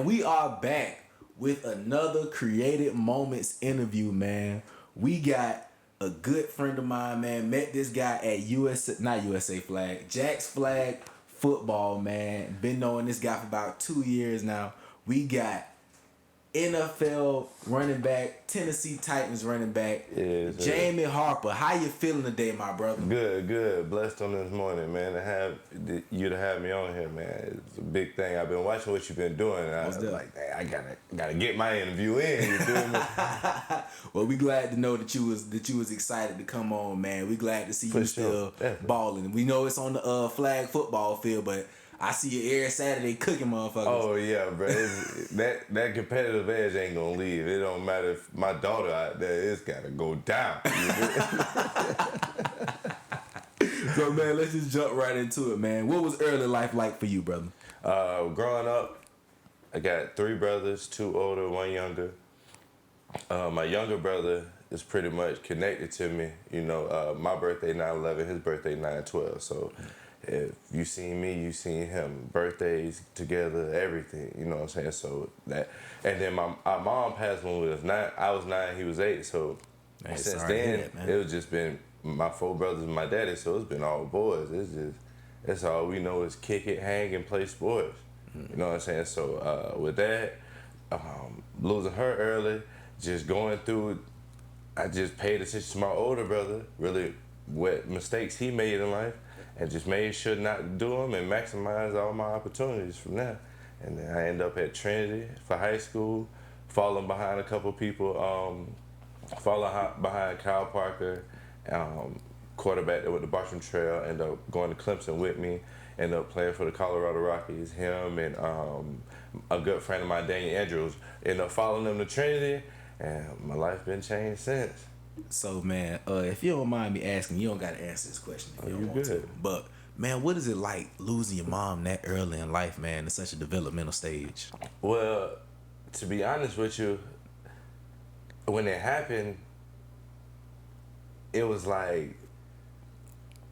man, we are back with another Created Moments interview, man. We got a good friend of mine, man. Met this guy at USA Flag, Jack's Flag Football, man. Been knowing this guy for about 2 years now. We got NFL running back, Tennessee Titans running back, Jamie Harper. How you feeling today, my brother? Good. Blessed on this morning, man. To have me on here, man. It's a big thing. I've been watching what you've been doing, and I was like, dang, I gotta get my interview in. You feel me? Well, we glad to know that you was excited to come on, man. We glad to see you still balling. We know it's on the flag football field, but I see you every Saturday cooking motherfuckers. Oh yeah, bro. That competitive edge ain't gonna leave. It don't matter if my daughter out there, it's gotta go down. So man, let's just jump right into it, man. What was early life like for you, brother? Growing up, I got 3 brothers, 2 older, 1 younger. My younger brother is pretty much connected to me. You know, my birthday 9/11, his birthday 9/12. So if you seen me, you seen him. Birthdays together, everything. You know what I'm saying? So that, and then my mom passed when we was 9. I was 9, he was 8. So since then, it was just been my 4 brothers and my daddy. So it's been all boys. That's all we know is kick it, hang, and play sports. You know what I'm saying? So with that, losing her early, just going through, I just paid attention to my older brother, really what mistakes he made in life, and just made sure not to do them and maximize all my opportunities from there. And then I end up at Trinity for high school, falling behind a couple people, falling behind Kyle Parker, quarterback that went to Bartram Trail, ended up going to Clemson with me, ended up playing for the Colorado Rockies, him and a good friend of mine, Daniel Andrews, ended up following them to Trinity, and my life been changed since. So man, if you don't mind me asking, you don't gotta answer this question if you don't want to. But man, what is it like losing your mom that early in life, man, at such a developmental stage? Well, to be honest with you, when it happened, it was like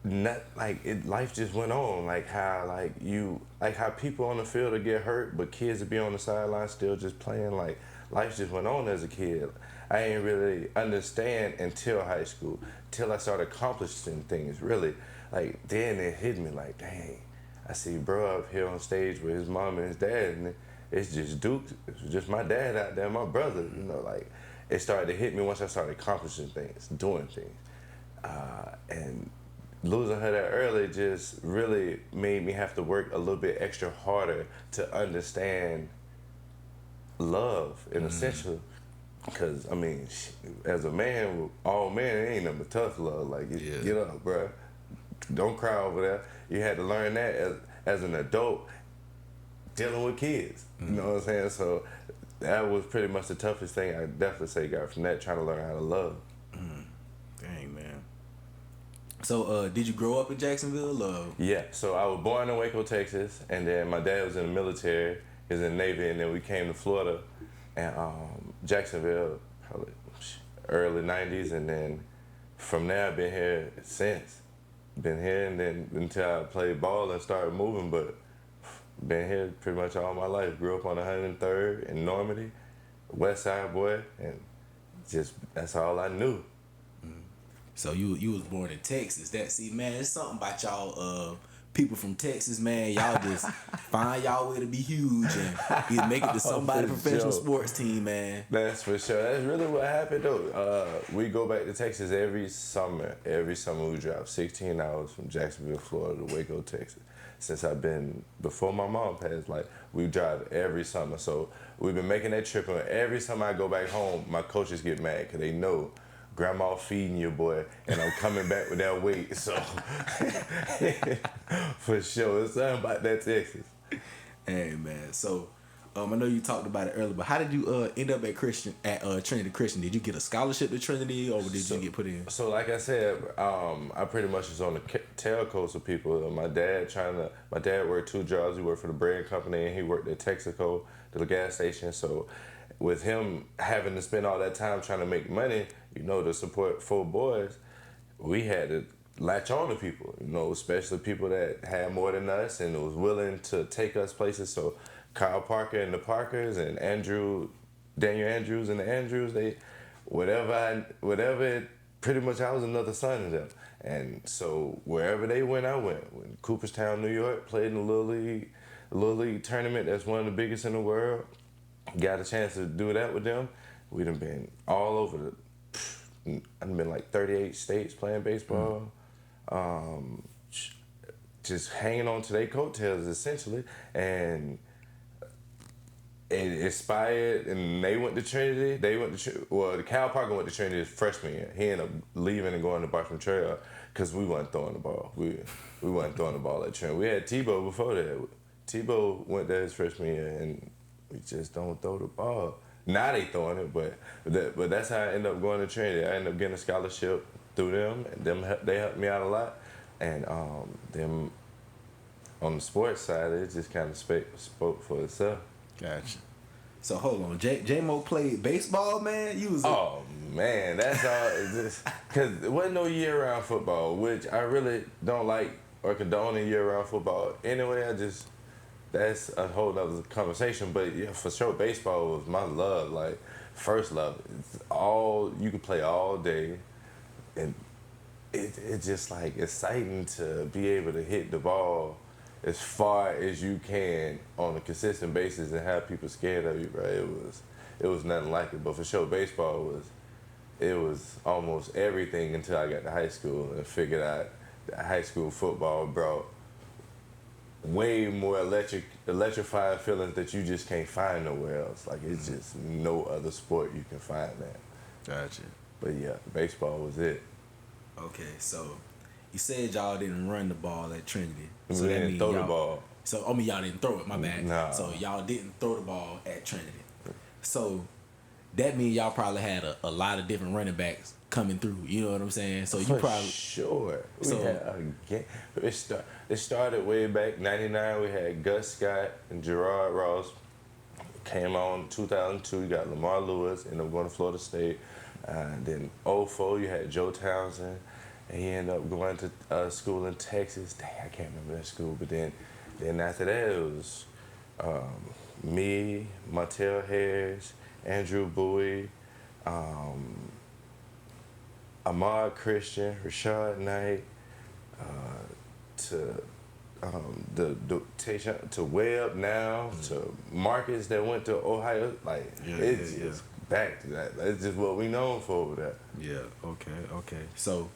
life just went on. Like how people on the field would get hurt, but kids would be on the sideline still just playing. Like life just went on as a kid. I ain't really understand until high school, till I started accomplishing things, really. Like, then it hit me like, dang, I see bro up here on stage with his mom and his dad, and it's just Duke, it's just my dad out there, my brother, you know, like, it started to hit me once I started accomplishing things, doing things. And losing her that early just really made me have to work a little bit extra harder to understand love, in essential. Because, I mean, as a man, all men, it ain't nothing but tough love. Like, get up, bro. Don't cry over there. You had to learn that as an adult dealing with kids. You know what I'm saying? So that was pretty much the toughest thing I definitely say got from that, trying to learn how to love. Dang, man. So, did you grow up in Jacksonville? Yeah, so I was born in Waco, Texas, and then my dad was in the military. He was in the Navy, and then we came to Florida. And Jacksonville, probably early 90s, and then from there I've been here since. Been here, and then until I played ball and started moving, but been here pretty much all my life. Grew up on 103rd in Normandy, West Side boy, and just that's all I knew. So you was born in Texas. Man, it's something about y'all people from Texas, man. Y'all just find y'all way to be huge and either make it to somebody professional sports team, man. That's for sure. That's really what happened though. We go back to Texas every summer. Every summer we drive 16 hours from Jacksonville, Florida to Waco, Texas. Since I've been, before my mom passed, like we drive every summer. So we've been making that trip, and every time I go back home, my coaches get mad because they know grandma feeding your boy, and I'm coming back with that weight. So for sure, it's something about that Texas. Hey man, so I know you talked about it earlier, but how did you end up at Trinity Christian? Did you get a scholarship to Trinity, or did you get put in? So like I said, I pretty much was on the tail coast of people. My dad worked 2 jobs. He worked for the bread company, and he worked at Texaco, the gas station. So with him having to spend all that time trying to make money, you know, to support 4 boys, we had to latch on to people, you know, especially people that had more than us and was willing to take us places. So Kyle Parker and the Parkers and Daniel Andrews and the Andrews, pretty much I was another son of them. And so wherever they went, I went. When Cooperstown, New York, played in the Little League tournament, that's one of the biggest in the world. Got a chance to do that with them. We done been all over I've been like 38 states playing baseball. Just hanging on to their coattails essentially. And it inspired, and they went to Trinity. The Cal Parker went to Trinity his freshman year. He ended up leaving and going to Bartram Trail because we wasn't throwing the ball. We wasn't throwing the ball at Trinity. We had Tebow before that. Tebow went there his freshman year, and we just don't throw the ball. Now they throwing it, but that's how I ended up going to Trinity. I ended up getting a scholarship through them, and they helped me out a lot. And them on the sports side, it just kind of spoke for itself. Gotcha. So hold on, J-Mo played baseball, man? Oh man, that's all. Because there wasn't no year-round football, which I really don't like or condone in year-round football. Anyway, that's a whole nother conversation. But yeah, for sure, baseball was my love, like first love. You could play all day, and it's just like exciting to be able to hit the ball as far as you can on a consistent basis and have people scared of you, right? It was nothing like it. But for sure, baseball was almost everything until I got to high school and figured out that high school football brought way more electrifying feelings that you just can't find nowhere else. Like it's just no other sport you can find that. Gotcha. But yeah, baseball was it. Okay, so you said y'all didn't run the ball at Trinity. So We didn't throw the ball. So y'all didn't throw it, my bad. Nah. So y'all didn't throw the ball at Trinity. So that means y'all probably had a lot of different running backs coming through. You know what I'm saying? So you For probably sure. We had a game. It started way back '99. We had Gus Scott and Gerard Ross. Came on 2002. You got Lamar Lewis, ended up going to Florida State. Then '04, you had Joe Townsend, and he ended up going to school in Texas. Dang, I can't remember that school. But then after that, it was me, Martell Harris, Andrew Bowie, Ahmad Christian, Rashad Knight, to to Webb now, to Marcus that went to Ohio. Like it's just back to that. That's just what we known for over there. Yeah. Okay. So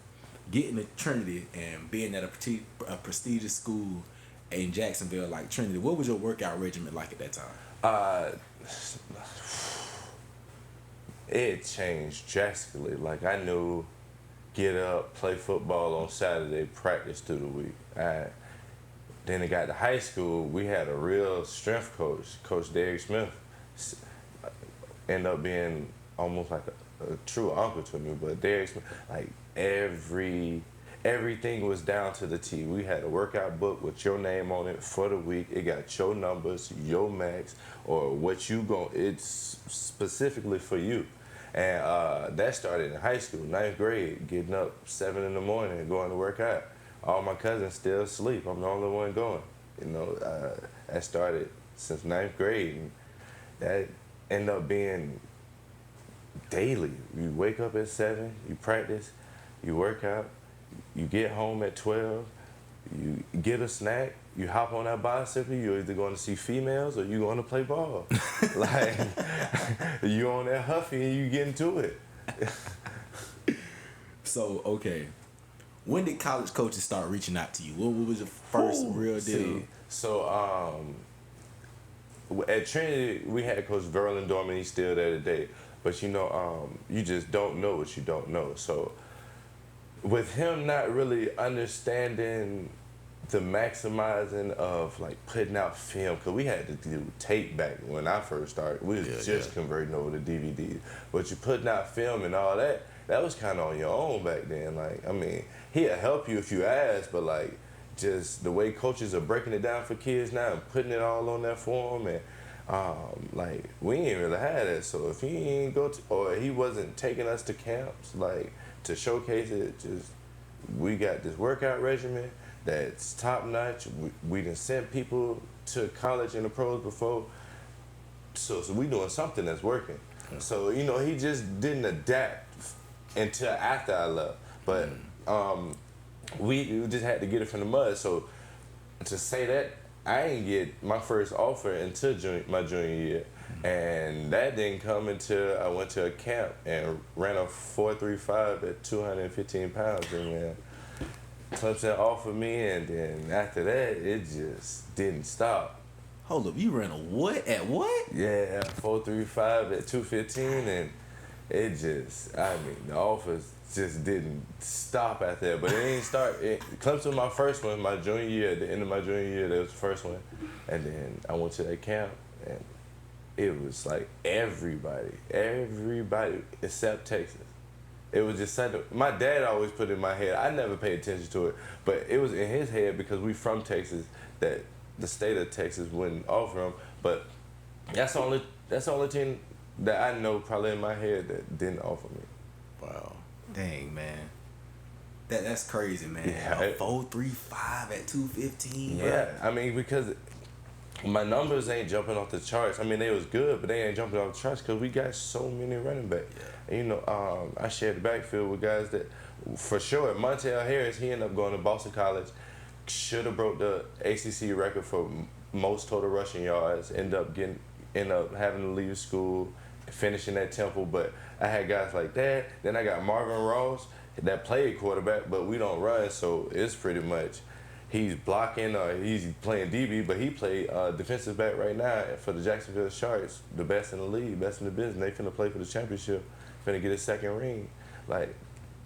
getting to Trinity and being at a prestigious school in Jacksonville like Trinity, what was your workout regimen like at that time? It changed drastically. Like I knew, get up, play football on Saturday, practice through the week. Then it got to high school. We had a real strength coach, Coach Derek Smith. Ended up being almost like a true uncle to me. But Derek Smith, like everything was down to the T. We had a workout book with your name on it for the week. It got your numbers, your max, or what you go. It's specifically for you. And that started in high school, 9th grade, getting up 7 in the morning and going to work out. All my cousins still asleep. I'm the only one going. You know, that started since 9th grade. And that ended up being daily. You wake up at 7, you practice, you work out, you get home at 12, you get a snack, you hop on that bicycle, you're either going to see females or you're going to play ball. Like, you on that Huffy and you get into it. So, okay. When did college coaches start reaching out to you? What was your first real deal? So, at Trinity, we had Coach Verlin Dorman. He's still there today. But, you know, you just don't know what you don't know. So, with him not really understanding the maximizing of, like, putting out film, because we had to do tape back when I first started. We was just converting over to DVD. But you putting out film and all that, that was kind of on your own back then. Like, I mean, he'll help you if you ask, but, like, just the way coaches are breaking it down for kids now and putting it all on that form, and like, we ain't really had that. So if he ain't go to, or he wasn't taking us to camps, like, to showcase it, just, we got this workout regimen that's top notch. We done sent people to college and the pros before, so we doing something that's working. So you know, he just didn't adapt until after I left. But we just had to get it from the mud. So to say that, I didn't get my first offer until my junior year. And that didn't come until I went to a camp and ran a 4.35 at 215 pounds. And man, Clemson offered me, and then after that, it just didn't stop. Hold up, you ran a what at what? Yeah, 4.35 at 215, and it just, I mean, the offers just didn't stop after that. But it didn't start. Clemson was my first one, my junior year. At the end of my junior year, that was the first one. And then I went to that camp, and it was like everybody except Texas. It was just something, my dad always put in my head. I never paid attention to it, but it was in his head because we from Texas that the state of Texas wouldn't offer him. But that's the only team that I know probably in my head that didn't offer me. Wow. Dang, man. That's crazy, man. Yeah. 4.35 at 215. Yeah, bro. I mean, because my numbers ain't jumping off the charts. I mean, they was good, but they ain't jumping off the charts because we got so many running backs. Yeah. And, you know, I shared the backfield with guys that, for sure, Montel Harris, he ended up going to Boston College, should have broke the ACC record for most total rushing yards, end up having to leave school, finishing at Temple. But I had guys like that. Then I got Marvin Ross that played quarterback, but we don't run, so it's pretty much he's blocking or he's playing DB, but he played defensive back right now for the Jacksonville Sharks, the best in the league, best in the business. They finna play for the championship, finna get his second ring. Like,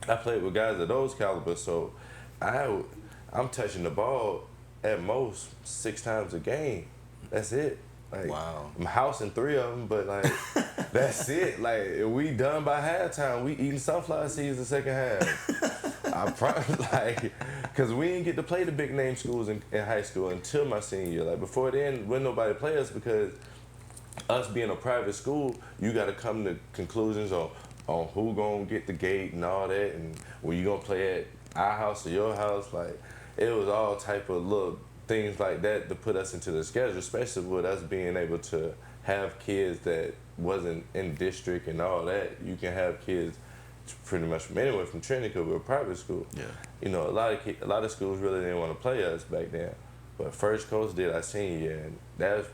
I played with guys of those calibers, so I'm touching the ball at most 6 times a game. That's it. Like, wow. I'm housing 3 of them, but like, that's it. Like, if we done by halftime, we eating sunflower seeds the second half. I promise, like, because we didn't get to play the big name schools in high school until my senior year. Like, before then, wouldn't nobody play us because us being a private school, you got to come to conclusions on who gonna get the gate and all that, and when you gonna play at our house or your house. Like, it was all type of little things like that to put us into the schedule, especially with us being able to have kids that wasn't in district and all that. You can have kids pretty much from anywhere from Trinity because we're a private school. Yeah. You know, a lot of schools really didn't want to play us back then. But First Coast did our senior year, and that was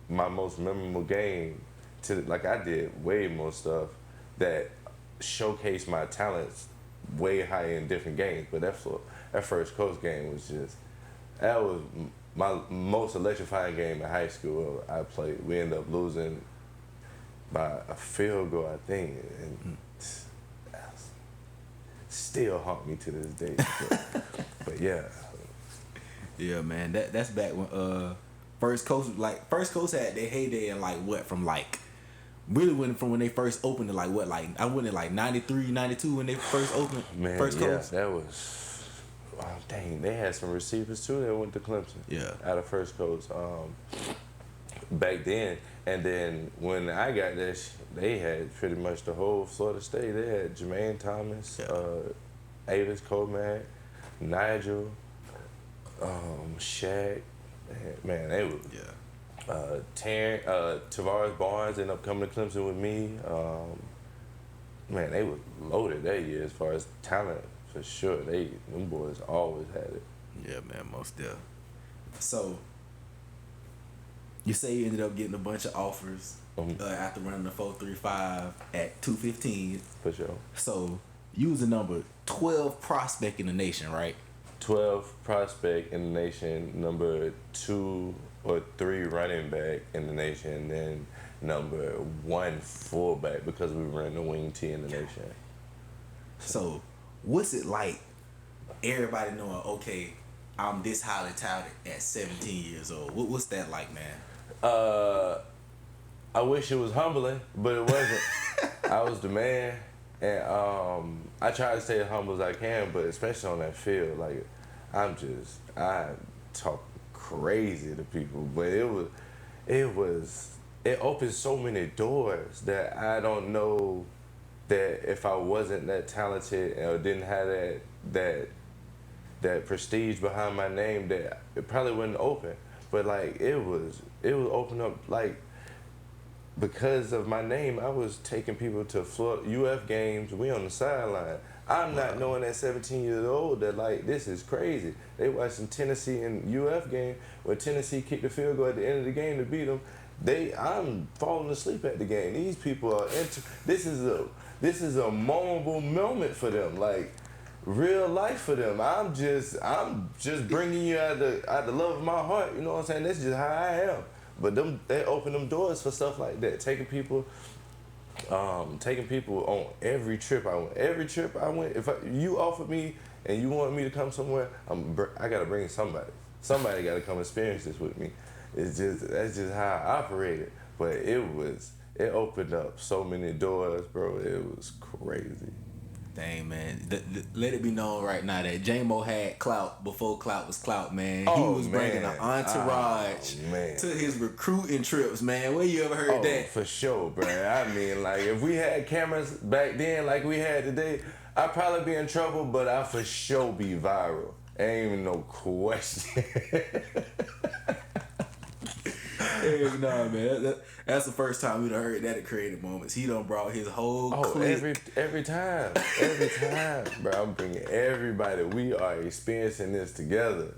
my most memorable game. Like, I did way more stuff that showcased my talents way higher in different games. But that First Coast game was that was my most electrifying game in high school I played. We ended up losing by a field goal, I think, and still haunt me to this day. But yeah. Yeah, man. That's back when First Coast had their heyday in like what, from like really when they first opened it, like what, like I went in like 93, 92 when they first opened. Man, First Coast. That was, oh, dang, they had some receivers too that went to Clemson. Yeah. Out of First Coast back then. And then when I got there, they had pretty much the whole Florida State. They had Jermaine Thomas, Avis Comac, Nigel, Shaq. Man, they were. Yeah. Tavares Barnes ended up coming to Clemson with me. Man, they were loaded that year as far as talent, for sure. Them boys always had it. Yeah, man, most definitely. So, you say you ended up getting a bunch of offers after running the 4.35 at 215. For sure. So, you was the number 12 prospect in the nation, right? 12 prospect in the nation, number 2 or 3 running back in the nation, and then number 1 fullback because we ran the wing T in the nation. So, what's it like, everybody knowing, okay, I'm this highly touted at 17 years old? What's that like, man? I wish it was humbling, but it wasn't. I was the man, and I try to stay as humble as I can, but especially on that field, like, I talk crazy to people, but it opened so many doors that I don't know that if I wasn't that talented or didn't have that prestige behind my name, that it probably wouldn't open. But like it was open up like because of my name, I was taking people to UF games. We on the sideline. I'm not knowing at 17 years old that like this is crazy. They watching Tennessee and UF game where Tennessee kicked the field goal at the end of the game to beat them. I'm falling asleep at the game. These people are this is a memorable moment for them. Like real life for them. I'm just bringing you out the love of my heart. You know what I'm saying? That's just how I am. But they open them doors for stuff like that. Taking people on every trip I went. Every trip I went, if you offered me and you want me to come somewhere, I gotta bring somebody. Somebody gotta come experience this with me. That's just how I operated. But it opened up so many doors, bro. It was crazy. Dang, man. Let it be known right now that J-Mo had clout before clout was clout, man. Oh, he was bringing man. an entourage to his recruiting trips, man. Where you ever heard that? For sure, bro. I mean, like, if we had cameras back then like we had today, I'd probably be in trouble, but I'd for sure be viral. Ain't even no question. Heck nah, man. That's the first time we done heard that at Creative Moments. He done brought his whole clique. every time, bro. I'm bringing everybody. We are experiencing this together.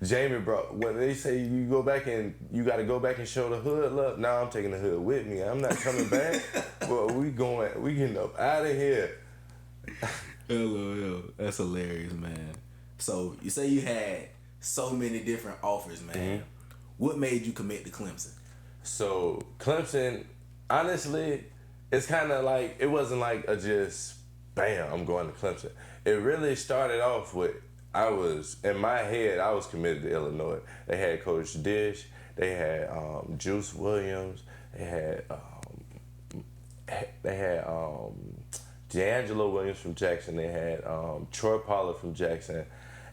Jamie brought when they say you go back and you got to go back and show the hood love. Now I'm taking the hood with me. I'm not coming back. But we getting up out of here. Hello, that's hilarious, man. So you say you had so many different offers, man. Mm-hmm. What made you commit to Clemson? So Clemson, honestly, it's kind of like, it wasn't like a just, bam, I'm going to Clemson. It really started off with, in my head, I was committed to Illinois. They had Coach Dish, they had Juice Williams, they had D'Angelo Williams from Jackson, they had Troy Pollard from Jackson,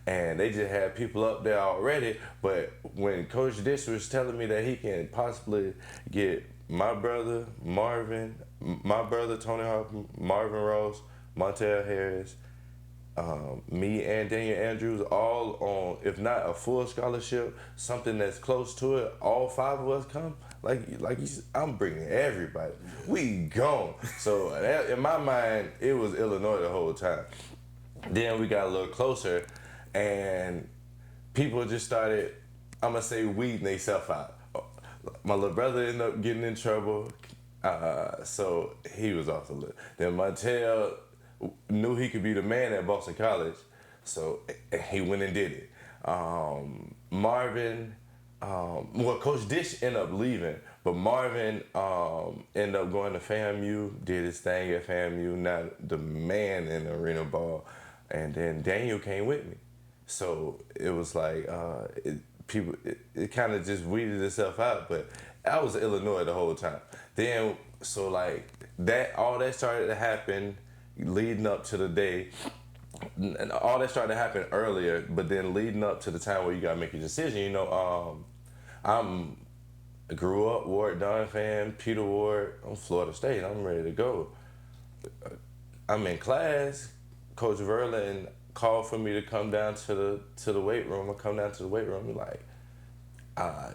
and they just had people up there already. But when Coach Dish was telling me that he can possibly get my brother Marvin, my brother Tony Harper, Marvin Ross, Montel Harris, me and Daniel Andrews, all on, if not a full scholarship, something that's close to it, all five of us come, like you said, I'm bringing everybody. We gone. So that, in my mind, it was Illinois the whole time. Then we got a little closer, and people just started, I'm going to say, weeding themselves out. My little brother ended up getting in trouble, so he was off the list. Then Montel knew he could be the man at Boston College, so he went and did it. Marvin, Coach Dish ended up leaving, but Marvin ended up going to FAMU, did his thing at FAMU, now the man in the arena ball, and then Daniel came with me. So it was like, it kind of just weeded itself out, but I was in Illinois the whole time. Then, so like, all that started to happen leading up to the day, and all that started to happen earlier, but then leading up to the time where you gotta make a decision, you know, I grew up Ward Dunn fan, Peter Ward, I'm Florida State, I'm ready to go. I'm in class, Coach Verlin called for me to come down to the weight room. I come down to the weight room, he's like,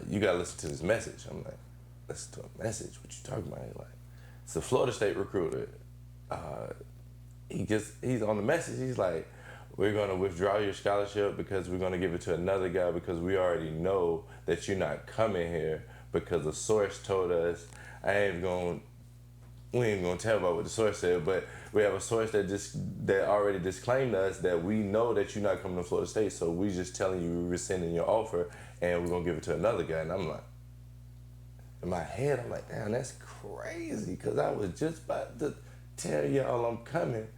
you gotta listen to this message. I'm like, listen to a message? What you talking about? He's like, it's a Florida State recruiter. He's on the message, he's like, we're gonna withdraw your scholarship because we're gonna give it to another guy because we already know that you're not coming here because the source told us, we ain't gonna tell about what the source said, but we have a source that already disclaimed us that we know that you're not coming to Florida State, so we just telling you we're rescinding your offer and we're gonna give it to another guy. And I'm like, in my head, I'm like, damn, that's crazy, because I was just about to tell y'all I'm coming.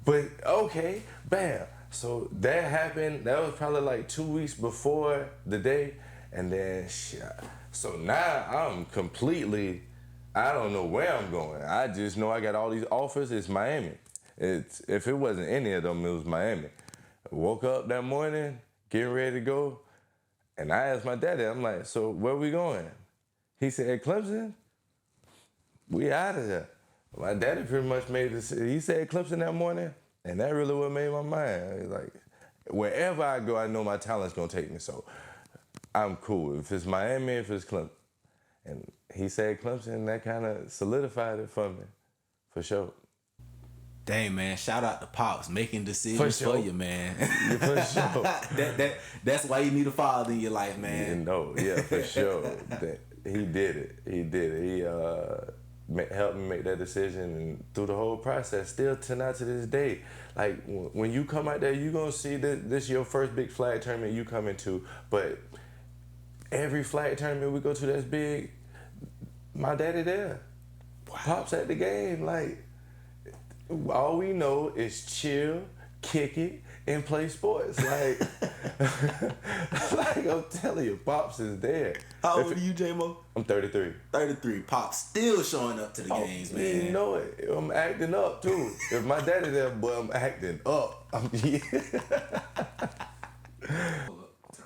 But okay, bam. So that happened. That was probably like 2 weeks before the day, and then shit. So now I'm completely, I don't know where I'm going. I just know I got all these offers. It's Miami. If it wasn't any of them, it was Miami. I woke up that morning, getting ready to go, and I asked my daddy, I'm like, so where we going? He said, Clemson, we out of there. My daddy pretty much made this, he said Clemson that morning, and that really what made my mind. Like, wherever I go, I know my talent's gonna take me. So I'm cool. If it's Miami, if it's Clemson. And he said Clemson, that kind of solidified it for me, for sure. Dang, man, shout out to Pops making decisions For sure. for you, man. Yeah, for sure. That's why you need a father in your life, man. Yeah, for sure. He did it. He did it. He helped me make that decision, and through the whole process, still to now to this day. Like when you come out there, you gonna see this your first big flag tournament you come into, but every flag tournament we go to that's big, my daddy there. Wow. Pops at the game. Like, all we know is chill, kick it, and play sports. Like, like I'm telling you, Pops is there. How old are you, J-Mo? I'm 33. 33. Pops still showing up to the games, man. You know it. I'm acting up, too. If my daddy there, boy, I'm acting up. Turn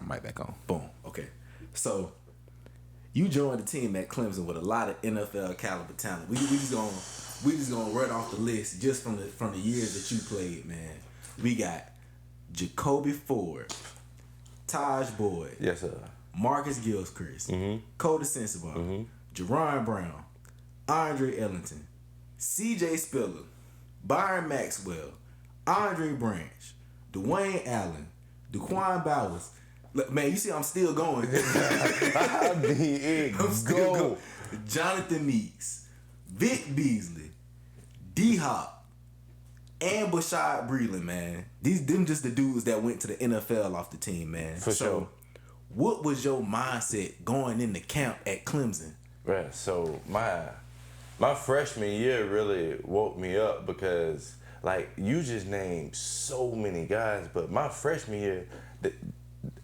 my mic back on. Boom. Okay. So, you joined the team at Clemson with a lot of NFL caliber talent. We just gonna run off the list just from the years that you played, man. We got Jacoby Ford, Taj Boyd, Yes, sir. Marcus Gilchrist, Cody Sensabaugh, Jerron Brown, Andre Ellington, CJ Spiller, Byron Maxwell, Andre Branch, Dwayne Allen, Daquan Bowers. Look, man, you see I'm still going. I'm still going. Jonathan Meeks, Vic Beasley, D-Hop, and Bashad Breeland, man. Them just the dudes that went to the NFL off the team, man. For sure. What was your mindset going into camp at Clemson? Right. So my freshman year really woke me up because, like, you just named so many guys, but my freshman year,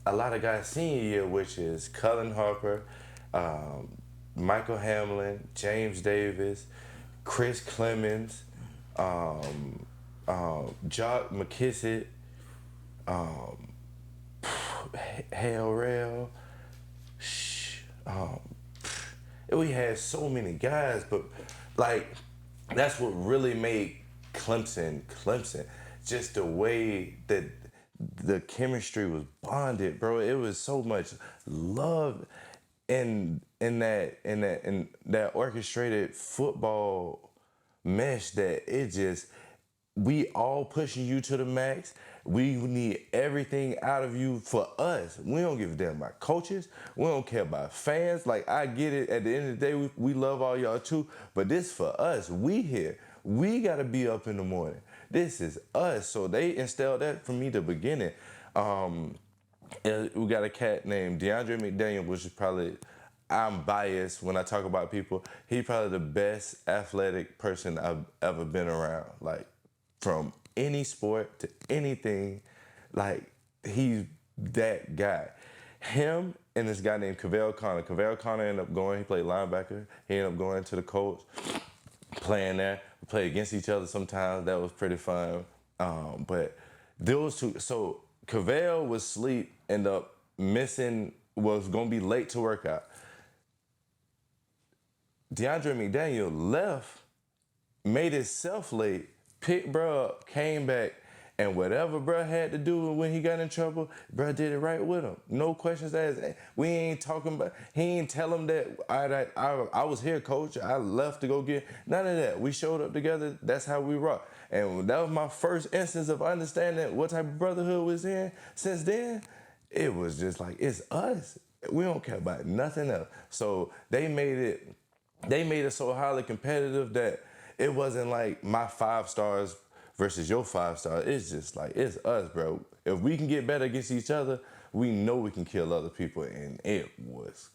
a lot of guys senior year, which is Cullen Harper, Michael Hamlin, James Davis, Chris Clemens, Jock McKissick, Hale Rail. We had so many guys, but like that's what really made Clemson. Just the way that the chemistry was bonded, bro. It was so much love in that orchestrated football mesh that it just, we all pushing you to the max. We need everything out of you for us. We don't give a damn about coaches. We don't care about fans. Like, I get it. At the end of the day, we love all y'all too. But this for us. We here. We got to be up in the morning. This is us. So they instilled that from me the beginning. We got a cat named DeAndre McDaniel, which is probably, I'm biased when I talk about people. He's probably the best athletic person I've ever been around. Like, from any sport to anything, like, he's that guy. Him and this guy named Cavell Connor. Cavell Connor ended up going, he played linebacker. He ended up going to the Colts, playing there. We played against each other sometimes. That was pretty fun. But those two, so Cavell was asleep, ended up missing, was going to be late to workout. DeAndre McDaniel left, made himself late, picked bro up, came back, and whatever bro had to do when he got in trouble, bro did it right with him. No questions asked. We ain't talking about, he ain't tell him that I was here, coach. I left to go get, none of that. We showed up together. That's how we rock. And that was my first instance of understanding what type of brotherhood was in. Since then, it was just like, it's us. We don't care about nothing else. So they made it so highly competitive that it wasn't like my 5 stars versus your 5 stars. It's just like, it's us, bro. If we can get better against each other, we know we can kill other people. And it was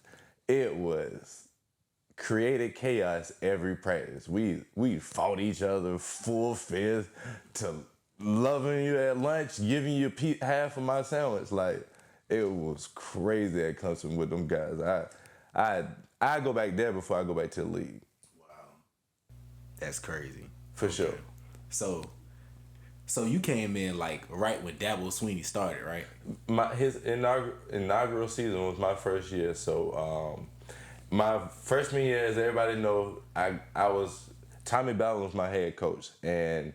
created chaos every practice. We fought each other full fist to loving you at lunch, giving you half of my sandwich. Like, it was crazy at Clemson with them guys. I go back there before I go back to the league. That's crazy. For sure. So you came in like right when Dabo Swinney started, right? His inaugural season was my first year. So my freshman year, as everybody knows, Tommy Ballin was my head coach. And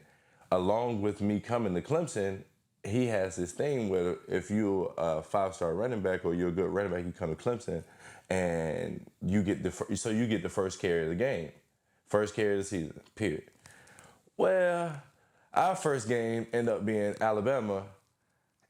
along with me coming to Clemson, he has this thing where if you're a 5-star running back or you're a good running back, you come to Clemson, and you get you get the first carry of the game, first carry of the season. Period. Well, our first game ended up being Alabama,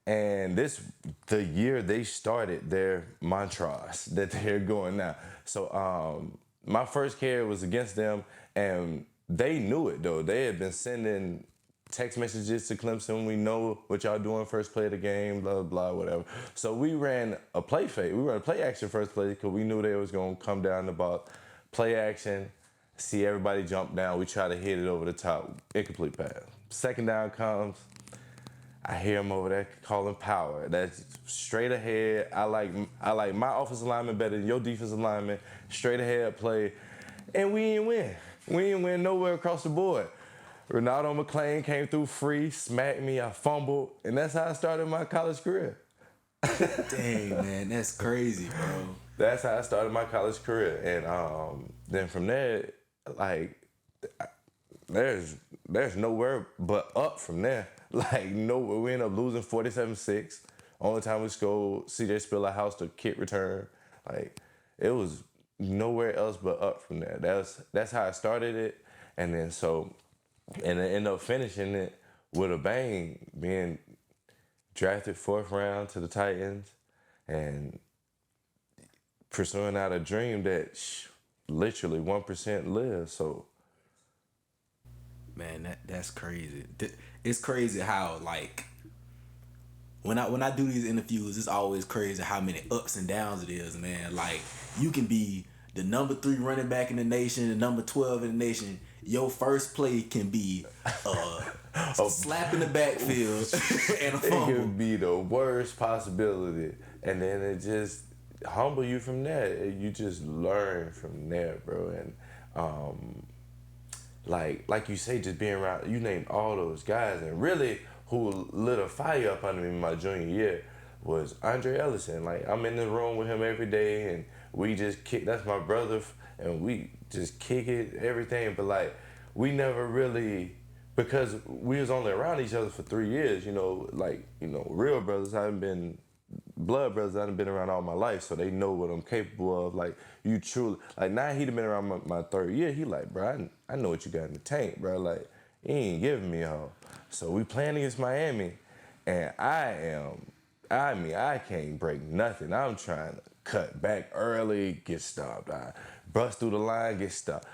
and the year they started their mantras that they're going now. So my first carry was against them, and they knew it though. They had been sending text messages to Clemson. We know what y'all doing first play of the game, blah, blah, whatever. So we ran a play fake. We ran a play action first play because we knew they was going to come down the ball. Play action, see everybody jump down. We try to hit it over the top. Incomplete pass. Second down comes. I hear him over there calling power. That's straight ahead. I like my offensive lineman better than your defensive lineman. Straight ahead play. And we ain't win. We ain't win nowhere across the board. Ronaldo McClain came through free, smacked me, I fumbled, and that's how I started my college career. Dang, man, that's crazy, bro. That's how I started my college career. And then from there, like, there's nowhere but up from there. Like, no, we ended up losing 47-6. Only time we scored, CJ spilled a house to kick return. Like, it was nowhere else but up from there. That's how I started it. And then and I ended up finishing it with a bang, being drafted 4th round to the Titans and pursuing out a dream that literally 1% lives. So, Man, that's crazy. It's crazy how, like, when I do these interviews, it's always crazy how many ups and downs it is, man. Like, you can be the number 3 running back in the nation, the number 12 in the nation. Your first play can be a slap in the backfield and a fumble. It could be the worst possibility, and then it just humble you from there. You just learn from there, bro. And like you say, just being around, you named all those guys, and really who lit a fire up under me my junior year was Andre Ellison. Like, I'm in the room with him every day, and we just kick. That's my brother, and we just kick it, everything. But like, we never really, because we was only around each other for 3 years. Real brothers. I haven't been blood brothers. I haven't been around all my life, so they know what I'm capable of. Like, you truly, like, now he'd have been around my 3rd year. He like, bro, I know what you got in the tank, bro. Like, he ain't giving me a hoe. So we playing against Miami, and I can't break nothing. I'm trying to cut back early, get stopped. I bust through the line, get stopped.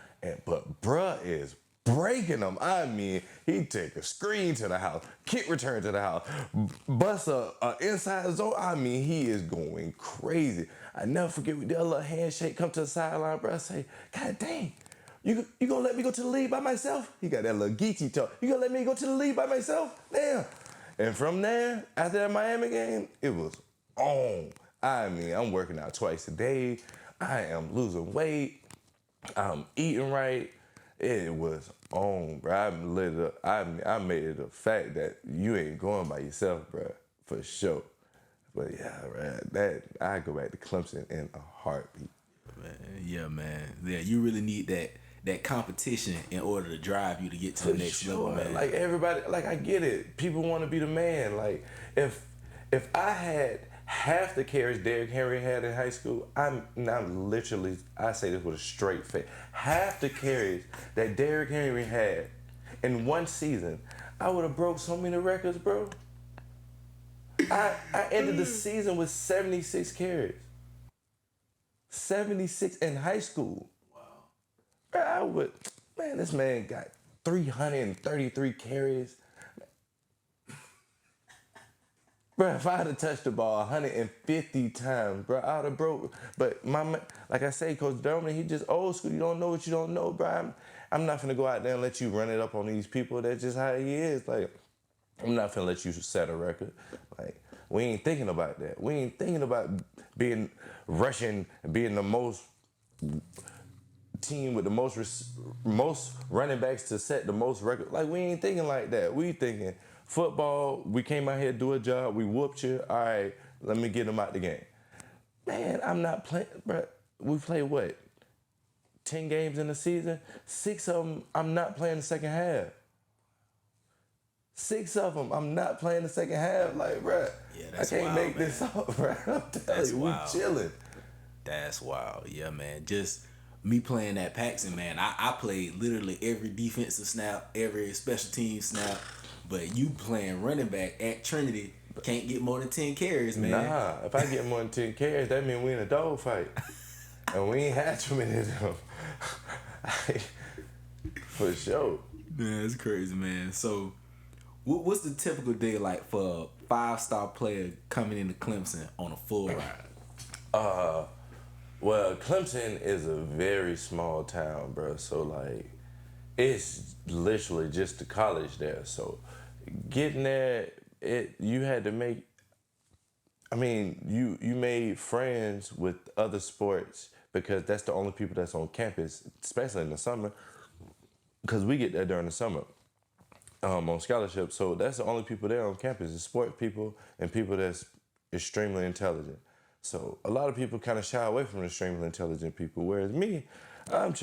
But bruh is breaking them. I mean, he take a screen to the house, kick return to the house, bust a inside zone. I mean, he is going crazy. I never forget, we did a little handshake, come to the sideline, bro. I say, God dang, you gonna let me go to the league by myself? He got that little geeky talk. You gonna let me go to the league by myself? Damn. And from there, after that Miami game, it was on. I mean, I'm working out twice a day. I am losing weight. I'm eating right. It was on, bro. I lit it up. I made it a fact that you ain't going by yourself, bro, for sure. But yeah, right, I go back to Clemson in a heartbeat. Man. Yeah, you really need that competition in order to drive you to get to the next level, man. Like, everybody, like, I get it. People want to be the man. Like, if I had half the carries Derrick Henry had in high school, I'm literally, I say this with a straight face. Half the carries that Derrick Henry had in one season, I would have broke so many records, bro. I ended the season with 76 carries. 76 in high school. Bro, this man got 333 carries. Bro, if I had touched the ball 150 times, bro, I would have broke. But like I say, Coach Derman, he just old school. You don't know what you don't know, bro. I'm not finna go out there and let you run it up on these people. That's just how he is. Like, I'm not finna let you set a record. Like, we ain't thinking about that. We ain't thinking about being rushing, being the most team with the most running backs to set the most record. Like, we ain't thinking like that. We thinking football. We came out here to do a job. We whooped you. All right, let me get them out the game. Man, I'm not playing, bro. We play what? 10 games in the season. 6 of them, I'm not playing the second half. 6 of them. I'm not playing the second half. Like, bruh, Yeah, I that's can't wild, make man. this up, bruh. I'm telling That's you, wild. we chilling. That's wild. Yeah, man. Just me playing that Paxton, man. I played literally every defensive snap, every special team snap. But you playing running back at Trinity can't get more than 10 carries, man. Nah, if I get more than 10 carries, that means we in a dog fight. And we ain't had too many of them. For sure. Man, it's crazy, man. So, what's the typical day like for a 5-star player coming into Clemson on a full ride? Well, Clemson is a very small town, bro. So like, it's literally just the college there. So getting there, you had to make. I mean, you made friends with other sports because that's the only people that's on campus, especially in the summer. Because we get there during the summer. On scholarship. So that's the only people there on campus is sport people and people that's extremely intelligent. So a lot of people kind of shy away from extremely intelligent people. Whereas me, I'm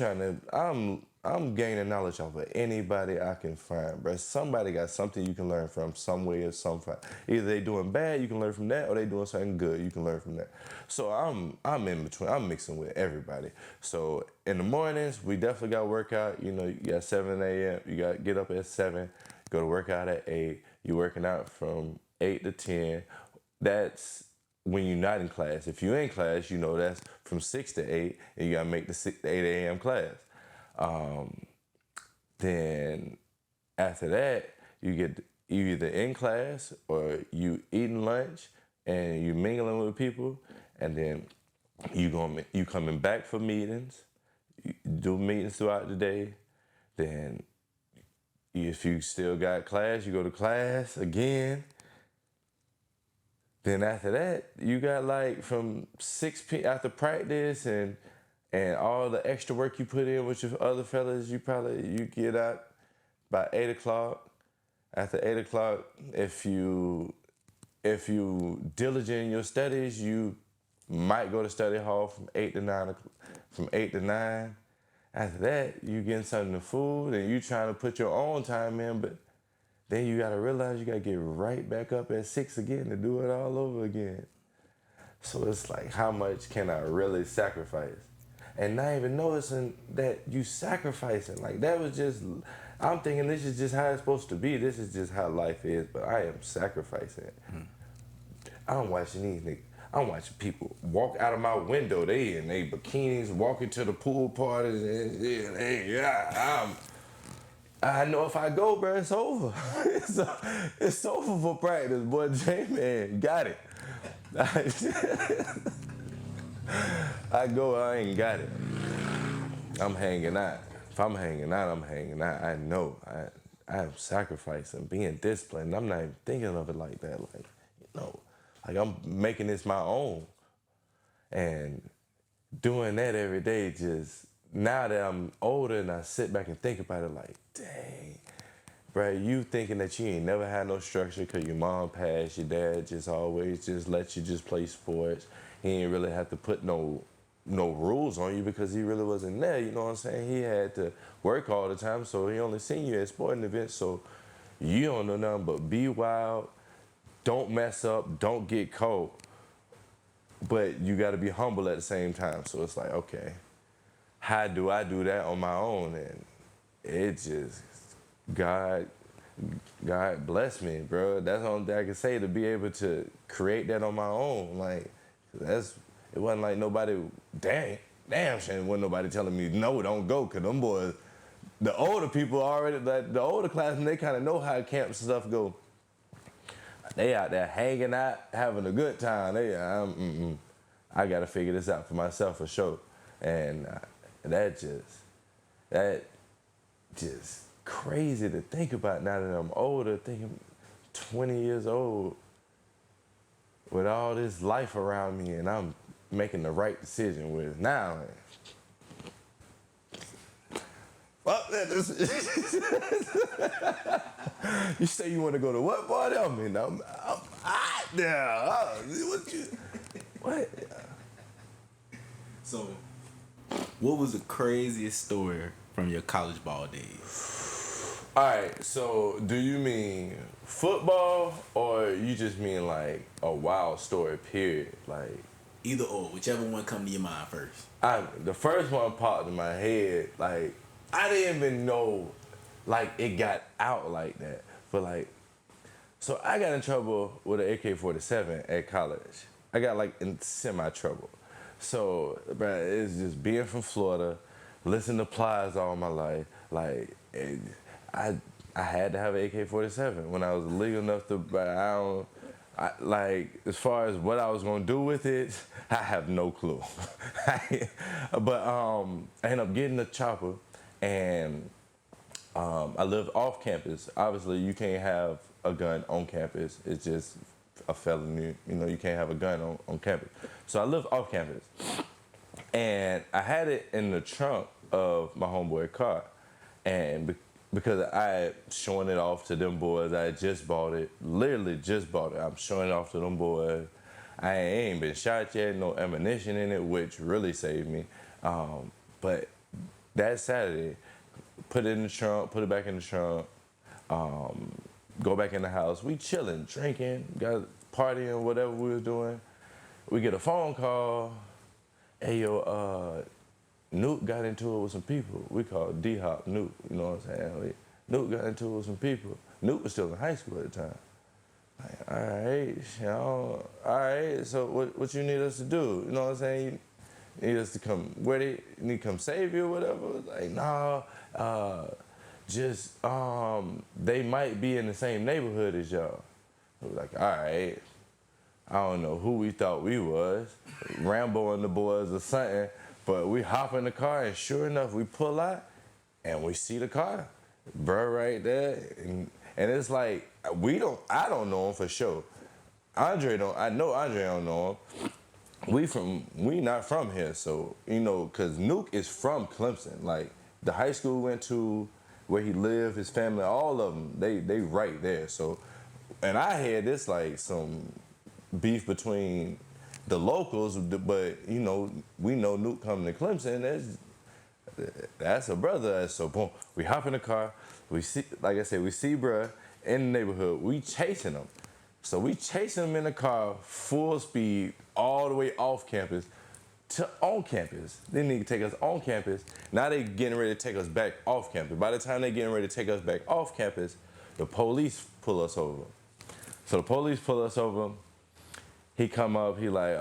gaining knowledge off of anybody I can find, bro. Somebody got something you can learn from some way or some fight. Either they doing bad, you can learn from that, or they doing something good, you can learn from that. So I'm in between. I'm mixing with everybody. So in the mornings, we definitely got workout. You know, you got 7 a.m. You got get up at 7, go to work out at 8. You're working out from 8 to 10. That's when you're not in class. If you're in class, you know that's from 6 to 8, and you gotta make the 6 to 8 a.m. class. Then after that, you either in class or you eating lunch and you mingling with people, and then you coming back for meetings. You do meetings throughout the day. Then if you still got class, you go to class again. Then after that, you got like from 6 p.m. after practice and all the extra work you put in with your other fellas, you get out by 8 o'clock. After 8 o'clock, if you diligent in your studies, you might go to study hall from 8 to 9. From 8 to 9. After that, you getting something to food and you trying to put your own time in, but then you gotta realize you gotta get right back up at 6 again to do it all over again. So it's like, how much can I really sacrifice? And not even noticing that you sacrificing. Like that was just, I'm thinking this is just how it's supposed to be. This is just how life is, but I am sacrificing. I'm watching these niggas. I'm watching people walk out of my window. They in they bikinis, walking to the pool parties, and I know if I go, bro, it's over. It's over for practice, boy. J-Man got it. I go, I ain't got it. I'm hanging out. If I'm hanging out, I'm hanging out. I know I am sacrificing, being disciplined. I'm not even thinking of it like that. Like, like I'm making this my own. And doing that every day just, now that I'm older and I sit back and think about it like, dang, bro, you thinking that you ain't never had no structure because your mom passed, your dad just always just let you just play sports. He ain't really have to put no rules on you because he really wasn't there, you know what I'm saying? He had to work all the time, so he only seen you at sporting events, so you don't know nothing but be wild, don't mess up, don't get caught, but you got to be humble at the same time. So it's like, okay, how do I do that on my own? And it just, God bless me, bro. That's the only thing I can say, to be able to create that on my own. Like, it wasn't like nobody, damn, Shane, wasn't nobody telling me, no, don't go, because them boys, the older people already, like the older classmen, they kind of know how camp stuff go. They out there hanging out, having a good time. I got to figure this out for myself for sure. And that just crazy to think about now that I'm older, thinking 20 years old with all this life around me and I'm making the right decision with now. Fuck that. You say you want to go to what party? I mean, I'm hot now. What? So, what was the craziest story from your college ball days? All right, so do you mean football or you just mean like a wild story period? Like Either or, whichever one come to your mind first. the first one popped in my head, like I didn't even know like it got out like that. But like so I got in trouble with an AK-47 at college. I got like in semi trouble. So, bruh, it's just being from Florida, listening to Plies all my life. Like, I I had to have an AK-47 when I was legal enough to. But I don't. Like as far as what I was gonna do with it, I have no clue. But I ended up getting the chopper, and I lived off campus. Obviously, you can't have a gun on campus. It's just a felony. You know, you can't have a gun on campus. So I lived off campus. And I had it in the trunk of my homeboy car. And because I had showing it off to them boys, I had just bought it, literally just bought it. I'm showing it off to them boys. I ain't been shot yet, no ammunition in it, which really saved me. But that Saturday, put it in the trunk, put it back in the trunk, go back in the house. We chilling, drinking, got partying, whatever we was doing. We get a phone call. Hey, yo, Nuke got into it with some people. We call D-Hop Nuke, you know what I'm saying? Nuke got into it with some people. Nuke was still in high school at the time. Like, all right, you know, all right, so what you need us to do? You know what I'm saying? You need us to come, where they need to come save you or whatever? Like, nah, just, they might be in the same neighborhood as y'all. We was like, all right. I don't know who we thought we was, Rambo and the boys or something, but we hop in the car and sure enough, we pull out and we see the car, bro, right there. And it's like, I don't know him for sure. I know Andre don't know him. We not from here, so, you know, cause Nuke is from Clemson. Like, the high school we went to, where he lived, his family, all of them, they right there. So, and I had this like some beef between the locals, but you know, we know Nuke coming to Clemson, that's a brother. So boom, we hop in the car, we see, like I said, we see bruh in the neighborhood, we chasing him. So we chasing him in the car, full speed, all the way off campus to on campus. They need to take us on campus. Now they getting ready to take us back off campus. By the time they getting ready to take us back off campus, the police pull us over. So the police pull us over. He come up, he like,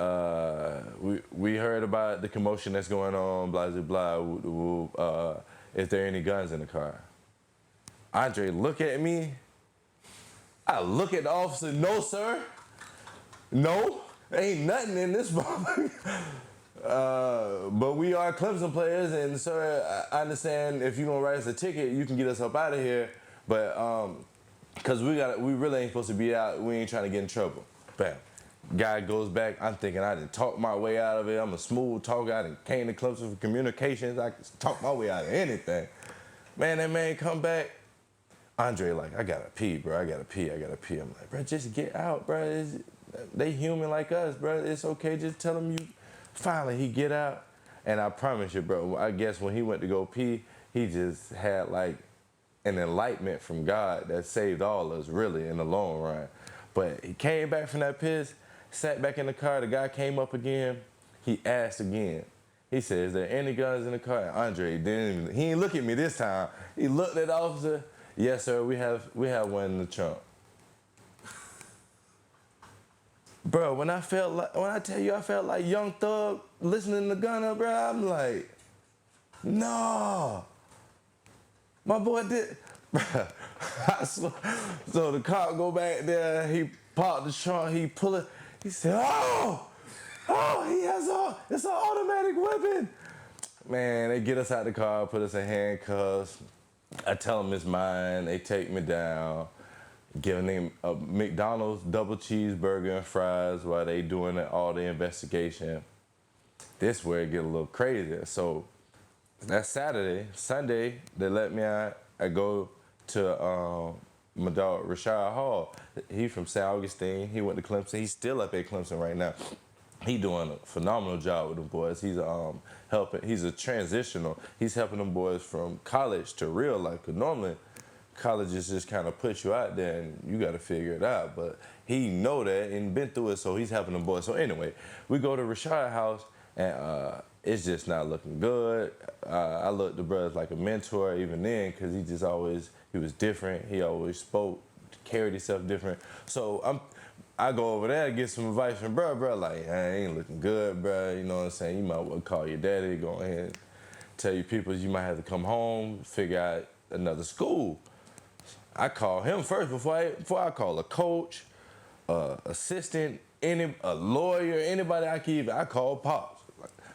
we heard about the commotion that's going on, blah, blah, blah. Is there any guns in the car? Andre look at me. I look at the officer, no, sir. No, ain't nothing in this motherfucker. But we are Clemson players, and sir, I understand if you gonna write us a ticket, you can get us up out of here. But cause we really ain't supposed to be out. We ain't trying to get in trouble. Bam. Guy goes back. I'm thinking I done talk my way out of it. I'm a smooth talker. I done came to Clemson for communications. I can talk my way out of anything. Man, that man come back. Andre like, I gotta pee, bro. I gotta pee. I'm like, bro, just get out, bro. They human like us, bro. It's okay. Just tell them you. Finally, he get out. And I promise you, bro, I guess when he went to go pee, he just had like an enlightenment from God that saved all of us, really, in the long run. But he came back from that piss, sat back in the car. The guy came up again. He asked again. He said, is there any guns in the car? And Andre he didn't look at me this time. He looked at the officer. Yes, sir, we have one in the trunk. Bro, when I tell you I felt like Young Thug listening to Gunna, bro, I'm like, no. My boy did. I swear. So the cop go back there, he popped the trunk, he pull it, he said, he has it's an automatic weapon. Man, they get us out the car, put us in handcuffs. I tell them it's mine, they take me down, giving them a McDonald's double cheeseburger and fries while they doing all the investigation. This where it get a little crazier. So that's Saturday. Sunday, they let me out. I go to my dog Rashad Hall. He from St. Augustine. He went to Clemson. He's still up at Clemson right now. He doing a phenomenal job with them boys. He's helping. He's a transitional. He's helping them boys from college to real life. Cause normally, colleges just kind of put you out there and you got to figure it out. But he know that and been through it, so he's helping them boys. So anyway, we go to Rashad's house and it's just not looking good. I looked at brothers like a mentor even then because he was different. He always spoke, carried himself different. So I go over there and get some advice from bro, like, I ain't looking good, bro. You know what I'm saying? You might well call your daddy, go ahead and tell your people you might have to come home, figure out another school. I call him first before I call a coach, assistant, a lawyer, anybody I can even. I call Pops.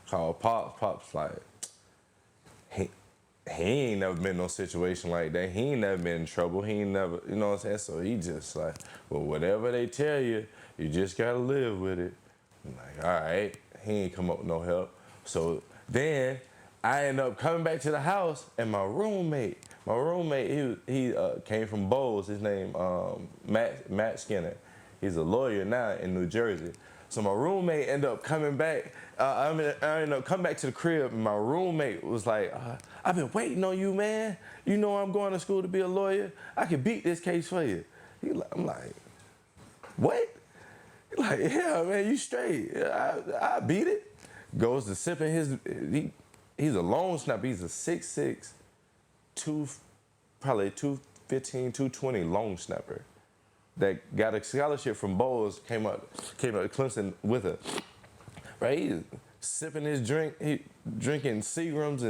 Pops like, he ain't never been in no situation like that. He ain't never been in trouble. He ain't never, you know what I'm saying? So he just like, well, whatever they tell you, you just gotta live with it. I'm like, all right, he ain't come up with no help. So then I end up coming back to the house and my roommate, he came from Bowles. His name, Matt Skinner. He's a lawyer now in New Jersey. So my roommate ended up coming back. I ended up coming back to the crib, and my roommate was like, I've been waiting on you, man. You know I'm going to school to be a lawyer. I can beat this case for you. I'm like, what? He's like, yeah, man, you straight. I beat it. Goes to sipping he's a long snapper. He's a 6'6", probably 215, 220 long snapper that got a scholarship from Bowles, came up to Clemson with her. Right, he's sipping his drink, he drinking Seagrams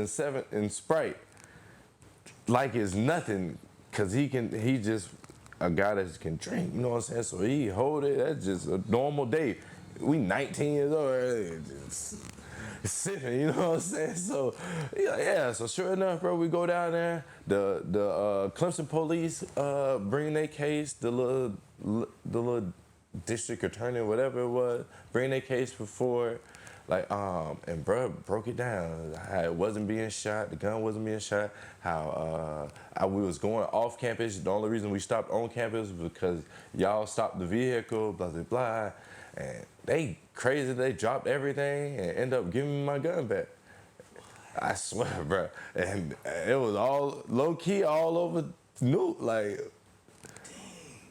and Sprite like it's nothing, cause he just a guy that can drink, you know what I'm saying? So he hold it, that's just a normal day. We 19 years old, just sipping, you know what I'm saying? So yeah, so sure enough, bro, we go down there. The Clemson police bring their case. The little district attorney, whatever it was, bring their case before, like and bro broke it down. How it wasn't being shot, the gun wasn't being shot. How we was going off campus. The only reason we stopped on campus was because y'all stopped the vehicle, blah blah blah. And they crazy, they dropped everything and ended up giving me my gun back. I swear, bro. And it was all low key, all over new, like,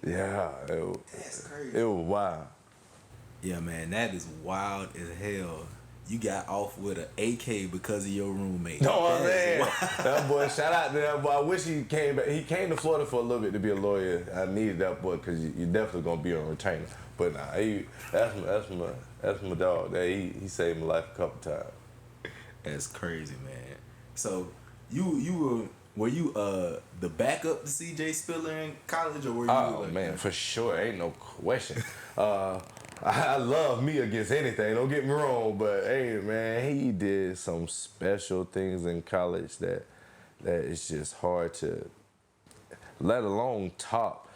yeah, That's crazy. it was wild. Yeah, man, that is wild as hell. You got off with an AK because of your roommate. No, I'm That is saying, wild. that boy, shout out to that boy. I wish he came back. He came to Florida for a little bit to be a lawyer. I needed that boy because you definitely gonna be on retainer. But nah, that's my dog. He saved my life a couple times. That's crazy, man. So you were you the backup to CJ Spiller in college, or were you? Oh man, for sure, ain't no question. I love me against anything. Don't get me wrong, but hey, man, he did some special things in college that is just hard to, let alone top.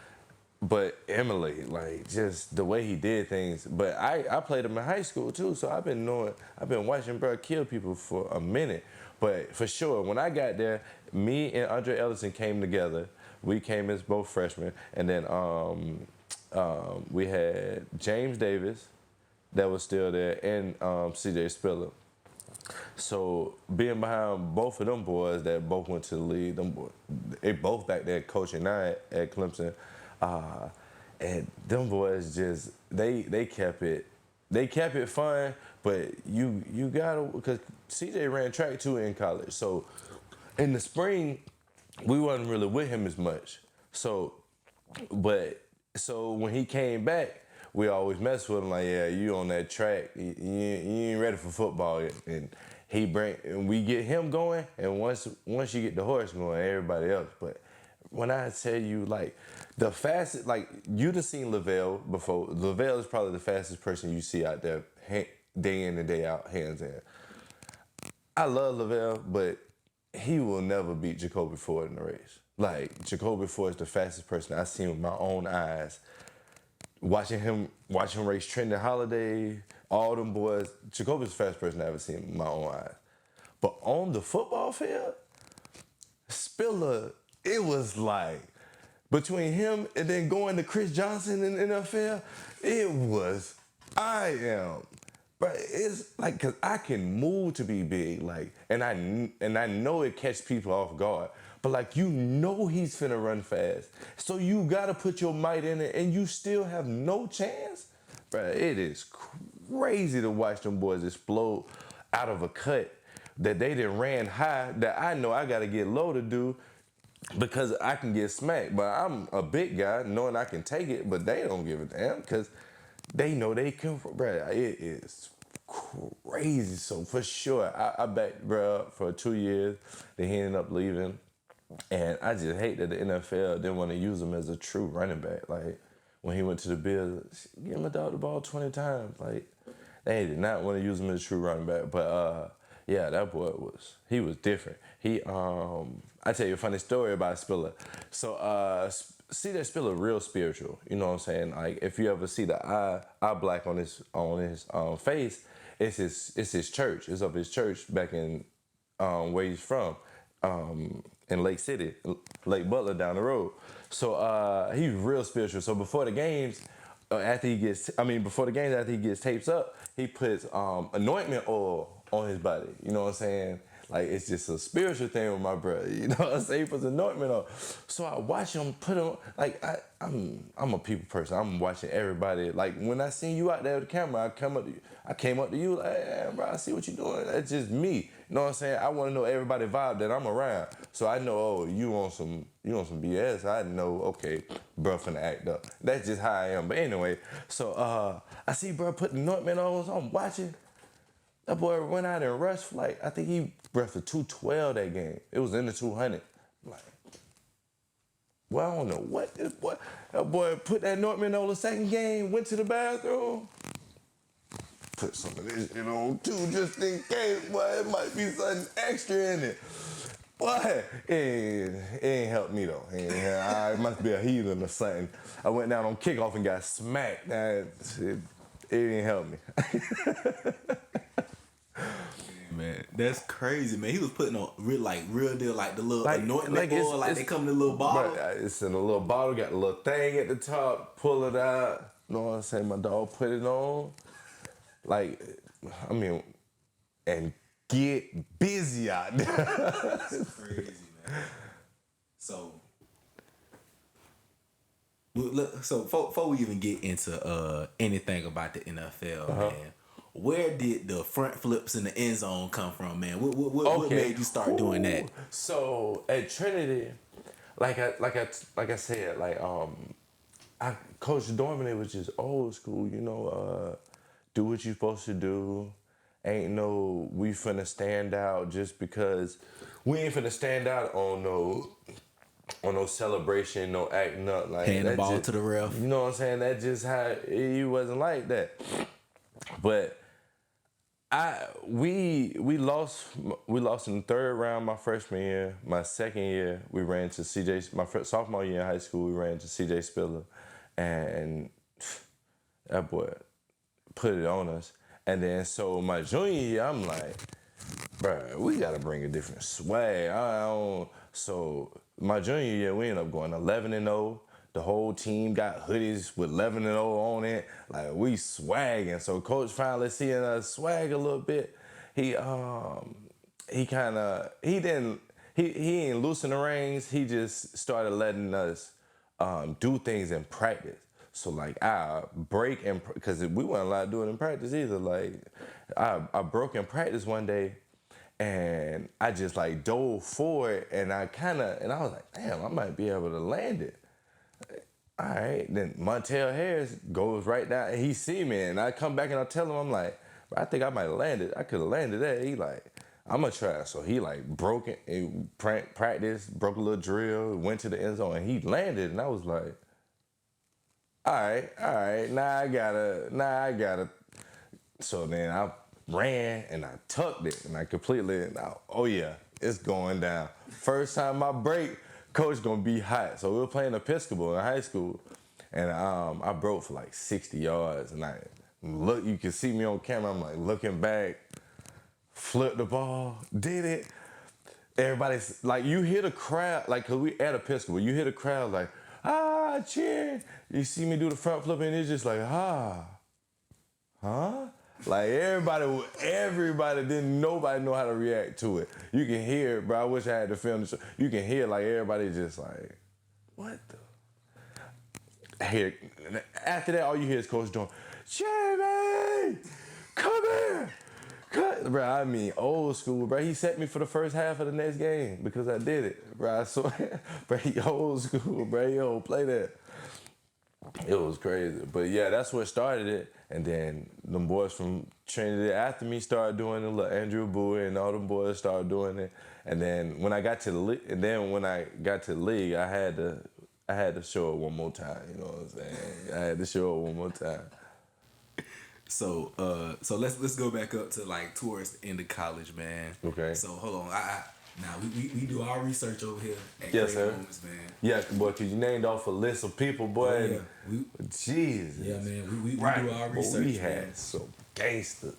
But Emily, like, just the way he did things. But I played him in high school too, so I've been watching bro kill people for a minute. But for sure, when I got there, me and Andre Ellison came together. We came as both freshmen, and then we had James Davis that was still there, and CJ Spiller. So being behind both of them boys that both went to the league, they both back there coaching now at Clemson. And them boys just they kept it fun, but you gotta, because CJ ran track too in college. So in the spring we wasn't really with him as much. So when he came back, we always mess with him like, yeah, you on that track, you ain't ready for football yet. And we get him going, and once you get the horse going, everybody else. But when I tell you, like, the fastest, like, you done seen Lavelle before. Lavelle is probably the fastest person you see out there, day in and day out, hands in. I love Lavelle, but he will never beat Jacoby Ford in the race. Like, Jacoby Ford is the fastest person I've seen with my own eyes. Watching him race Trenton Holiday, all them boys, Jacoby's the fastest person I've ever seen with my own eyes. But on the football field, Spiller, it was like, between him and then going to Chris Johnson in the NFL, it was, but it's like, because I can move to be big, like, and I know it catch people off guard, but like you know he's finna run fast. So you gotta put your might in it and you still have no chance? Bruh, it is crazy to watch them boys explode out of a cut that they done ran high that I know I gotta get low to do because I can get smacked. But I'm a big guy knowing I can take it, but they don't give a damn because they know they can. Bruh, it is crazy. So for sure, I backed bruh up for 2 years. Then he ended up leaving. And I just hate that the NFL didn't want to use him as a true running back. Like, when he went to the Bills, give him a dog the ball 20 times. Like, they did not want to use him as a true running back. But, yeah, that boy he was different. I tell you a funny story about Spiller. So, CJ Spiller real spiritual. You know what I'm saying? Like, if you ever see the eye black on his face, it's his church. It's of his church back in where he's from. In Lake City, Lake Butler down the road. So he's real spiritual. So before the games, after he gets tapes up, he puts anointment oil on his body. You know what I'm saying? Like, it's just a spiritual thing with my brother. You know what I'm saying? He puts anointment on. So I watch him put on, like, I'm a people person. I'm watching everybody. Like, when I seen you out there with the camera, I came up to you like, hey, bro, I see what you're doing. That's just me. You know what I'm saying? I want to know everybody vibe that I'm around. So I know, oh, you want some BS. I know, okay, bro finna act up. That's just how I am. But anyway, so I see bro put the anointment on, so I'm watching. That boy went out and rushed, like, I think he rushed for 212 that game. It was in the 200. Like, well, I don't know what this boy, that boy put that anointment on the second game, went to the bathroom, put some of this shit on too, just in case, boy, it might be something extra in it. Boy, it ain't helped me though. It must be a heathen or something. I went down on kickoff and got smacked. It didn't help me. Man, that's crazy, man. He was putting on real deal, like the little anointment oil, like they come in a little bottle. Right, it's in a little bottle, got a little thing at the top, pull it out. You know what I'm saying? My dog put it on. Like, I mean, and get busy out there. That's crazy, man. So before we even get into anything about the NFL, man, where did the front flips in the end zone come from, man? What made you start doing that? So at Trinity, like I said, Coach Dorman was just old school, you know. Do what you're supposed to do. Ain't no we finna stand out just because we ain't finna stand out on no celebration, no acting up like hand the ball to the ref. You know what I'm saying? That just how he wasn't like that. But we lost in the third round my freshman year. My second year we ran to CJ. My sophomore year in high school we ran to CJ Spiller, and that boy put it on us. And then so my junior year I'm like, bruh, we gotta bring a different swag. So my junior year we ended up going 11-0. The whole team got hoodies with 11-0 on it. Like, we swagging. So coach finally seeing us swag a little bit. He didn't loosen the reins. He just started letting us do things in practice. So like I break because we weren't allowed to do it in practice either. Like I broke in practice one day. And I just like dove forward and I was like, damn, I might be able to land it. All right, then Montel Harris goes right down and he see me and I come back and I tell him, I'm like, I think I might have landed. I could have landed that. He like, I'm gonna try. So he like broke it, he practiced, broke a little drill, went to the end zone and he landed and I was like, all right, now I gotta. So then I ran and I tucked it and I completely, oh yeah, it's going down. First time I break, coach gonna be hot. So we were playing Episcopal in high school and I broke for like 60 yards and you can see me on camera, I'm like looking back, flipped the ball, did it. Everybody's like, you hear the crowd, like, cause we at Episcopal, you hear the crowd like, cheering. You see me do the front flip and it's just like, huh? Like everybody didn't nobody know how to react to it. You can hear it, bro. I wish I had to film the show. You can hear like everybody just like, what the? Here, after that, all you hear is Coach doing, Jamie, come here. Bro, I mean, old school, bro. He set me for the first half of the next game because I did it, bro. I swear, bro, he old school, bro. Yo, play that. It was crazy. But yeah, that's what started it. And then them boys from Trinity after me started doing it. Little Andrew Bowie and all them boys started doing it. And then when I got to the league, I had to show it one more time. You know what I'm saying? I had to show it one more time. So let's go back up to like towards the end of college, man. Okay. So hold on, now we do our research over here at Yes, Great sir. Moments, man. Yes, boy, because you named off a list of people, boy. Oh, yeah. Jesus. Yeah, man. We Right. do our But research, we man. had some gangster.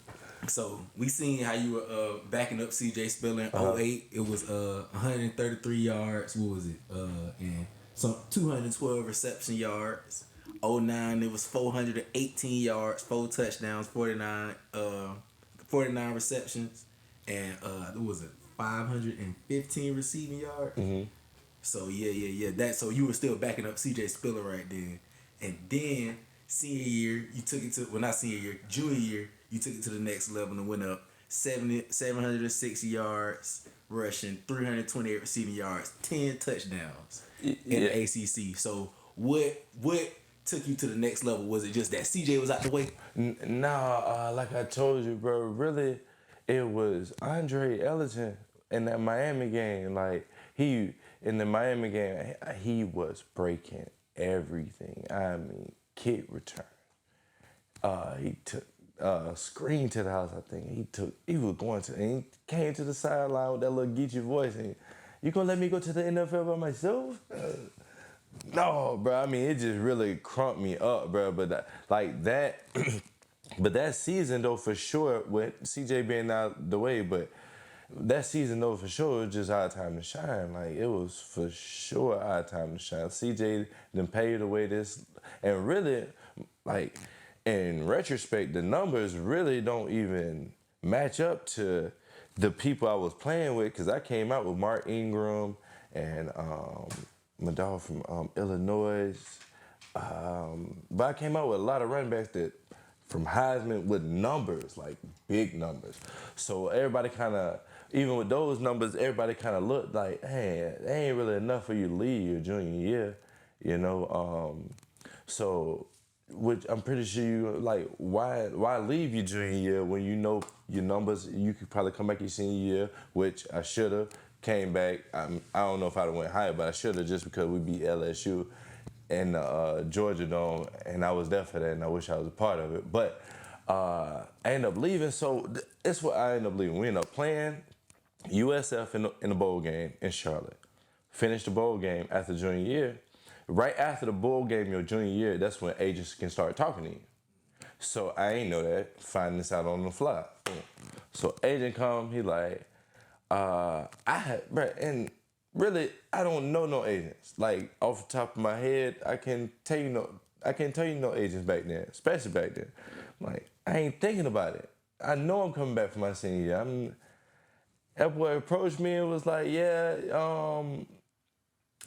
So we seen how you were backing up CJ Spiller in 08. It was 133 yards. What was it? And some 212 reception yards. 09 it was 418 yards, 4 touchdowns, 49 receptions, and what was it? 515 receiving yards. Mm-hmm. So yeah. So you were still backing up CJ Spiller right then, and then senior year you took it to not senior year, junior year you took it to the next level and went up 760 yards rushing, 328 receiving yards, 10 touchdowns in the ACC. So what took you to the next level? Was it just that CJ was out the way? Nah, like I told you, bro, really, it was Andre Ellington in that Miami game. Like, in the Miami game, he was breaking everything. I mean, kick return. He took screen to the house, I think. He was going to, and he came to the sideline with that little Geechee voice, and you gonna let me go to the NFL by myself? No, bro. I mean, it just really crunked me up, bro. But that, but that season though, for sure, with CJ being out the way, but that season though, for sure, it was just our time to shine. Like, it was for sure our time to shine. CJ done paved the way this, and really, like, in retrospect, the numbers really don't even match up to the people I was playing with, because I came out with Mark Ingram and my dog from Illinois. But I came out with a lot of running backs that from Heisman with numbers, like big numbers. So everybody kind of, even with those numbers, everybody kind of looked like, hey, they ain't really enough for you to leave your junior year, you know? So, which I'm pretty sure you, like, why leave your junior year when you know your numbers, you could probably come back your senior year, which I should have. Came back. I don't know if I'd have went higher, but I should have, just because we beat LSU in the Georgia Dome, and I was there for that, and I wish I was a part of it. But I ended up leaving, so it's what I ended up leaving. We ended up playing USF in the bowl game in Charlotte. Finished the bowl game after junior year. Right after the bowl game your junior year, that's when agents can start talking to you. So I ain't know that. Find this out on the fly. So agent come, he like, and really, I don't know no agents. Like, off the top of my head, I can't tell you no agents back then, especially back then. Like, I ain't thinking about it. I know I'm coming back for my senior year. That boy approached me and was like, yeah,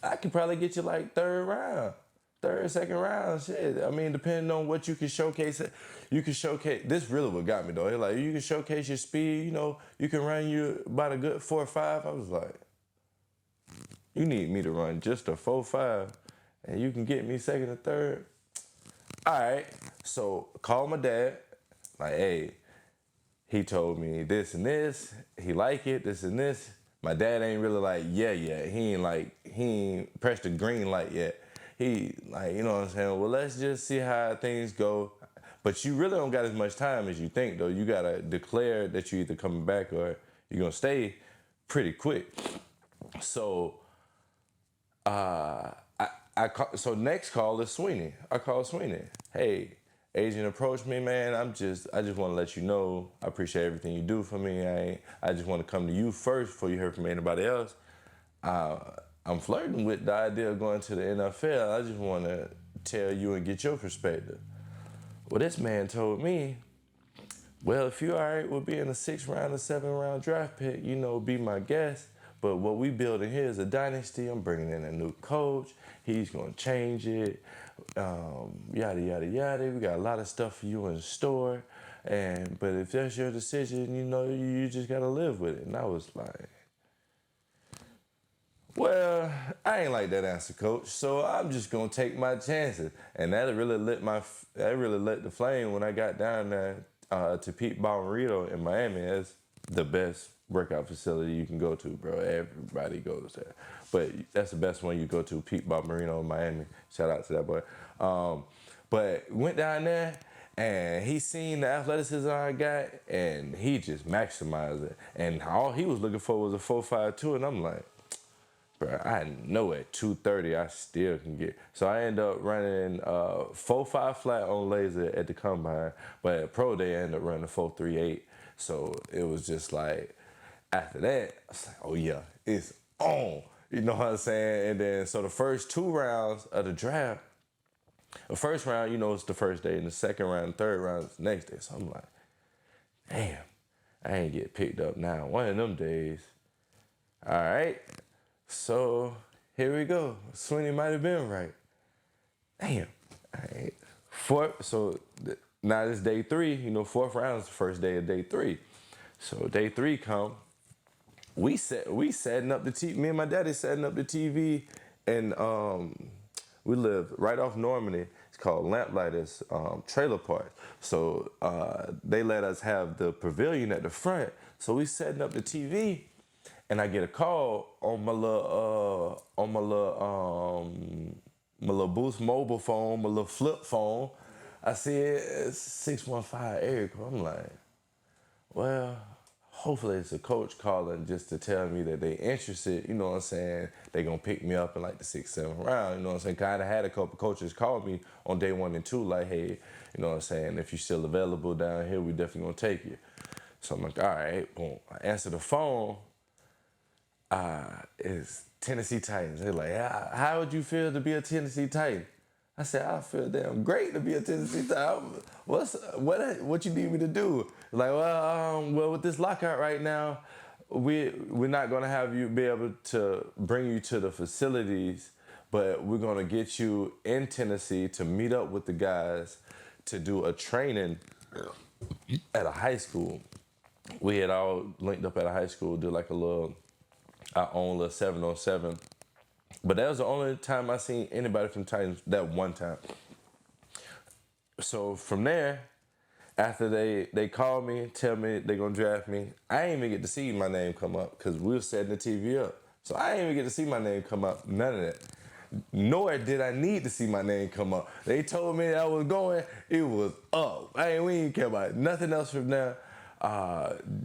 I could probably get you like second round, shit. I mean, depending on what you can showcase, this really what got me though. It's like, you can showcase your speed, you know, you can run you about a good 4.5. I was like, you need me to run just a 4.5 and you can get me second or third. All right, so call my dad, like, hey, he told me this and this, he like it, this and this. My dad ain't really like, yeah, yet. He ain't pressed the green light yet. He, like, you know what I'm saying? Well, let's just see how things go. But you really don't got as much time as you think, though. You got to declare that you're either coming back or you're going to stay pretty quick. So, so next call is Sweeney. I call Sweeney. Hey, agent approached me, man. I just want to let you know I appreciate everything you do for me. I just want to come to you first before you hear from anybody else. I'm flirting with the idea of going to the NFL. I just want to tell you and get your perspective. Well, this man told me well, if you're all right with being a 6th round or 7th round draft pick, be my guest. But what we building here is a dynasty. I'm bringing in a new coach. He's gonna change it. Yada yada yada. We got a lot of stuff for you in store. But if that's your decision, you just gotta live with it. And I was like, well, I ain't like that answer, coach. So I'm just gonna take my chances, and that really lit the flame when I got down there to Pete Bommarito in Miami. That's the best workout facility you can go to, bro. Everybody goes there, but that's the best one you go to, Pete Bommarito in Miami. Shout out to that boy. But went down there. And he seen the athleticism I got, and he just maximized it. And all he was looking for was a 4.52, and I'm like, bro, I know at 230 I still can get. So I end up running 4.5 flat on laser at the combine, but at pro day I ended up running 4.38. So it was just like, after that, I was like, oh yeah, it's on. You know what I'm saying? And then so the first 2 rounds of the draft, the first round, it's the first day, and the second round, third round is the next day. So I'm like, damn, I ain't get picked up now. One of them days. All right. So here we go. Sweeney might have been right. Damn. All right. Now it's day 3. 4th round is the first day of day 3. So day 3 come. We setting up the TV. Me and my daddy setting up the TV, and we live right off Normandy. It's called Lamplighters Trailer Park. So they let us have the pavilion at the front. So we setting up the TV, and I get a call on my little Boost mobile phone, my little flip phone. I see it's 615 area code. I'm like, well, hopefully it's a coach calling just to tell me that they interested, you know what I'm saying? They gonna pick me up in like the 6th, 7th round, you know what I'm saying? Kinda had a couple coaches call me on day 1 and 2, like, hey, you know what I'm saying? If you're still available down here, we definitely gonna take you. So I'm like, all right, boom. I answer the phone, it's Tennessee Titans. They're like, how would you feel to be a Tennessee Titan? I said, I feel damn great to be a Tennessee Titan. What you need me to do? Like, well, with this lockout right now, we're not gonna have you be able to bring you to the facilities, but we're gonna get you in Tennessee to meet up with the guys to do a training at a high school. We had all linked up at a high school, do like our own little 7-on-7. But that was the only time I seen anybody from Titans, that one time. So from there, after they call me, tell me they're gonna draft me, I ain't even get to see my name come up because we were setting the TV up. So I ain't even get to see my name come up, none of that. Nor did I need to see my name come up. They told me that I was going, it was up. We didn't care about nothing else from there.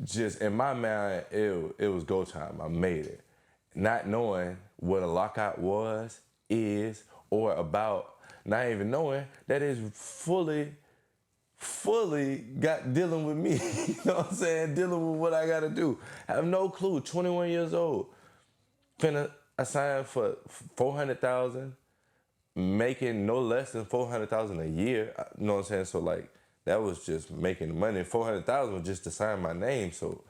Just in my mind, it was go time. I made it. Not knowing what a lockout was, is, or about, not even knowing that it's fully got dealing with me. You know what I'm saying? Dealing with what I gotta do. I have no clue. 21 years old. I signed for $400,000, making no less than $400,000 a year. You know what I'm saying? So like that was just making the money. $400,000 was just to sign my name. So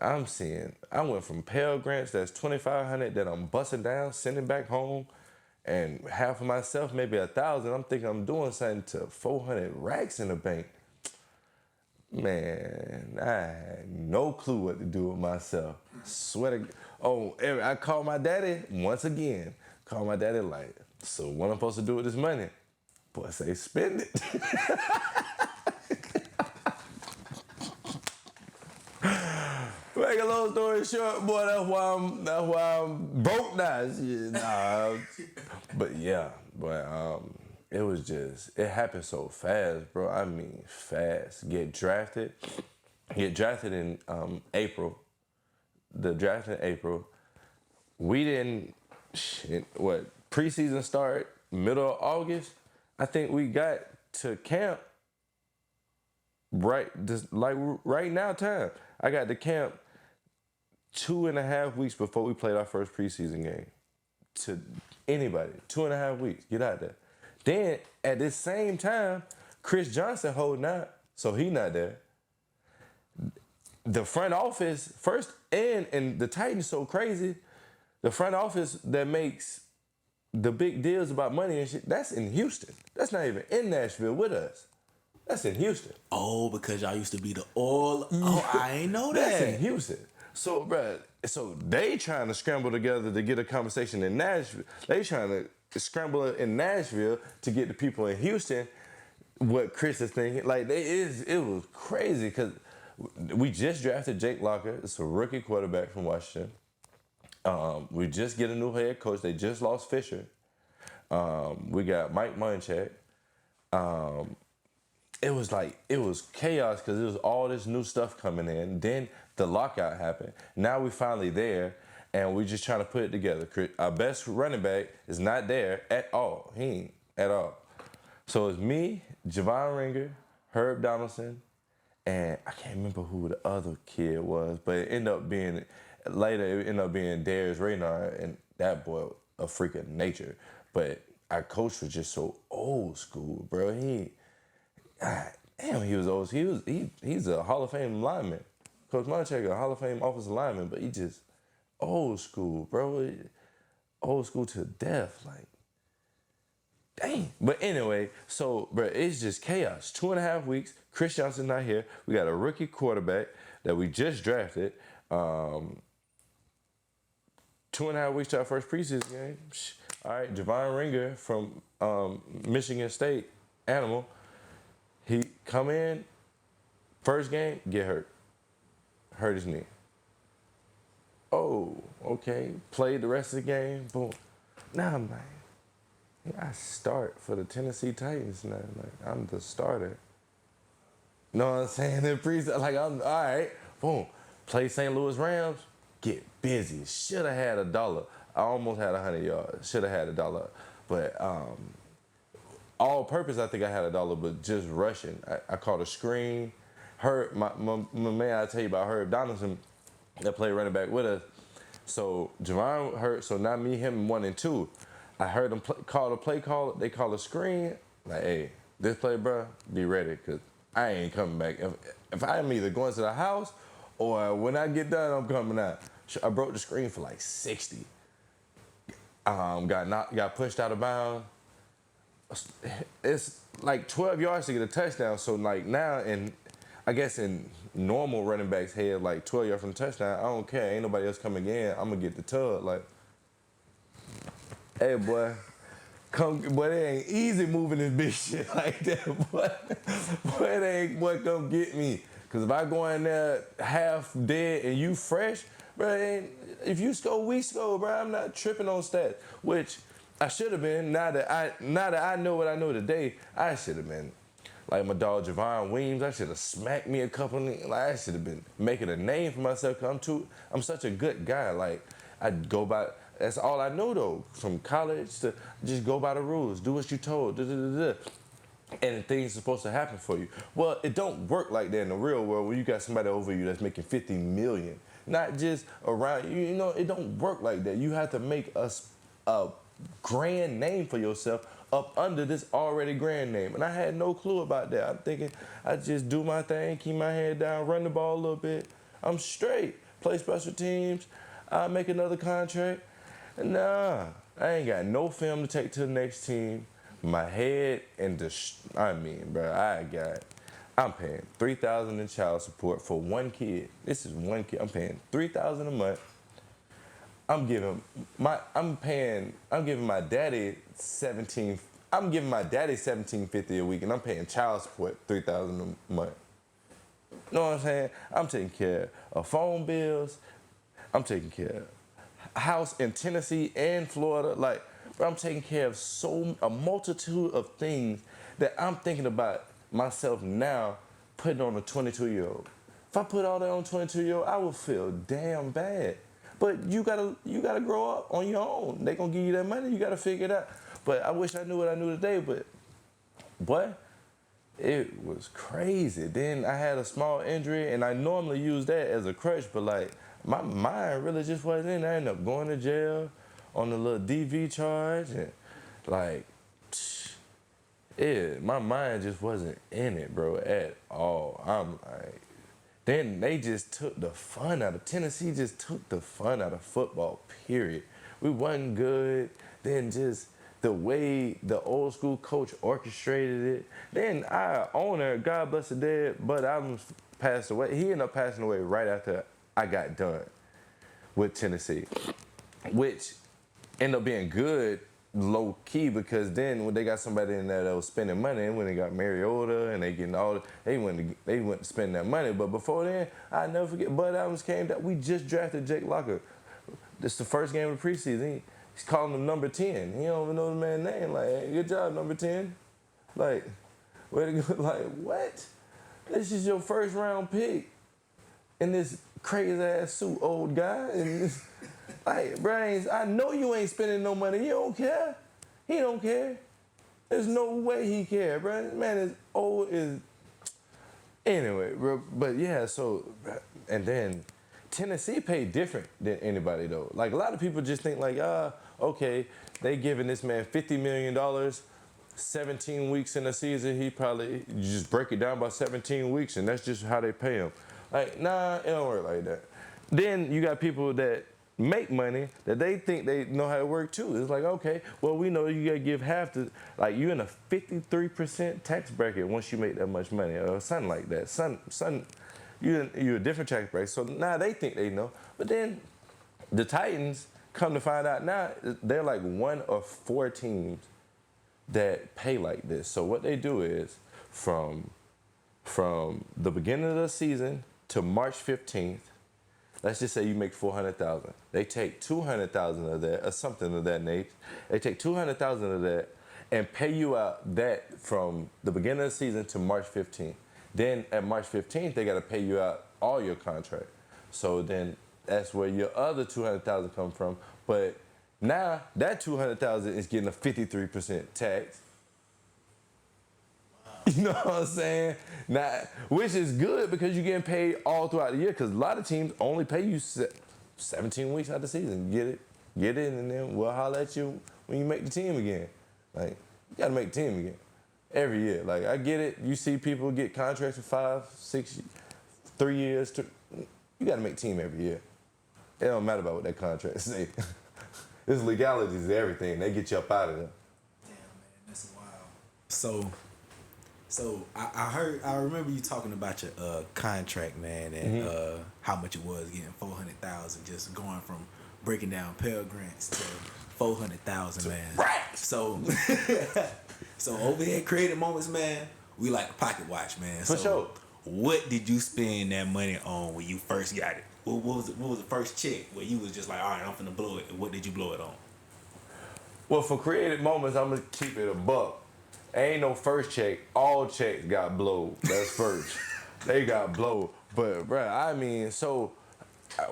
I'm seeing, I went from Pell Grants, that's $2,500 that I'm busting down, sending back home, and half of myself, maybe $1,000. I'm thinking I'm doing something to 400 racks in the bank. Man, I had no clue what to do with myself. Swear to, I called my daddy once again. Called my daddy like, so what I'm supposed to do with this money? Boy, say spend it. Make a long story short, boy, that's why I'm broke now. But yeah, it happened so fast, bro. I mean, fast. Get drafted in April. The draft in April. We didn't, preseason start middle of August. I think we got to camp right now time. I got to camp 2.5 weeks before we played our first preseason game. To anybody, 2.5 weeks, get out there. Then at this same time, Chris Johnson holding out, so he not there. the front office first, and the Titans so crazy. The front office that makes the big deals about money and shit, that's in Houston. That's not even in Nashville with us. That's in Houston. Oh, because y'all used to be the oil. Oh, I ain't know That's in that. Houston. So, bruh, so they trying to scramble together to get a conversation in Nashville. They trying to scramble in Nashville to get the people in Houston what Chris is thinking. Like, it was crazy because we just drafted Jake Locker. It's a rookie quarterback from Washington. We just get a new head coach. They just lost Fisher. We got Mike Munchak. It was chaos because it was all this new stuff coming in. Then the lockout happened. Now we finally there, and we just trying to put it together. Our best running back is not there at all. He ain't at all. So it's me, Javon Ringer, Herb Donaldson, and I can't remember who the other kid was, but it ended up being Darius Raynard, and that boy a freak of nature. But our coach was just so old school, bro. He was old. He's a Hall of Fame lineman. Coach Munchak, a Hall of Fame offensive lineman, but he just old school, bro. Old school to death, like. Dang. But anyway, so, bro, it's just chaos. 2.5 weeks. Chris Johnson not here. We got a rookie quarterback that we just drafted. 2.5 weeks to our first preseason game. All right, Javon Ringer from Michigan State, Animal. He come in, first game, get hurt. Hurt his knee. Oh, okay. Played the rest of the game. Boom. Now I'm like, I start for the Tennessee Titans now. Like, I'm the starter. Know what I'm saying? In preseason, like, I'm all right. Boom. Play St. Louis Rams. Get busy. Should have had $1. I almost had 100 yards. Should have had $1. But all purpose, I think I had $1, but just rushing. I caught a screen. My man, I tell you about Herb Donaldson that played running back with us. So Javon hurt. So now me, him, 1 and 2. I heard them call a play call. They call a screen. Like, hey, this play, bro, be ready, because I ain't coming back. If I'm either going to the house or when I get done, I'm coming out. I broke the screen for like 60. Got pushed out of bounds. It's like 12 yards to get a touchdown. So like now, I guess in normal running backs' head, like 12 yards from the touchdown, I don't care. Ain't nobody else coming in. I'm gonna get the tug. Like, hey, boy, boy, it ain't easy moving this big shit like that, boy. Boy, it ain't, boy, come get me. Because if I go in there half dead and you fresh, bro, if you score, we score, bro. I'm not tripping on stats, which I should have been. Now that I know what I know today, I should have been. Like my dog Javon Weems, I should have smacked me a couple. Like, I should have been making a name for myself. Cause I'm such a good guy. Like, I go by. That's all I know though. From college to just go by the rules, do what you told. And things are supposed to happen for you. Well, it don't work like that in the real world when you got somebody over you that's making $50 million. Not just around you. You know, it don't work like that. You have to make a grand name for yourself up under this already grand name. And I had no clue about that. I'm thinking I just do my thing, keep my head down, run the ball a little bit. I'm straight. Play special teams. I'll make another contract. Nah, I ain't got no film to take to the next team. My head and I'm paying $3,000 in child support for one kid. This is one kid. I'm paying $3,000 a month. I'm giving my daddy $17.50 a week, and I'm paying child support $3,000 a month. You know what I'm saying? I'm taking care of phone bills. I'm taking care of house in Tennessee and Florida. Like, bro, I'm taking care of a multitude of things that I'm thinking about myself now putting on a 22-year-old. If I put all that on a 22-year-old, I would feel damn bad. But you gotta grow up on your own. They gonna give you that money, you gotta figure it out. But I wish I knew what I knew today, but boy, it was crazy. Then I had a small injury, and I normally use that as a crutch, but like, my mind really just wasn't in. I ended up going to jail on a little DV charge, and like, my mind just wasn't in it, bro, at all. I'm like, Then they just took the fun out of Tennessee. Just took the fun out of football. Period. We wasn't good. Then just the way the old school coach orchestrated it. Then our owner, God bless the dead, Bud Adams passed away. He ended up passing away right after I got done with Tennessee, which ended up being good low key because then when they got somebody in there that was spending money, and when they got Mariota and they getting all, they went to spend that money. But before then, I never forget Bud Adams came down. We just drafted Jake Locker. This the first game of the preseason. He's calling him number 10. He don't even know the man's name. Like, hey, good job, number 10. Like, way to go. Like, what? This is your first round pick in this crazy ass suit, old guy. And this, like, Brian, I know you ain't spending no money. You don't care. He don't care. There's no way he care, bro. Man is old as. Anyway, bro, but yeah, so, and then Tennessee paid different than anybody though. Like a lot of people just think like, okay, they giving this man $50 million, 17 weeks in a season. He probably, you just break it down by 17 weeks and that's just how they pay him. Like, nah, it don't work like that. Then you got people that make money that they think they know how to work too. It's like, okay, well, we know you gotta give half to, like you're in a 53% tax bracket once you make that much money or something like that. You're a different tax bracket. So now they think they know. But then the Titans come to find out now they're like one of 4 teams that pay like this. So what they do is from the beginning of the season to March 15th, let's just say you make $400,000. They take $200,000 of that, or something of that nature. They take $200,000 of that and pay you out that from the beginning of the season to March 15th. Then at March 15th, they got to pay you out all your contract. So then that's where your other $200,000 come from. But now that $200,000 is getting a 53% tax. You know what I'm saying? Now, which is good because you're getting paid all throughout the year. Because a lot of teams only pay you 17 weeks out of the season. Get it, and then we'll holler at you when you make the team again. Like, you got to make the team again every year. Like, I get it. You see people get contracts for 5, 6, 3 years. You got to make team every year. It don't matter about what that contract say. There's legalities to everything. They get you up out of there. Damn, man, that's wild. So I remember you talking about your contract, man, and how much it was getting $400,000 just going from breaking down Pell Grants to $400,000, man. Right. So over here at Creative Moments, man, we like a pocket watch, man. For sure. What did you spend that money on when you first got it? What was the first check where you was just like, all right, I'm finna blow it? And what did you blow it on? Well, for Creative Moments, I'm gonna keep it a buck. Ain't no first check. All checks got blowed. That's first. They got blowed. But, bruh, I mean, so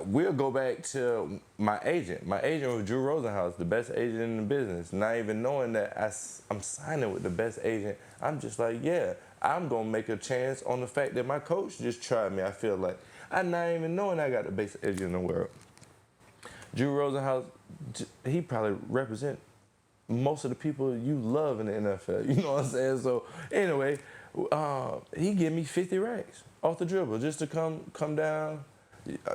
we'll go back to my agent. My agent was Drew Rosenhaus, the best agent in the business. Not even knowing that I'm signing with the best agent, I'm just like, yeah, I'm going to make a chance on the fact that my coach just tried me. I feel like I'm not even knowing I got the best agent in the world. Drew Rosenhaus, he probably represent most of the people you love in the NFL. You know what I'm saying? So anyway, he give me 50 racks off the dribble just to come down.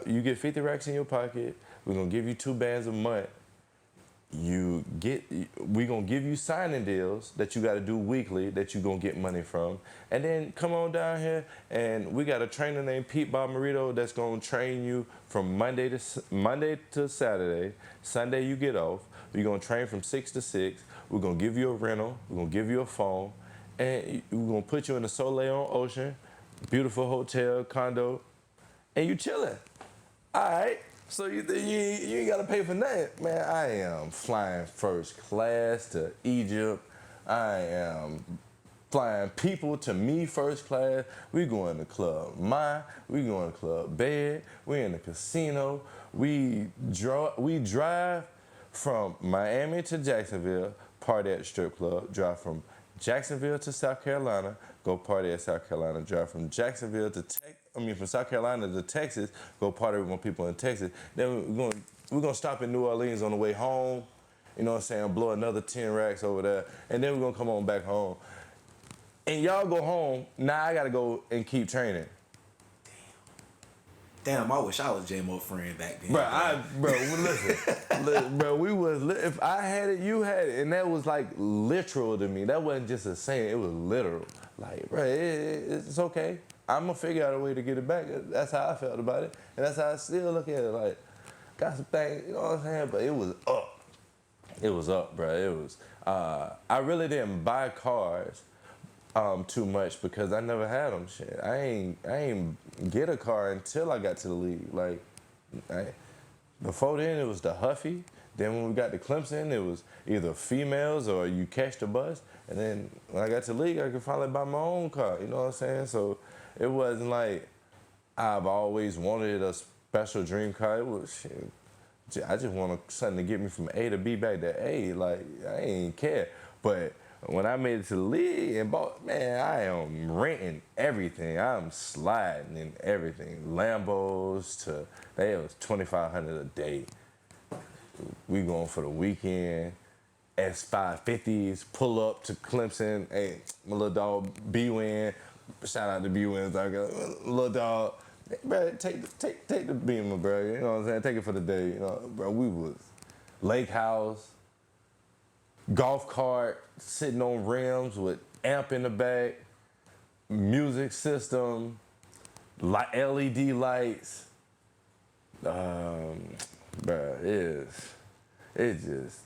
You get 50 racks in your pocket. We're going to give you 2 bands a month. We're going to give you signing deals that you got to do weekly that you're going to get money from. And then come on down here, and we got a trainer named Pete Bomarito that's going to train you from Monday to Saturday. Sunday you get off. We're going to train from 6 to 6. We're going to give you a rental. We're going to give you a phone. And we're going to put you in the Soleil on Ocean, beautiful hotel, condo, and you chilling. All right. So you ain't got to pay for nothing. Man, I am flying first class to Egypt. I am flying people to me first class. We going to Club we going to Club Bed. We in the casino. We drive from Miami to Jacksonville, party at the strip club. Drive from Jacksonville to South Carolina, go party at South Carolina. Drive from Jacksonville to from South Carolina to Texas, go party with my people in Texas. Then we're gonna stop in New Orleans on the way home. You know what I'm saying? Blow another 10 racks over there, and then we're gonna come on back home. And y'all go home. Now I gotta go and keep training. Damn, I wish I was J-Mo friend back then. Bro, listen, bro, if I had it, you had it, and that was like literal to me. That wasn't just a saying; it was literal. Like, bro, it's okay. I'm gonna figure out a way to get it back. That's how I felt about it, and that's how I still look at it. Like, got some things, you know what I'm saying? But it was up. It was up, bro. It was. I really didn't buy cars too much because I never had them. Shit, I ain't get a car until I got to the league. Like, before then it was the Huffy. Then when we got to Clemson, it was either females or you catch the bus. And then when I got to the league, I could finally buy my own car. You know what I'm saying? So it wasn't like I've always wanted a special dream car. It was shit. I just wanted something to get me from A to B back to A. Like, I ain't care. But when I made it to the league and bought, man, I am renting everything. I'm sliding in everything. Lambos to, they was $2,500 a day. We going for the weekend. S550s, pull up to Clemson. Hey, my little dog B-Win. Shout out to B-Win. Little dog. Bro, take the Beamer, bro. You know what I'm saying? Take it for the day. You know, bro, we was lake house, golf cart, sitting on rims with amp in the back, music system, LED lights. Bro, it just,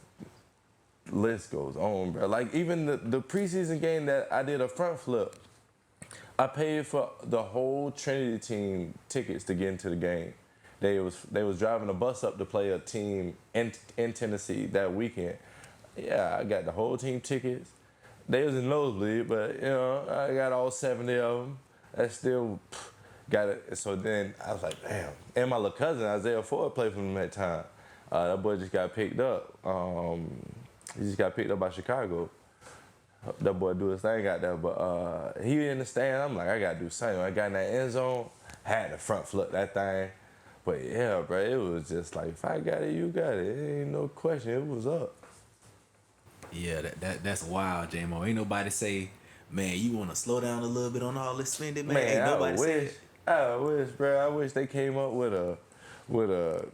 list goes on, bro. Like even the preseason game that I did a front flip, I paid for the whole Trinity team tickets to get into the game. They was driving a bus up to play a team in Tennessee that weekend. Yeah, I got the whole team tickets. They was in nosebleed, but you know, I got all 70 of them. I still got it. So then I was like, damn. And my little cousin, Isaiah Ford, played for them that time. That boy just got picked up. He just got picked up by Chicago. That boy do his thing out there, but he in the stand. I'm like, I gotta do something. I got in that end zone, had to front flip that thing. But yeah, bro, it was just like, if I got it, you got it. It ain't no question. It was up. Yeah, that's wild, J-Mo. Ain't nobody say, man, you want to slow down a little bit on all this spending, man. Ain't nobody say it. I wish, bro. I wish they came up with a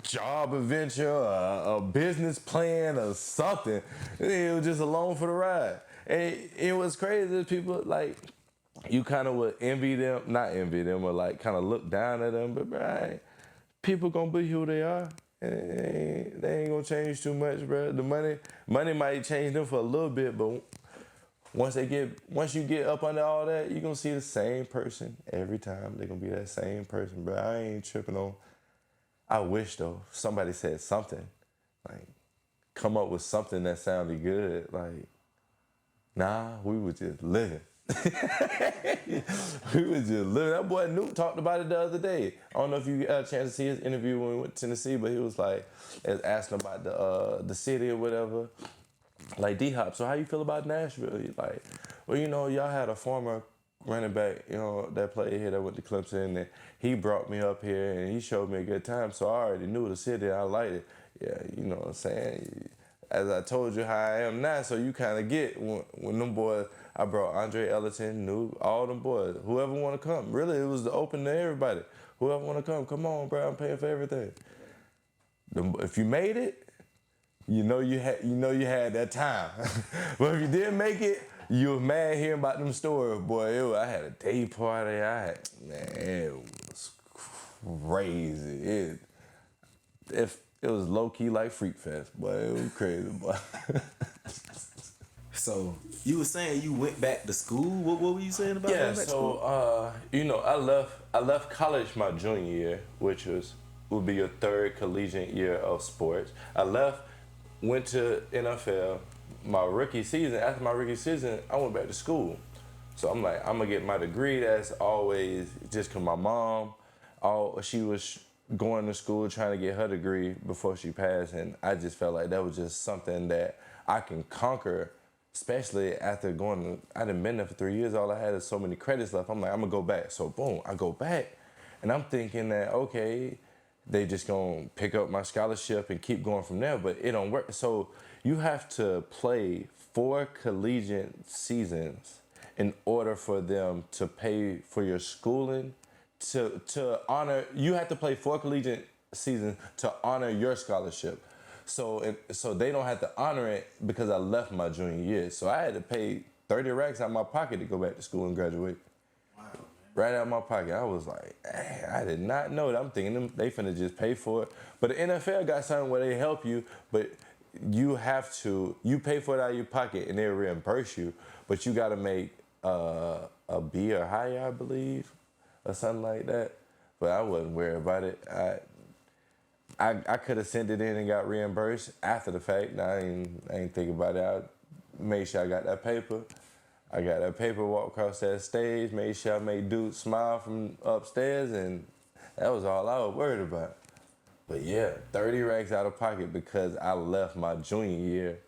job adventure, a business plan, or something. It was just along for the ride. And it was crazy. People like, you kind of would envy them, not envy them, or like kind of look down at them. But bro, people gonna be who they are. And they ain't gonna change too much, bro. The money might change them for a little bit, but once you get up under all that, you gonna see the same person every time. They gonna be that same person, bro. I ain't tripping on. I wish though somebody said something, like come up with something that sounded good. Like, nah, we was just living. We was just living. That boy Nuke talked about it the other day. I don't know if you got a chance to see his interview when we went to Tennessee, but he was like, asking about the city or whatever. Like, D-Hop, so how you feel about Nashville? He's like, well, you know, y'all had a former running back, you know, that played here that went to Clemson, and he brought me up here and he showed me a good time, so I already knew the city. I liked it. Yeah, you know what I'm saying? As I told you how I am now, so you kind of get when them boys, I brought Andre Ellington, Nuke, all them boys, whoever want to come. Really, it was open to everybody. Whoever want to come on, bro, I'm paying for everything. If you made it, you know you had that time. But if you didn't make it, you was mad hearing about them stories, boy. I had a day party. It was crazy. It was low key like Freak Fest, boy. It was crazy, boy. So you were saying you went back to school. What were you saying about going back to school? You know, I left college my junior year, which would be your third collegiate year of sports. Went to NFL. My rookie season, after my rookie season, I went back to school. So I'm like, I'm gonna get my degree. That's always just cause my mom, she was going to school trying to get her degree before she passed, and I just felt like that was just something that I can conquer, especially after I done been there for 3 years. All I had is so many credits left. I'm like, I'm gonna go back. So boom, I go back, and I'm thinking that, okay, they just gonna pick up my scholarship and keep going from there, but it don't work. So you have to play 4 collegiate seasons in order for them to pay for your schooling to honor, you have to play 4 collegiate seasons to honor your scholarship. So they don't have to honor it because I left my junior year. So I had to pay 30 racks out of my pocket to go back to school and graduate. Wow, man. Right out of my pocket. I was like, dang, I did not know that. I'm thinking they finna just pay for it. But the NFL got something where they help you, but you pay for it out of your pocket and they'll reimburse you, but you gotta make a B or higher, I believe, or something like that. But I wasn't worried about it. I could have sent it in and got reimbursed after the fact. Now, I ain't think about it. I made sure I got that paper. I got that paper, walked across that stage, made sure I made dude smile from upstairs, and that was all I was worried about. But yeah, 30 racks out of pocket because I left my junior year,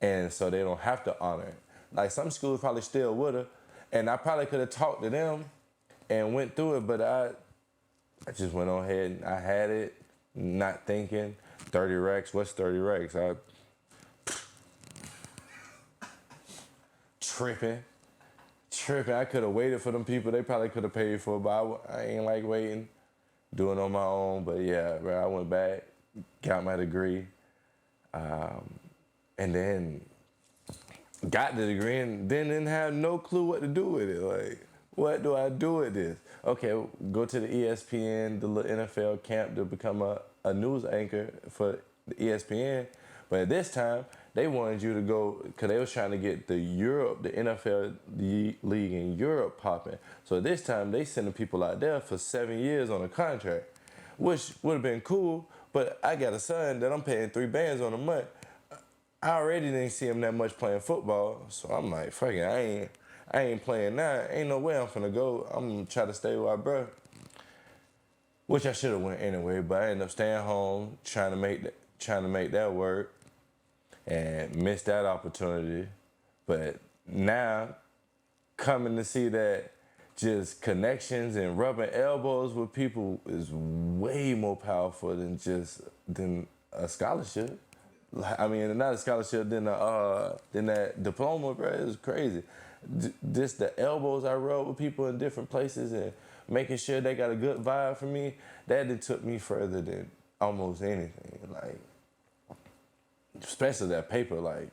and so they don't have to honor it. Like some schools probably still would have, and I probably could have talked to them and went through it, but I just went on ahead and I had it, not thinking. 30 racks, what's 30 racks? Tripping. I could have waited for them people. They probably could have paid for it, but I ain't like waiting. Doing on my own, but yeah, bro, I went back, got my degree, and then got the degree and then didn't have no clue what to do with it. Like, what do I do with this? Okay, go to the ESPN, the little NFL camp to become a news anchor for the ESPN, but at this time, they wanted you to go, because they was trying to get the NFL league in Europe popping. So this time, they sending people out there for 7 years on a contract, which would have been cool, but I got a son that I'm paying $3 on a month. I already didn't see him that much playing football, so I'm like, fuck it, I ain't playing now. Ain't no way I'm finna go. I'm gonna try to stay with my bro. Which I should have went anyway, but I ended up staying home, trying to make that work. And missed that opportunity. But now, coming to see that just connections and rubbing elbows with people is way more powerful than a scholarship. I mean, not a scholarship, than that diploma, bro. It was crazy. Just the elbows I rubbed with people in different places and making sure they got a good vibe for me, that took me further than almost anything. Like, especially that paper, like,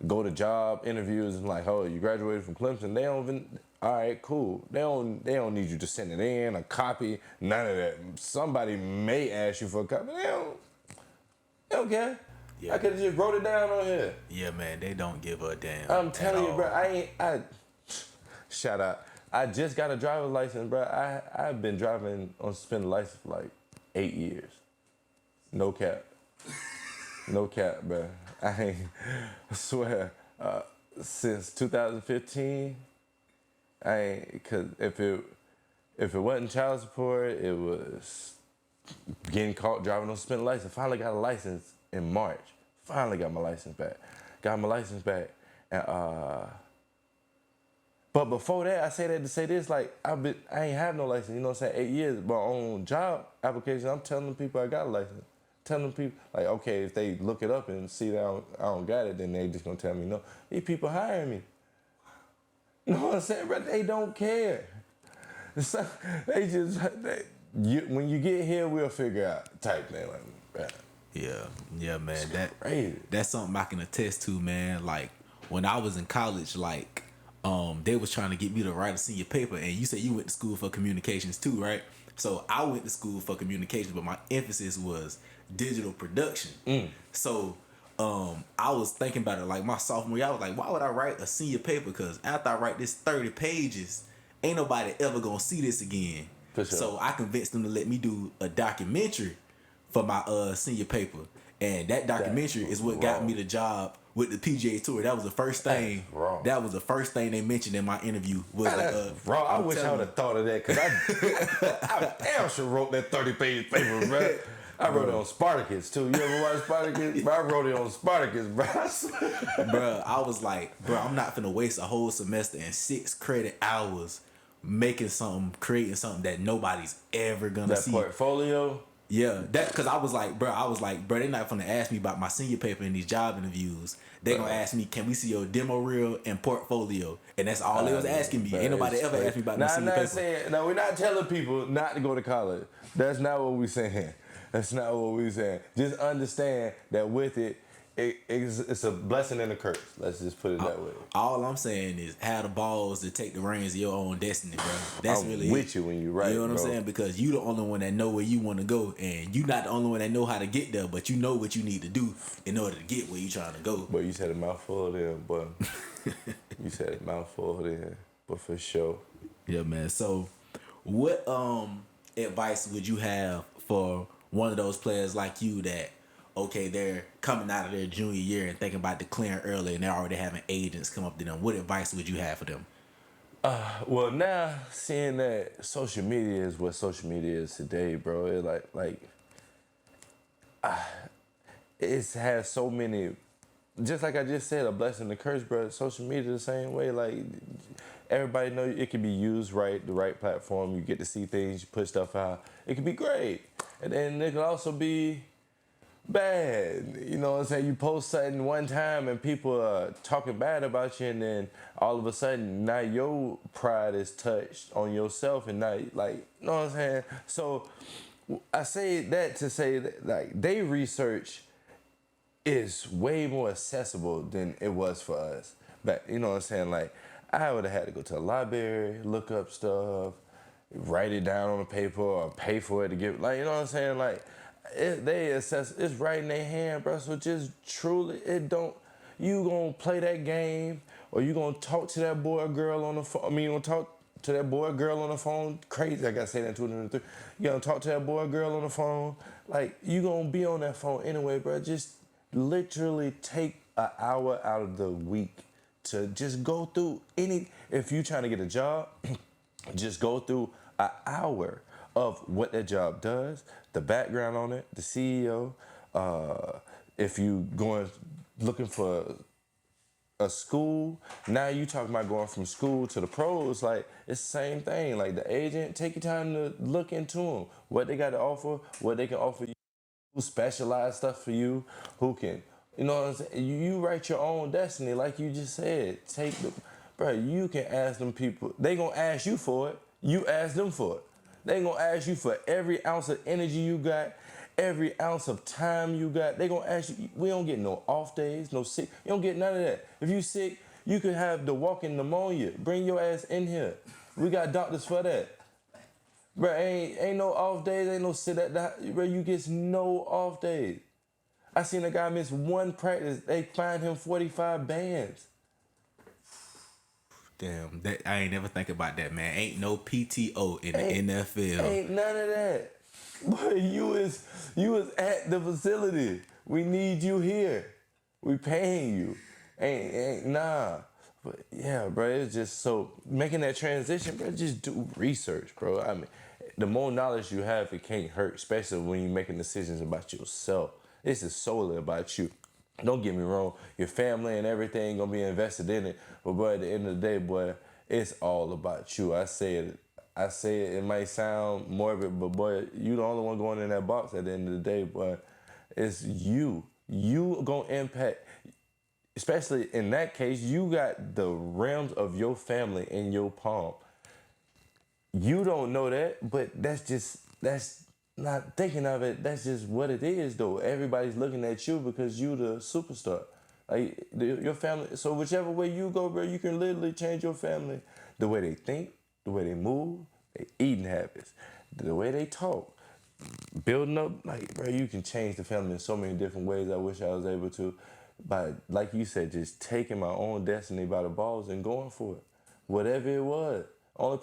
go to job interviews and like, oh, you graduated from Clemson. They don't even, all right, cool. They don't need you to send it in, a copy, none of that. Somebody may ask you for a copy. They don't care. Yeah. I could have just wrote it down on here. Yeah, man, they don't give a damn. I'm telling you, bro, shout out. I just got a driver's license, bro. I've been driving on suspended license for like 8 years. No cap. No cap, bro. I swear, since 2015, cause if it wasn't child support, it was getting caught driving on suspended license. Finally got a license in March. Finally got my license back. And but before that, I say that to say this, like, I ain't have no license, you know what I'm saying? 8 years, but on job application, I'm telling people I got a license. Telling people, like, okay, if they look it up and see that I don't got it, then they just gonna tell me no. These people hiring me. You know what I'm saying, bro? They don't care. So when you get here, we'll figure out type thing, like, bro. Yeah, man. Crazy. That's something I can attest to, man. Like, when I was in college, like, they was trying to get me to write a senior paper, and you said you went to school for communications too, right? So I went to school for communications, but my emphasis was digital production. So I was thinking about it, like, my sophomore year, I was like, why would I write a senior paper? Because after I write this 30 pages, ain't nobody ever gonna see this again. For sure. So I convinced them to let me do a documentary for my senior paper. And that documentary is what got me the job with the PGA Tour. That was the first thing. That was the first thing they mentioned in my interview. Was bro, I wish I would have thought of that, because I damn sure wrote that 30-page paper, bro. I wrote it on Spartacus too. You ever watch Spartacus? Bro, I wrote it on Spartacus, bro. Bro, I was like, bro, I'm not finna waste a whole semester and 6 credit hours creating something that nobody's ever gonna see. That portfolio. Yeah, that because I was like, bro, they're not gonna ask me about my senior paper in these job interviews. They gonna ask me, can we see your demo reel and portfolio? And that's all they was asking me. Ain't But nobody it's ever crazy. asked me about no Now, I'm senior not paper. saying, no, we're not telling people not to go to college. That's not what we're saying. That's not what we're saying. Just understand that with it, it's a blessing and a curse. Let's just put it that way. All I'm saying is have the balls to take the reins of your own destiny, bro. That's I'm really with it. you when you're right, You know what I'm bro. saying? Because you the only one that know where you want to go, and you not the only one that know how to get there, but you know what you need to do in order to get where you trying to go. But you said a mouthful there, boy. You said a mouthful there, but for sure. Yeah, man. So, what advice would you have for one of those players like you that okay, they're coming out of their junior year and thinking about declaring early, and they're already having agents come up to them? What advice would you have for them? Well, now seeing that social media is what social media is today, bro. It it has so many. Just like I just said, a blessing and a curse, bro. Social media the same way. Like everybody know it can be used right, the right platform. You get to see things, you put stuff out. It can be great, and then it can also be bad. You know what I'm saying? You post something one time and people are talking bad about you, and then all of a sudden now your pride is touched on yourself, and now like, you know what I'm saying? So I say that to say that like they research is way more accessible than it was for us. But you know what I'm saying? Like I would have had to go to the library, look up stuff, write it down on a paper, or pay for it to get, like, you know what I'm saying? Like they assess it's right in their hand, bro. So just truly, it don't. You gonna play that game, or you gonna talk to that boy or girl on the phone? I mean, you gonna talk to that boy or girl on the phone? Crazy, I gotta say that 2 3. You gonna talk to that boy or girl on the phone? Like you gonna be on that phone anyway, bro. Just literally take an hour out of the week to just go through any. If you trying to get a job, just go through an hour of what that job does, the background on it, the CEO. If you going looking for a school, now you talking about going from school to the pros. Like it's the same thing. Like the agent, take your time to look into them, what they got to offer, what they can offer you, who specialize stuff for you, who can, you know what I'm saying? You write your own destiny, like you just said. Take the, bro. You can ask them people. They gonna ask you for it. You ask them for it. They gonna ask you for every ounce of energy you got, every ounce of time you got. They gonna ask you. We don't get no off days, no sick. You don't get none of that. If you sick, you could have the walking pneumonia. Bring your ass in here. We got doctors for that. Bro, ain't no off days, ain't no sit at that. Bro, you get no off days. I seen a guy miss one practice. They fined him 45 bands. Damn, that I ain't never think about that, man. Ain't no PTO in Ain't, the NFL. ain't none of that. But you was at the facility. We need you here. We paying you. Ain't nah. But yeah, bro, it's just so making that transition, bro. Just do research, bro. I mean, the more knowledge you have, it can't hurt, especially when you're making decisions about yourself. This is solely about you. Don't get me wrong, your family and everything gonna be invested in it. But boy, at the end of the day, boy, it's all about you. I say it, it might sound morbid, but boy, you the only one going in that box at the end of the day, boy. It's you. You gonna impact, especially in that case, you got the realms of your family in your palm. You don't know that, but that's not thinking of it. That's just what it is, though. Everybody's looking at you because you the superstar. Like your family. So whichever way you go, bro, you can literally change your family. The way they think, the way they move, their eating habits, the way they talk, building up. Like, bro, you can change the family in so many different ways. I wish I was able to, by like you said, just taking my own destiny by the balls and going for it, whatever it was. Only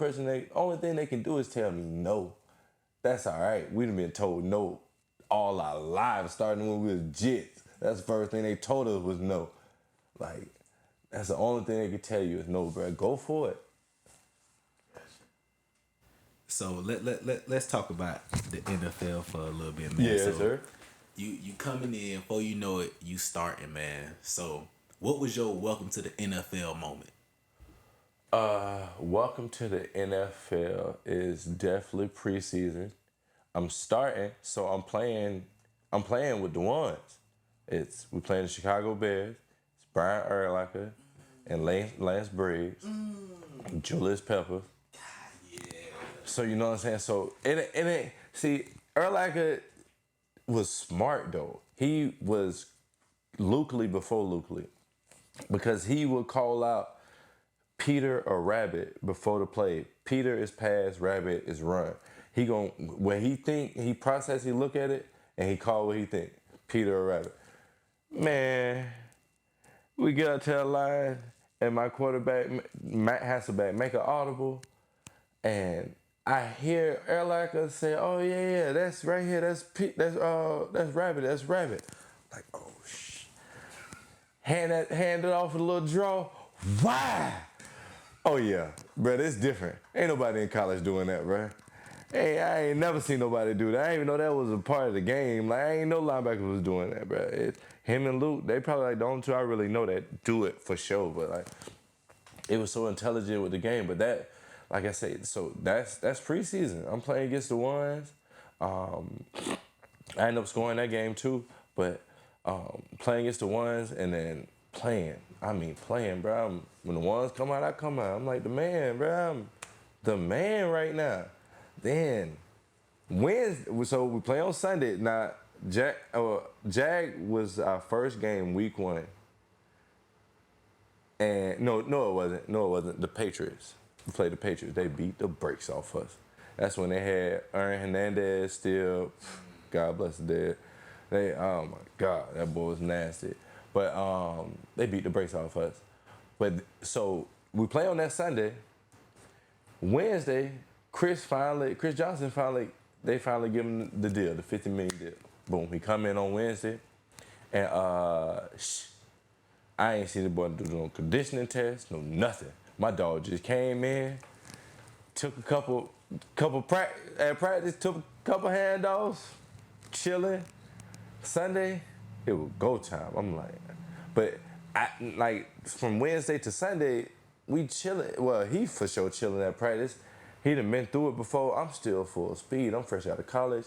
thing they can do is tell me no. That's all right. We've been told no all our lives, starting when we was jits. That's the first thing they told us was no. Like, that's the only thing they can tell you is no, bro. Go for it. So let's talk about the NFL for a little bit, man. Yeah, So sir. you coming in, before you know it, you starting, man. So what was your welcome to the NFL moment? Welcome to the NFL is definitely preseason. I'm starting, so I'm playing. I'm playing with the ones. We playing the Chicago Bears. It's Brian Urlacher and Lance Briggs, Julius Peppers. Yeah. So you know what I'm saying. So it ain't. See, Urlacher was smart though. He was Lukeley before Lukeley because he would call out Peter or Rabbit before the play. Peter is pass, Rabbit is run. He gon' when he think, he process, he look at it, and he call what he think. Peter or Rabbit. Man, we get out to the line, and my quarterback, Matt Hasselback, make an audible, and I hear Erlacher say, "Oh yeah, that's right here. That's Rabbit. That's Rabbit." Like, oh sh. Hand it off with a little draw. Why? Oh yeah, bro, it's different. Ain't nobody in college doing that, bro. Hey, I ain't never seen nobody do that. I ain't even know that was a part of the game. Like, I ain't know linebacker was doing that, bro. Him and Luke, they probably like the only two I really know that do it for sure. But like, it was so intelligent with the game. But that, like I said, so that's preseason. I'm playing against the ones. I ended up scoring that game too. But playing against the ones and then playing. I mean, playing, bro. When the ones come out, I come out. I'm like the man, bro. I'm the man right now. Then Wednesday, so we play on Sunday. Now, Jag was our first game, week 1. And no, it wasn't. No, it wasn't. The Patriots. We played the Patriots. They beat the brakes off us. That's when they had Aaron Hernandez still. God bless the dead. Oh my God, that boy was nasty. But they beat the brakes off us. But so we play on that Sunday. Wednesday, Chris Johnson they finally give him the deal, the $50 million deal. Boom, he come in on Wednesday, and I ain't seen the boy do no conditioning test, no nothing. My dog just came in, took a couple practice, took a couple handoffs, chilling. Sunday, it was go time. I'm like, but from Wednesday to Sunday, we chilling. Well, he for sure chilling at practice. He done been through it before. I'm still full speed. I'm fresh out of college.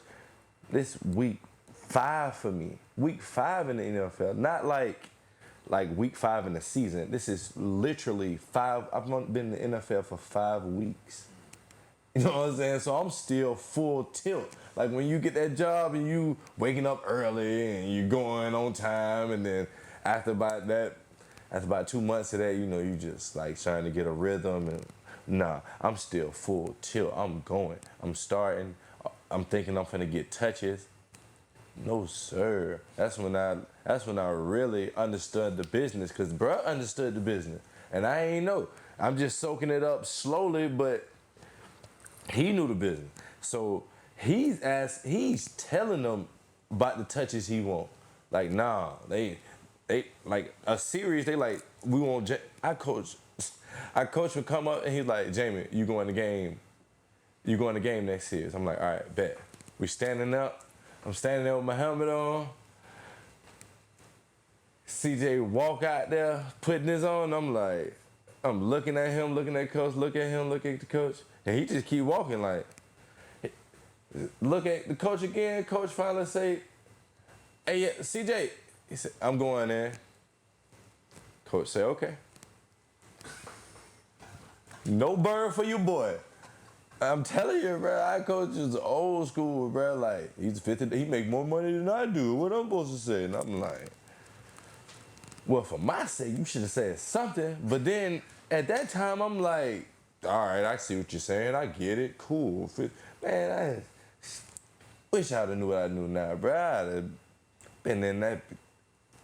This week 5 for me. Week 5 in the NFL. Not like week 5 in the season. This is literally 5. I've been in the NFL for 5 weeks. You know what I'm saying? So I'm still full tilt. Like when you get that job and you waking up early and you going on time, and then after about 2 months of that, you know, you just like trying to get a rhythm. And nah, I'm still full tilt. I'm going. I'm starting. I'm thinking I'm finna get touches. No sir. That's when I really understood the business, cause bruh understood the business and I ain't know. I'm just soaking it up slowly, but he knew the business. So he's telling them about the touches he want. Like, nah, they like a series, they like, we want our coach would come up and he's like, Jamie, you going to game next series. I'm like, all right, bet. We standing up. I'm standing there with my helmet on. CJ walk out there, putting his on. I'm looking at him, looking at coach, look at him, look at the coach. And he just keep walking like, look at the coach again. Coach finally say, hey, yeah, CJ. He said, I'm going there. Coach say, okay. No burn for you, boy. I'm telling you, bro, our coach is old school, bro. Like, he's 50, he make more money than I do. What I'm supposed to say? And I'm like, well, for my sake, you should have said something. But then at that time, I'm like, all right, I see what you're saying. I get it. Cool. Man, I wish I'd have knew what I knew now, bro. I'd have been in that,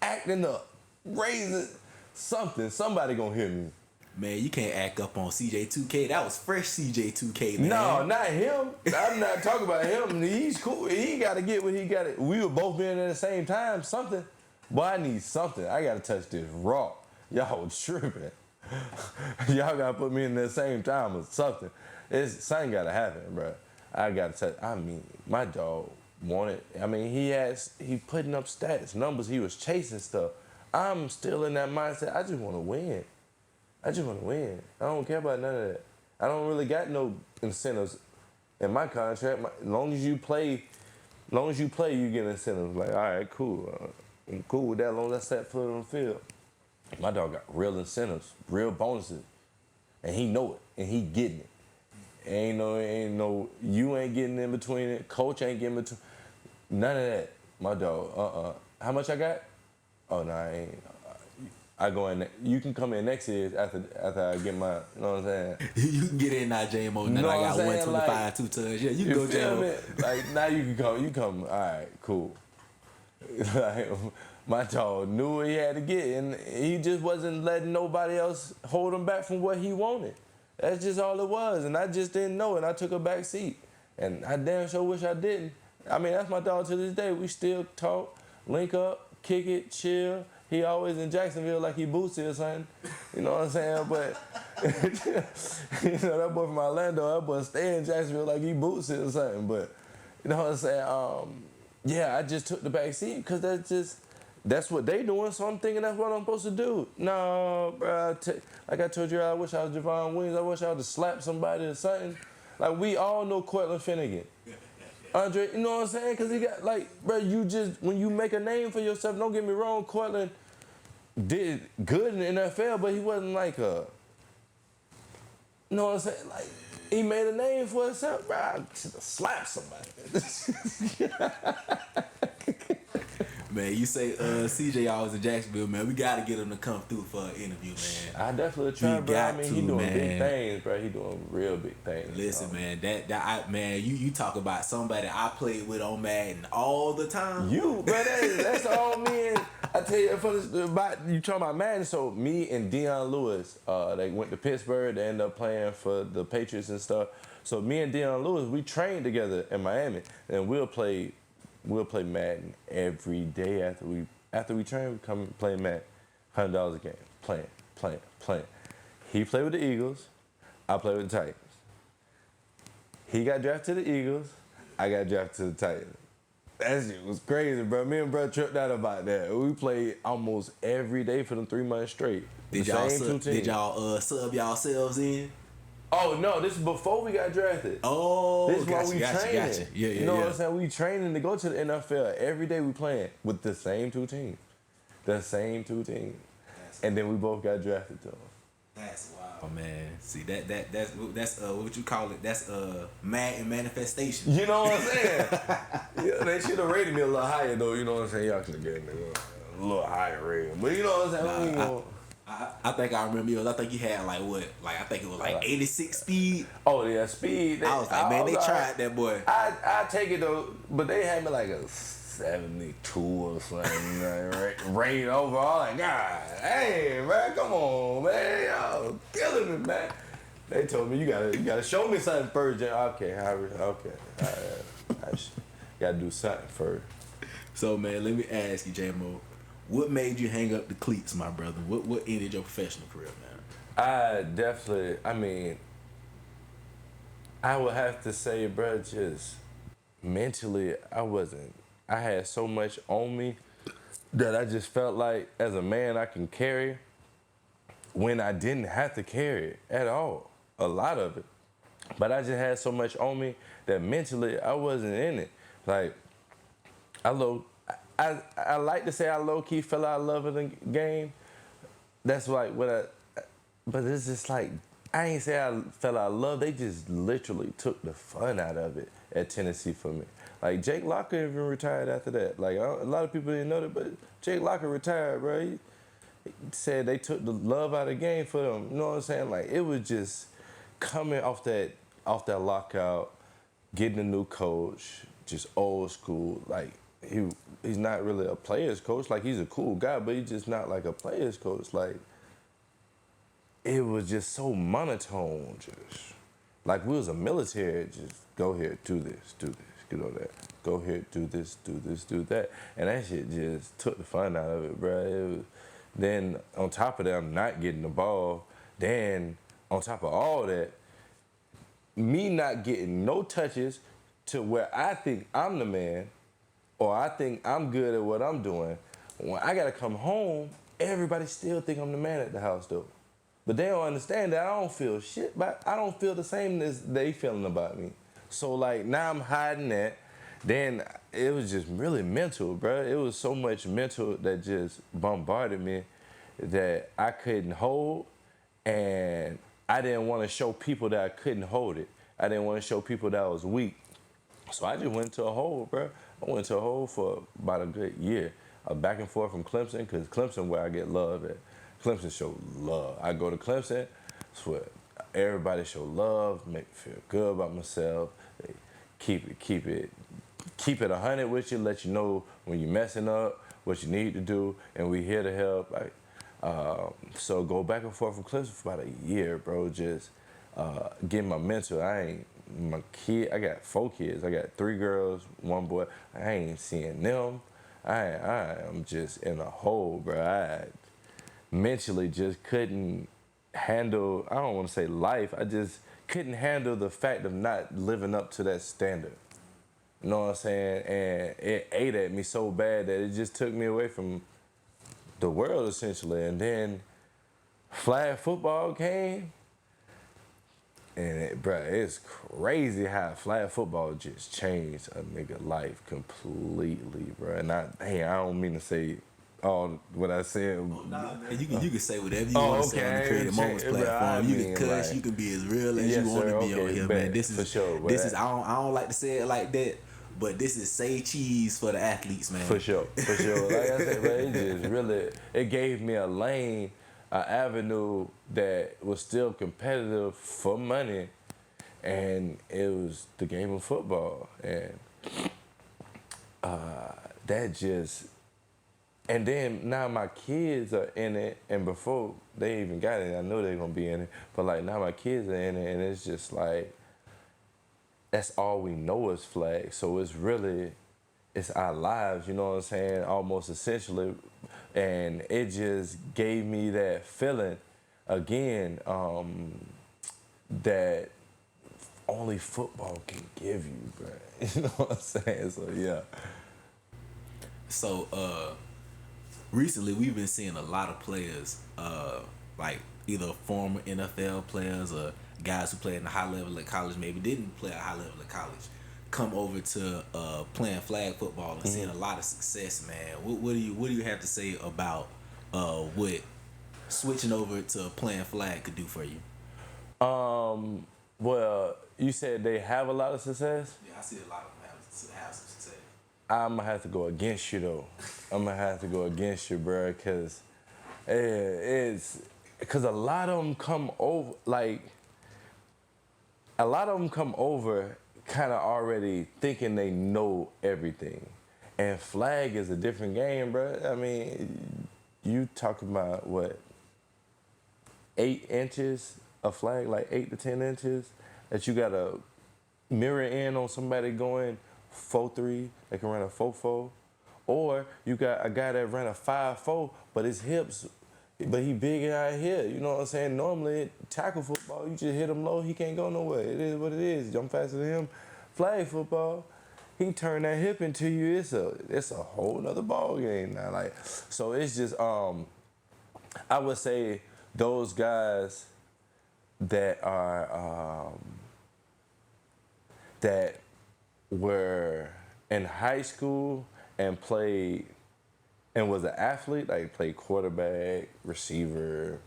acting up, raising something. Somebody gonna hear me. Man, you can't act up on CJ2k. That was fresh CJ2k, man. No, not him. I'm not talking about him. He's cool. He got to get what he got. We were both being at the same time. Something. Boy, I need something. I got to touch this rock. Y'all tripping. Y'all got to put me in the same time or something. Something got to happen, bro. I got to touch. I mean, my dog wanted. I mean, he putting up stats, numbers. He was chasing stuff. I'm still in that mindset. I just want to win. I just want to win. I don't care about none of that. I don't really got no incentives In my contract, as long as you play, you get incentives. Like, all right, cool. I'm cool with that. As long as I set foot on the field. My dog got real incentives, real bonuses, and he know it, and he getting it. Ain't no, you ain't getting in between it. Coach ain't getting between. None of that. My dog, How much I got? Oh, no, I ain't. I go in. You can come in next year after I get my. You know what I'm saying? You can get in now, J-Mo. Now I got 125, like, 2 tons. Yeah, you can go, J-Mo. Like, now you can come. You come. All right, cool. Like, my dog knew what he had to get, and he just wasn't letting nobody else hold him back from what he wanted. That's just all it was, and I just didn't know it. I took a back seat, and I damn sure wish I didn't. I mean, that's my dog to this day. We still talk, link up, kick it, chill. He always in Jacksonville like he Bootsy or something. You know what I'm saying? But, you know, that boy from Orlando, that boy stay in Jacksonville like he Bootsy or something. But, you know what I'm saying? Yeah, I just took the back seat because that's what they doing, so I'm thinking that's what I'm supposed to do. No, bro, like I told you, I wish I was Javon Williams. I wish I would have slapped somebody or something. Like, we all know Cortland Finnegan. Andre, you know what I'm saying? Because he got, like, bro, when you make a name for yourself, don't get me wrong, Cortland did good in the NFL, but he wasn't like you know what I'm saying? Like, he made a name for himself, bro. I should have slapped somebody. Man, you say CJ always in Jacksonville, man. We got to get him to come through for an interview, man. I definitely try, bro. I mean, he doing big things, bro. He doing real big things. Listen, man, you talk about somebody I played with on Madden all the time. You, bro, that's all me and I tell you about you talking about Madden. So me and Deion Lewis, they went to Pittsburgh. They ended up playing for the Patriots and stuff. So me and Deion Lewis, we trained together in Miami, and we'll play Madden every day after we train. We come and play Madden, $100 a game, playing. He played with the Eagles, I played with the Titans. He got drafted to the Eagles, I got drafted to the Titans. That shit was crazy, bro. Me and bro tripped out about that. We played almost every day for them 3 months straight. Did y'all sub yourselves in? Oh, no, this is before we got drafted. Oh, this is why we training. Yeah, you know what I'm saying? We training to go to the NFL. Every day we playing with the same two teams. And then we both got drafted to them. That's wild, man. See, that's what you call it? That's manifestation. You know what I'm saying? Yeah, they should have rated me a little higher, though. You know what I'm saying? Y'all should have gave me a little higher rating. But you know what I'm saying? I think I remember yours. I think you had like what? Like I think it was like 86 speed. Oh yeah, speed. I was like, man, they tried that boy. I take it though, but they had me like a 72 or something. Rated overall. Like, God, hey man, come on, man, y'all killing me, man. They told me you gotta show me something first. Okay, I gotta do something first. So man, let me ask you, J-Mo. What made you hang up the cleats, my brother? What ended your professional career, man? I would have to say, bro, just mentally, I had so much on me that I just felt like as a man I can carry when I didn't have to carry it at all, a lot of it. But I just had so much on me that mentally I wasn't in it. Like, I like to say I low-key fell out of love with the game. That's like but it's just like, I ain't say I fell out of love. They just literally took the fun out of it at Tennessee for me. Like, Jake Locker even retired after that. Like, a lot of people didn't know that, but Jake Locker retired, bro. He said they took the love out of the game for them. You know what I'm saying? Like, it was just coming off that lockout, getting a new coach, just old school, like, he's not really a player's coach. Like, he's a cool guy, but he's just not like a player's coach. Like, it was just so monotone. Just like we was a military. Just go here, do this, get on that. Go here, do this, do that. And that shit just took the fun out of it, bro. Then on top of that, I'm not getting the ball. Then on top of all that, me not getting no touches to where I think I'm the man, or I think I'm good at what I'm doing. When I gotta come home, everybody still think I'm the man at the house though. But they don't understand that I don't feel shit, but I don't feel the same as they feeling about me. So like now I'm hiding that. Then it was just really mental, bro. It was so much mental that just bombarded me that I couldn't hold, and I didn't want to show people that I couldn't hold it. I didn't want to show people that I was weak. So I just went into a hole, bro. I went into a hole for about a good year. Back and forth from Clemson, because Clemson where I get love at. Clemson show love. I go to Clemson, it's where everybody show love, make me feel good about myself. They keep it 100 with you, let you know when you're messing up, what you need to do, and we here to help. So go back and forth from Clemson for about a year, bro. Just getting my mental. I got 4 kids. I got 3 girls, 1 boy. I ain't seeing them. I am just in a hole, bro. I mentally just couldn't handle, I don't want to say life, I just couldn't handle the fact of not living up to that standard. You know what I'm saying? And it ate at me so bad that it just took me away from the world, essentially. And then flag football came, and it's crazy how flag football just changed a nigga life completely, bro. And I don't mean to say all what I said. You can say whatever you want to say on the Creative Moments platform. You can cuss, like, you can be as real as you want to be on here, man. This is for sure. I don't like to say it like that, but this is say cheese for the athletes, man. For sure. Like I said, bro, it just really, it gave me a lane, an avenue that was still competitive for money, and it was the game of football, and that just, and then now my kids are in it, and before they even got it, I know they're gonna be in it, but like now my kids are in it, and it's just like, that's all we know is flag, so it's our lives, you know what I'm saying, almost essentially, and it just gave me that feeling again, that only football can give you, bro. You know what I'm saying? So yeah. So recently we've been seeing a lot of players, like either former NFL players or guys who played in a high level at college, maybe didn't play at a high level at college, come over to playing flag football and seeing a lot of success, man. What do you have to say about what switching over to playing flag could do for you? Well, you said they have a lot of success? Yeah, I see a lot of them have some success. I'm gonna have to go against you though. I'm gonna have to go against you, bro, because because a lot of them come over, kind of already thinking they know everything. And flag is a different game, bro. I mean, you talking about what, 8 inches of flag, like 8 to 10 inches, that you gotta mirror in on somebody going 4-3, they can run a 4-4. Or you got a guy that ran a 5-4, but his hips, but he big out here. You know what I'm saying? Normally, tackle football, you just hit him low, he can't go nowhere. It is what it is. Jump faster than him. Flag football, he turn that hip into you. It's a whole nother ball game now. Like, so it's just I would say those guys that are that were in high school and played and was an athlete, like played quarterback, receiver,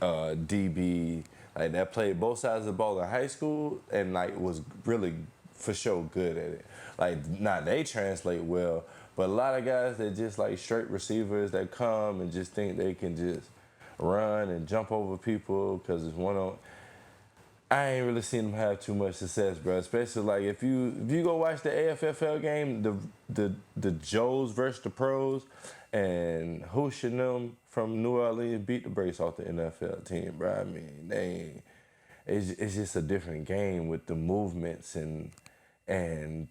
DB, like that played both sides of the ball in high school and like was really for sure good at it. Like, not they translate well, but a lot of guys that just like straight receivers that come and just think they can just run and jump over people because it's one on. I ain't really seen them have too much success, bro. Especially like if you go watch the AFFL game, the Joes versus the pros, and Hoosh and them from New Orleans beat the brakes off the NFL team, bro. I mean, it's just a different game with the movements and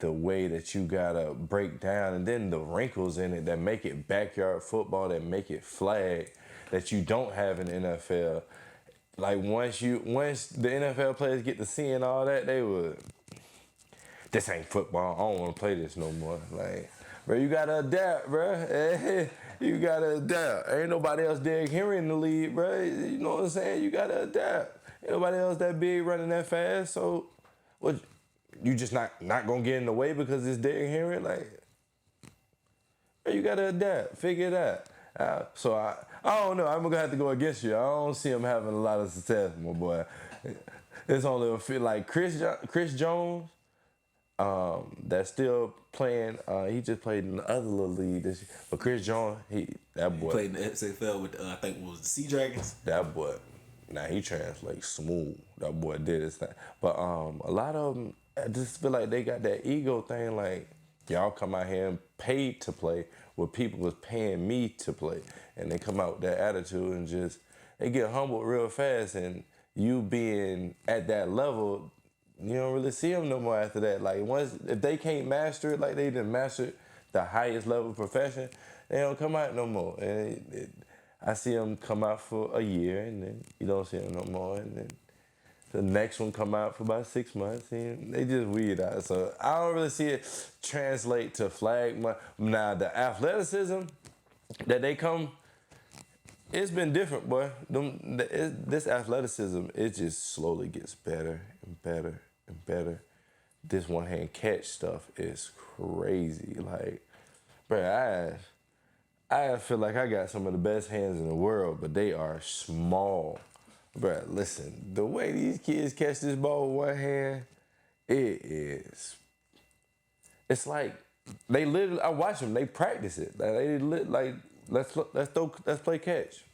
the way that you gotta break down, and then the wrinkles in it that make it backyard football, that make it flag, that you don't have in the NFL. Like once the NFL players get to seeing all that, they would, this ain't football. I don't want to play this no more. Like, bro, you gotta adapt, bro. You gotta adapt. Ain't nobody else Derrick Henry in the league, bro. You know what I'm saying? You gotta adapt. Ain't nobody else that big running that fast. So, what? you just not gonna get in the way because it's Derrick Henry. Like, you gotta adapt, figure it out. So I don't know. I'm gonna have to go against you. I don't see him having a lot of success, my boy. It's only a feel like Chris Jones. That's still playing. He just played in the other little league this year. But Chris Jones, that boy Played in the XFL with I think it was the Sea Dragons. that boy. Now he translates smooth. That boy did his thing. But a lot of them, I just feel like they got that ego thing. Like, y'all come out here and paid to play, where people was paying me to play, and they come out with that attitude and just they get humbled real fast. And you being at that level, you don't really see them no more after that. Like, once if they can't master it, like they didn't master the highest level of profession, they don't come out no more. And I see them come out for a year, and then you don't see them no more, and then the next one come out for about 6 months, and they just weed out. So I don't really see it translate to flag. Now the athleticism that they come, it's been different, boy. This athleticism, it just slowly gets better and better and better. This one hand catch stuff is crazy. Like, bro, I feel like I got some of the best hands in the world, but they are small. Bruh, listen, the way these kids catch this ball with one hand, it's like, they literally, I watch them, they practice it. Like, let's play catch.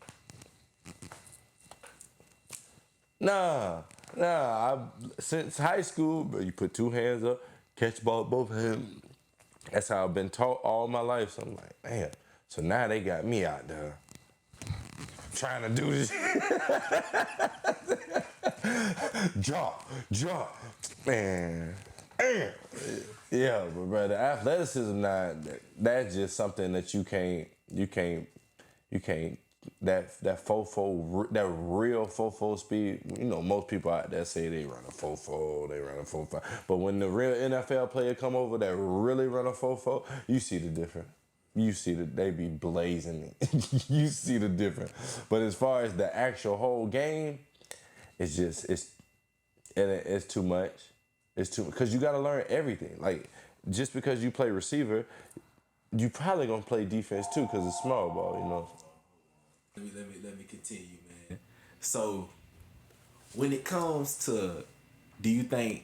Since high school, bro, you put two hands up, catch the ball with both hands. That's how I've been taught all my life. So I'm like, man. So now they got me out there trying to do this. drop, man. Yeah, but bro, the athleticism now, that's just something that you can't. That fofo, that real fofo speed. You know, most people out there say they run a fofo, they run a fofo. But when the real NFL player come over that really run a fofo, you see the difference. You see that they be blazing it. You see the difference. But as far as the actual whole game, it's too much. It's too, because you got to learn everything. Like, just because you play receiver, you probably gonna play defense too, because it's small ball, you know. Let me continue, man. So, when it comes to, do you think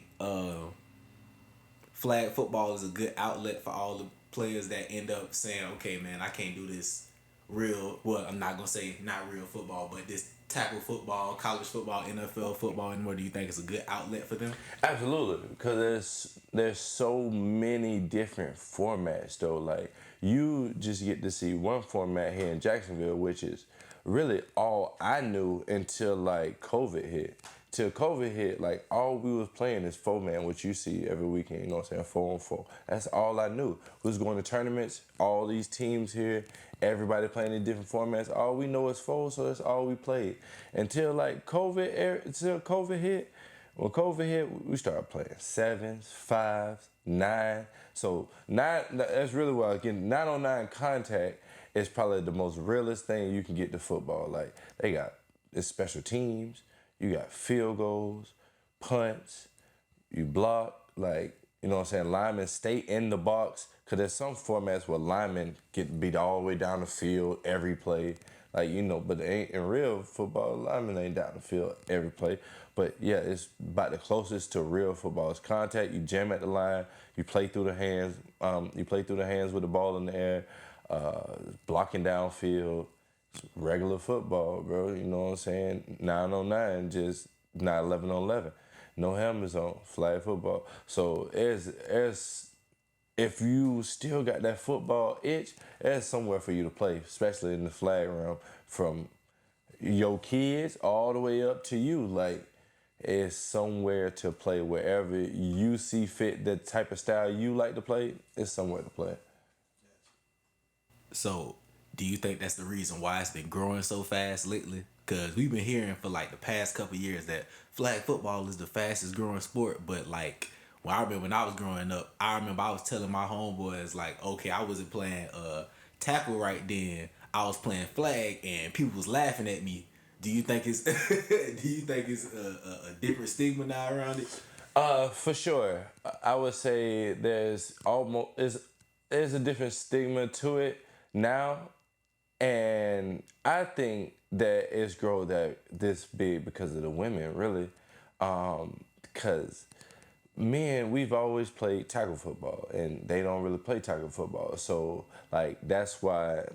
flag football is a good outlet for all the players that end up saying, okay, man, I can't do this real, well, I'm not gonna say not real football, but this tackle football, college football, NFL football anymore? Do you think it's a good outlet for them? Absolutely, because there's so many different formats though. Like, you just get to see one format here in Jacksonville, which is really all I knew until like COVID hit. Till COVID hit, like, all we was playing is 4-man, which you see every weekend, you know what I'm saying, 4-on-4. That's all I knew. We was going to tournaments, all these teams here, everybody playing in different formats. All we know is 4, so that's all we played. Until like COVID hit. When COVID hit, we started playing 7s, 5s, 9. So 9, that's really what I get. 9-on-9 contact is probably the most realest thing you can get to football. Like, they got it's special teams. You got field goals, punts, you block, like, you know what I'm saying, linemen stay in the box, because there's some formats where linemen get beat all the way down the field every play. Like, you know, but in real football, linemen ain't down the field every play. But yeah, it's about the closest to real football. It's contact, you jam at the line, you play through the hands, with the ball in the air, blocking downfield. Regular football, bro. You know what I'm saying? 9-on-9, just not 11-on-11. No helmets on, flag football. So if you still got that football itch, there's somewhere for you to play, especially in the flag realm, from your kids all the way up to you. Like, it's somewhere to play wherever you see fit. The type of style you like to play, it's somewhere to play. So, do you think that's the reason why it's been growing so fast lately? Because we've been hearing for like the past couple years that flag football is the fastest growing sport. But like, when I remember when I was growing up, I remember I was telling my homeboys, like, okay, I wasn't playing tackle right then. I was playing flag, and people was laughing at me. Do you think it's do you think it's a different stigma now around it? For sure. I would say there's a different stigma to it now, and I think that it's grown that this big because of the women, really. Because men, we've always played tackle football, and they don't really play tackle football. So like that's why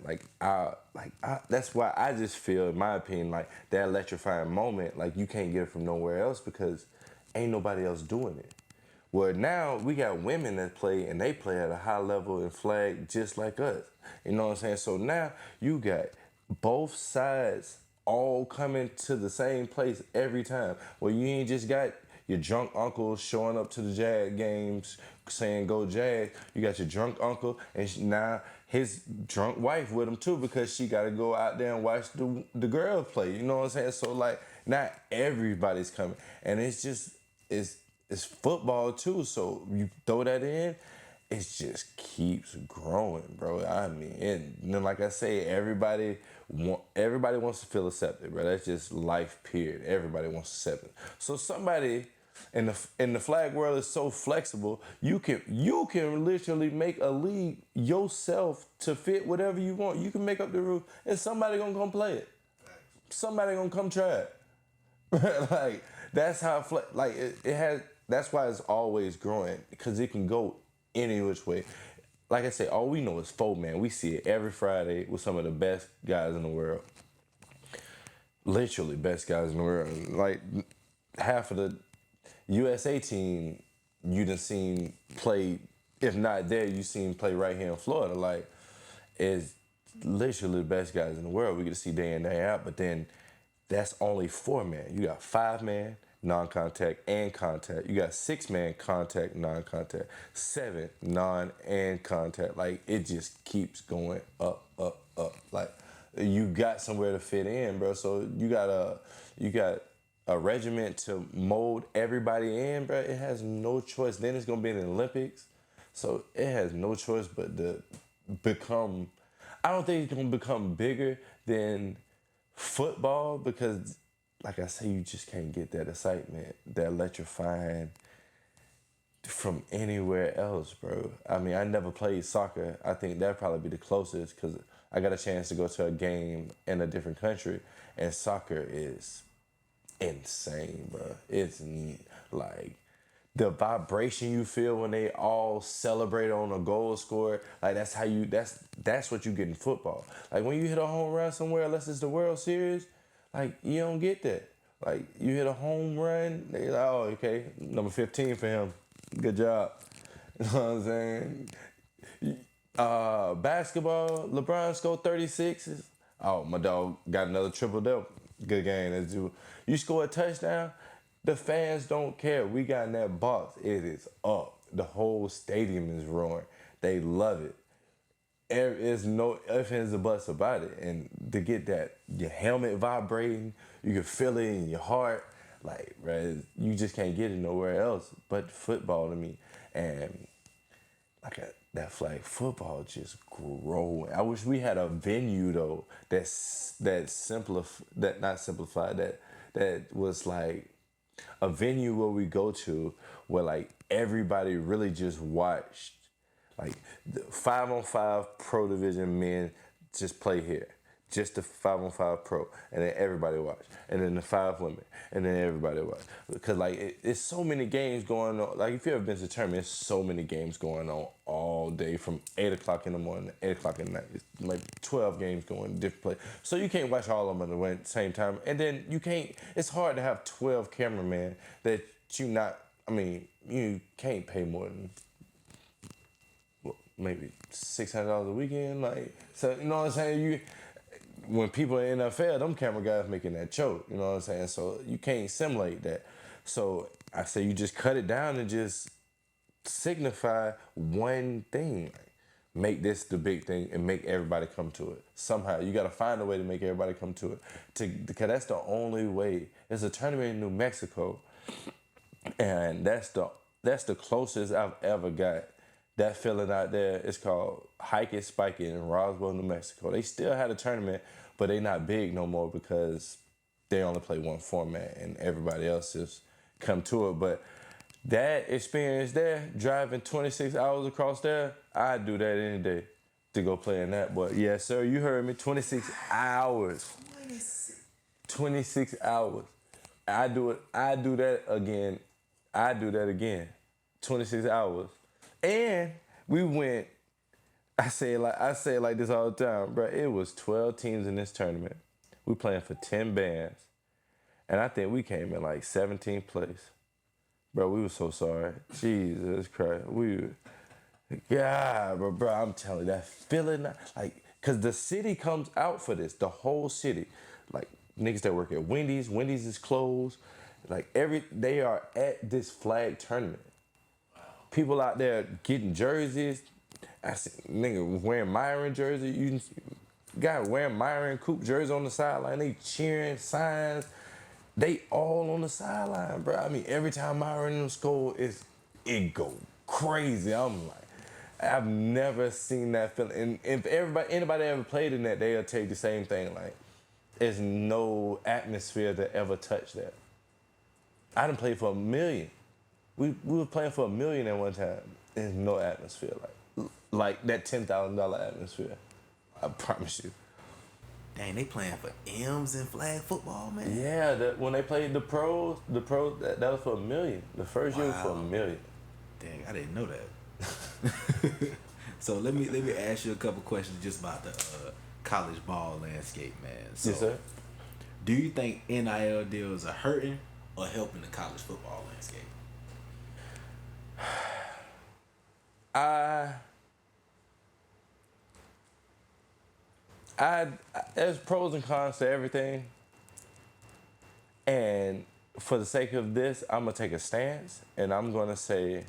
that's why I just feel, in my opinion, like that electrifying moment, like you can't get it from nowhere else because ain't nobody else doing it. Well, now we got women that play and they play at a high level and flag just like us. You know what I'm saying? So now you got both sides all coming to the same place every time. Well, you ain't just got your drunk uncle showing up to the Jag games saying go Jag. You got your drunk uncle and now his drunk wife with him too because she got to go out there and watch the girls play. You know what I'm saying? So like not everybody's coming, and it's football too. So you throw that in, it just keeps growing, bro. I mean, and then like I say, everybody wants to feel accepted, bro. That's just life, period. Everybody wants acceptance. So somebody in the flag world is so flexible. You can literally make a league yourself to fit whatever you want. You can make up the rules, and somebody gonna come play it. Somebody gonna come try it. Like that's how like it has. That's why it's always growing because it can go any which way. Like I say, all we know is 4-man. We see it every Friday with some of the best guys in the world. Literally best guys in the world. Like half of the USA team you done seen play. If not there, you seen play right here in Florida. Like is literally the best guys in the world. We get to see day in day out, but then that's only 4-man. You got 5-man non-contact and contact. You got 6-man contact, non-contact, 7 non and contact. Like it just keeps going up, up, up. Like you got somewhere to fit in, bro. So you got a regiment to mold everybody in, bro. It has no choice. Then it's gonna be in the Olympics, so it has no choice but to become. I don't think it's gonna become bigger than football because, like I say, you just can't get that excitement, that electrifying from anywhere else, bro. I mean, I never played soccer. I think that'd probably be the closest because I got a chance to go to a game in a different country, and soccer is insane, bro. It's neat. Like the vibration you feel when they all celebrate on a goal scored, like that's what you get in football. Like when you hit a home run somewhere, unless it's the World Series, like you don't get that. Like you hit a home run, they like, oh, okay, number 15 for him. Good job. You know what I'm saying? Basketball, LeBron scored 36s. Oh, my dog got another triple double. Good game. You score a touchdown, the fans don't care. We got in that box. It is up. The whole stadium is roaring. They love it. There's no ifs, ands, or buts about it. And to get that, your helmet vibrating, you can feel it in your heart. Like, right, you just can't get it nowhere else but football to me. And that flag football just growing. I wish we had a venue though that not simplified that was like a venue where we go to where like everybody really just watched like the 5-on-5 pro division men just play here. Just the 5-on-5 pro, and then everybody watch, and then the 5 women, and then everybody watch. Because like it's so many games going on. Like if you ever been to a tournament, it's so many games going on all day from 8 o'clock in the morning to 8 o'clock at night. It's like 12 games going in different places. So you can't watch all of them at the same time, and then you can't. It's hard to have 12 cameramen that you not. I mean, you can't pay more than maybe $600 a weekend. Like so, you know what I'm saying? When people in NFL, them camera guys making that choke, you know what I'm saying? So you can't simulate that. So I say you just cut it down and just signify one thing. Like, make this the big thing and make everybody come to it. Somehow you got to find a way to make everybody come to it. Because that's the only way. There's a tournament in New Mexico, and that's the closest I've ever got. That feeling out there is called Hike It, Spike It in Roswell, New Mexico. They still had a tournament, but they not big no more because they only play one format and everybody else has come to it. But That experience there, driving 26 hours across there, I'd do that any day to go play in that. But yes, sir, you heard me. 26 hours. 26 hours. I do it. I do that again. I do that again. 26 hours. And we went, I say it like this all the time, bro. It was 12 teams in this tournament. We playing for 10 bands. And I think we came in like 17th place. Bro, we were so sorry. Jesus Christ. Yeah, bro, I'm telling you, that feeling, like, because the city comes out for this, the whole city. Like, niggas that work at Wendy's is closed. Like, they are at this flag tournament. People out there getting jerseys. I see nigga wearing Myron jersey. You got wearing Myron Coop jersey on the sideline. They cheering, signs. They all on the sideline, bro. I mean, every time Myron in them score, it go crazy. I'm like, I've never seen that feeling. And if anybody ever played in that, they'll tell you the same thing. Like, there's no atmosphere that ever touched that. I done played for $1 million. We were playing for $1 million at one time. There's no atmosphere like that $10,000 atmosphere. I promise you. Dang, they playing for M's in flag football, man. Yeah, when they played the pros, that was for $1 million. The first year was for $1 million. Dang, I didn't know that. So let me ask you a couple questions just about the college ball landscape, man. So, Yes, sir. do you think NIL deals are hurting or helping the college football landscape? There's pros and cons to everything. And for the sake of this, I'm going to take a stance and I'm going to say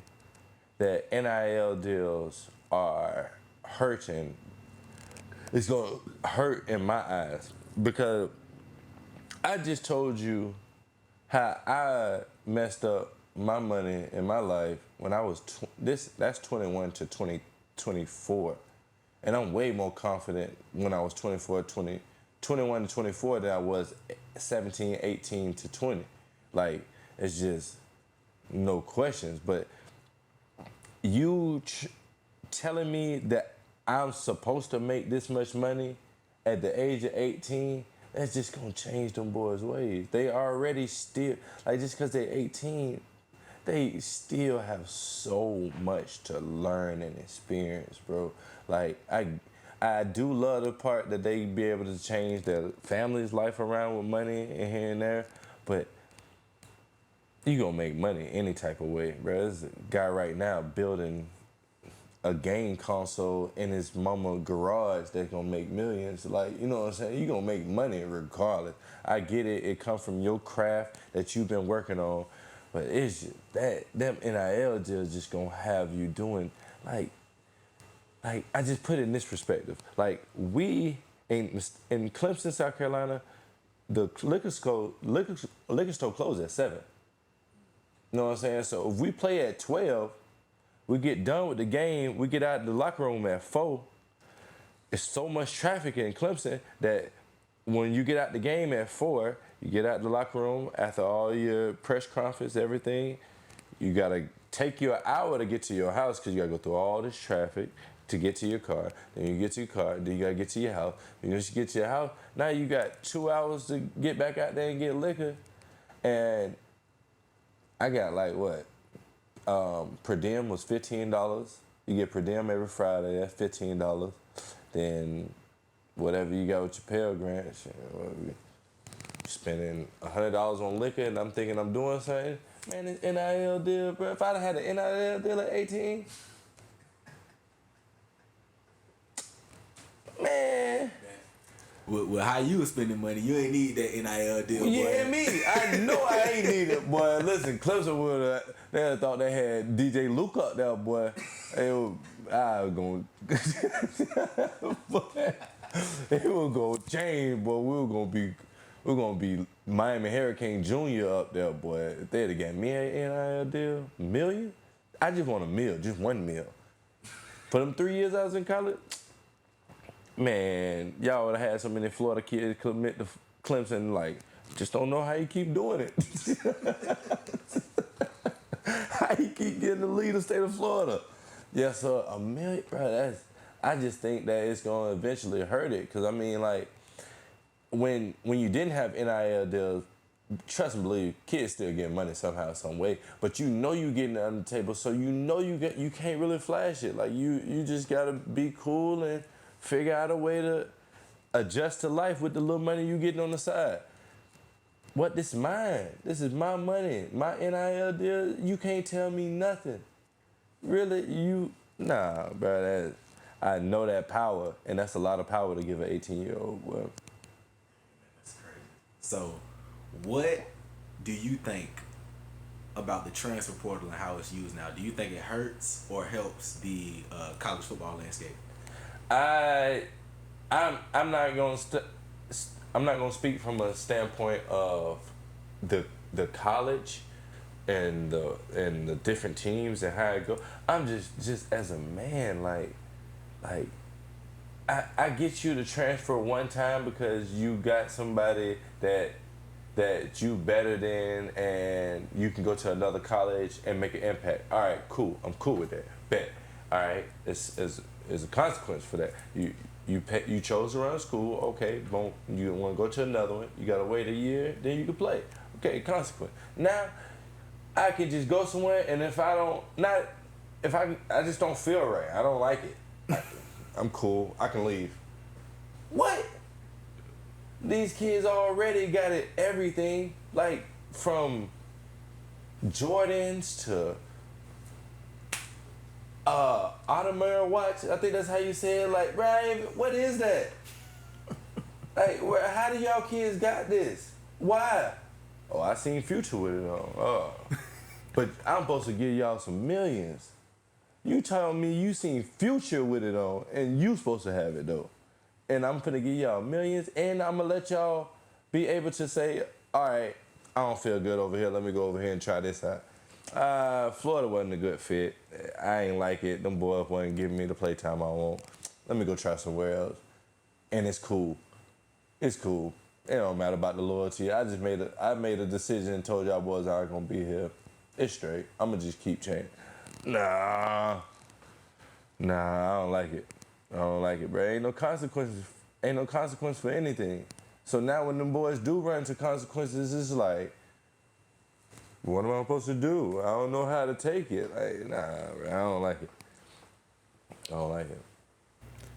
that NIL deals are hurting. It's going to hurt in my eyes because I just told you how I messed up my money in my life when I was, that's 21 to 24. And I'm way more confident when I was 21 to 24 than I was 17, 18 to 20. Like, it's just no questions. But you telling me that I'm supposed to make this much money at the age of 18, that's just gonna change them boys' ways. They already still, like, just because they're 18, they still have so much to learn and experience, bro. Like, I do love the part that they be able to change their family's life around with money and here and there, but you gonna make money any type of way, bro. There's a guy right now building a game console in his mama garage that's gonna make millions. Like, you know what I'm saying? You gonna make money regardless. I get it. It come from your craft that you've been working on, but it's just that them NIL deals just gonna have you doing like I just put it in this perspective. Like, we in Clemson, South Carolina, the liquor store closes at 7. You know what I'm saying? So if we play at 12, we get done with the game, we get out of the locker room at 4. It's so much traffic in Clemson that when you get out the game at 4, you get out the locker room after all your press conference, everything, you gotta take you an hour to get to your house because you gotta go through all this traffic to get to your car. Then you get to your car, then you gotta get to your house. Then once you get to your house, now you got 2 hours to get back out there and get liquor. And I got like what? Per diem was $15. You get per diem every Friday, that's $15. Then whatever you got with your Pell Grants, spending $100 on liquor, and I'm thinking I'm doing something. Man, this NIL deal, bro. If I'd have had an NIL deal at 18, man. Well, how you was spending money, you ain't need that NIL deal, boy. Yeah, me. I know I ain't need it, boy. Listen, Clemson would have thought they had DJ Luke up there, boy. I was going it was gonna change, boy. We're gonna be Miami Hurricane Jr. up there, boy. If they'd have got me an NIL deal, $1 million, I just want a meal, just one meal. For them 3 years I was in college, man, y'all would have had so many Florida kids commit to Clemson, like, just don't know how you keep doing it. How you keep getting to lead the state of Florida? Yeah, so $1 million, bro. I just think that it's gonna eventually hurt it. Cause I mean, like, when you didn't have NIL deals, trust and believe, kids still getting money somehow, some way. But you know you getting it under the table, so you know you can't really flash it. Like you just gotta be cool and figure out a way to adjust to life with the little money you getting on the side. What, this mine? This is my money, my NIL deal. You can't tell me nothing. Really, nah, bro. I know that power, and that's a lot of power to give an 18-year-old. Well, That's crazy. So, what do you think about the transfer portal and how it's used now? Do you think it hurts or helps the college football landscape? I'm not gonna I'm not gonna speak from a standpoint of the college and the different teams and how it go. I'm just as a man, like I get you to transfer one time because you got somebody that you better than and you can go to another college and make an impact. All right, cool. I'm cool with that. Bet. All right, it's a consequence for that. You chose to run a school. Okay, boom. You want to go to another one. You gotta wait a year, then you can play. Okay, consequence. Now I can just go somewhere, and if I just don't feel right. I don't like it. I'm cool. I can leave. What? These kids already got it, everything, like from Jordans to Audemars watch. I think that's how you say it. Like, Brian, what is that? Like, how do y'all kids got this? Why? Oh, I seen Future with it on. Oh. But I'm supposed to give y'all some millions. You telling me you seen Future with it on, and you supposed to have it though. And I'm finna give y'all millions, and I'm gonna let y'all be able to say, all right, I don't feel good over here. Let me go over here and try this out. Florida wasn't a good fit. I ain't like it. Them boys wasn't giving me the playtime I want. Let me go try somewhere else. And it's cool. It's cool. It don't matter about the loyalty. I made a decision and told y'all boys I ain't gonna be here. It's straight. I'm gonna just keep changing. Nah, I don't like it. I don't like it, bro. Ain't no consequences. Ain't no consequence for anything. So now when them boys do run into consequences, it's like, what am I supposed to do? I don't know how to take it. Like, nah, bro, I don't like it. I don't like it.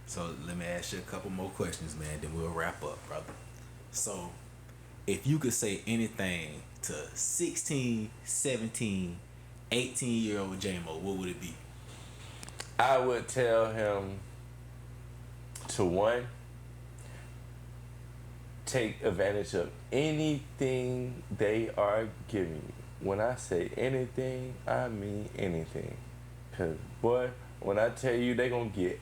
So let me ask you a couple more questions, man, then we'll wrap up, brother. So if you could say anything to 16, 17, 18-year-old J-Mo, what would it be? I would tell him to, one, take advantage of anything they are giving you. When I say anything, I mean anything. Cause boy, when I tell you they gonna get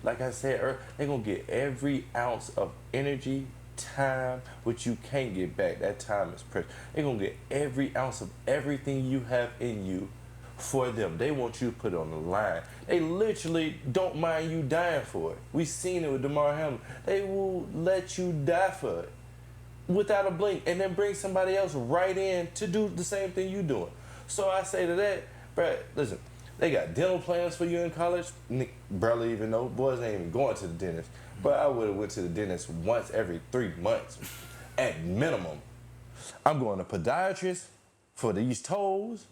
like I said earlier, they gonna get every ounce of energy, time, which you can't get back. That time is precious. They gonna get every ounce of everything you have in you for them. They want you to put it on the line. They literally don't mind you dying for it. We seen it with DeMar Hamlin. They will let you die for it without a blink, and then bring somebody else right in to do the same thing you doing. So I say to that, bro, listen, they got dental plans for you in college. Nick barely even know. Boys ain't even going to the dentist. But I would have went to the dentist once every 3 months, at minimum. I'm going to podiatrist for these toes,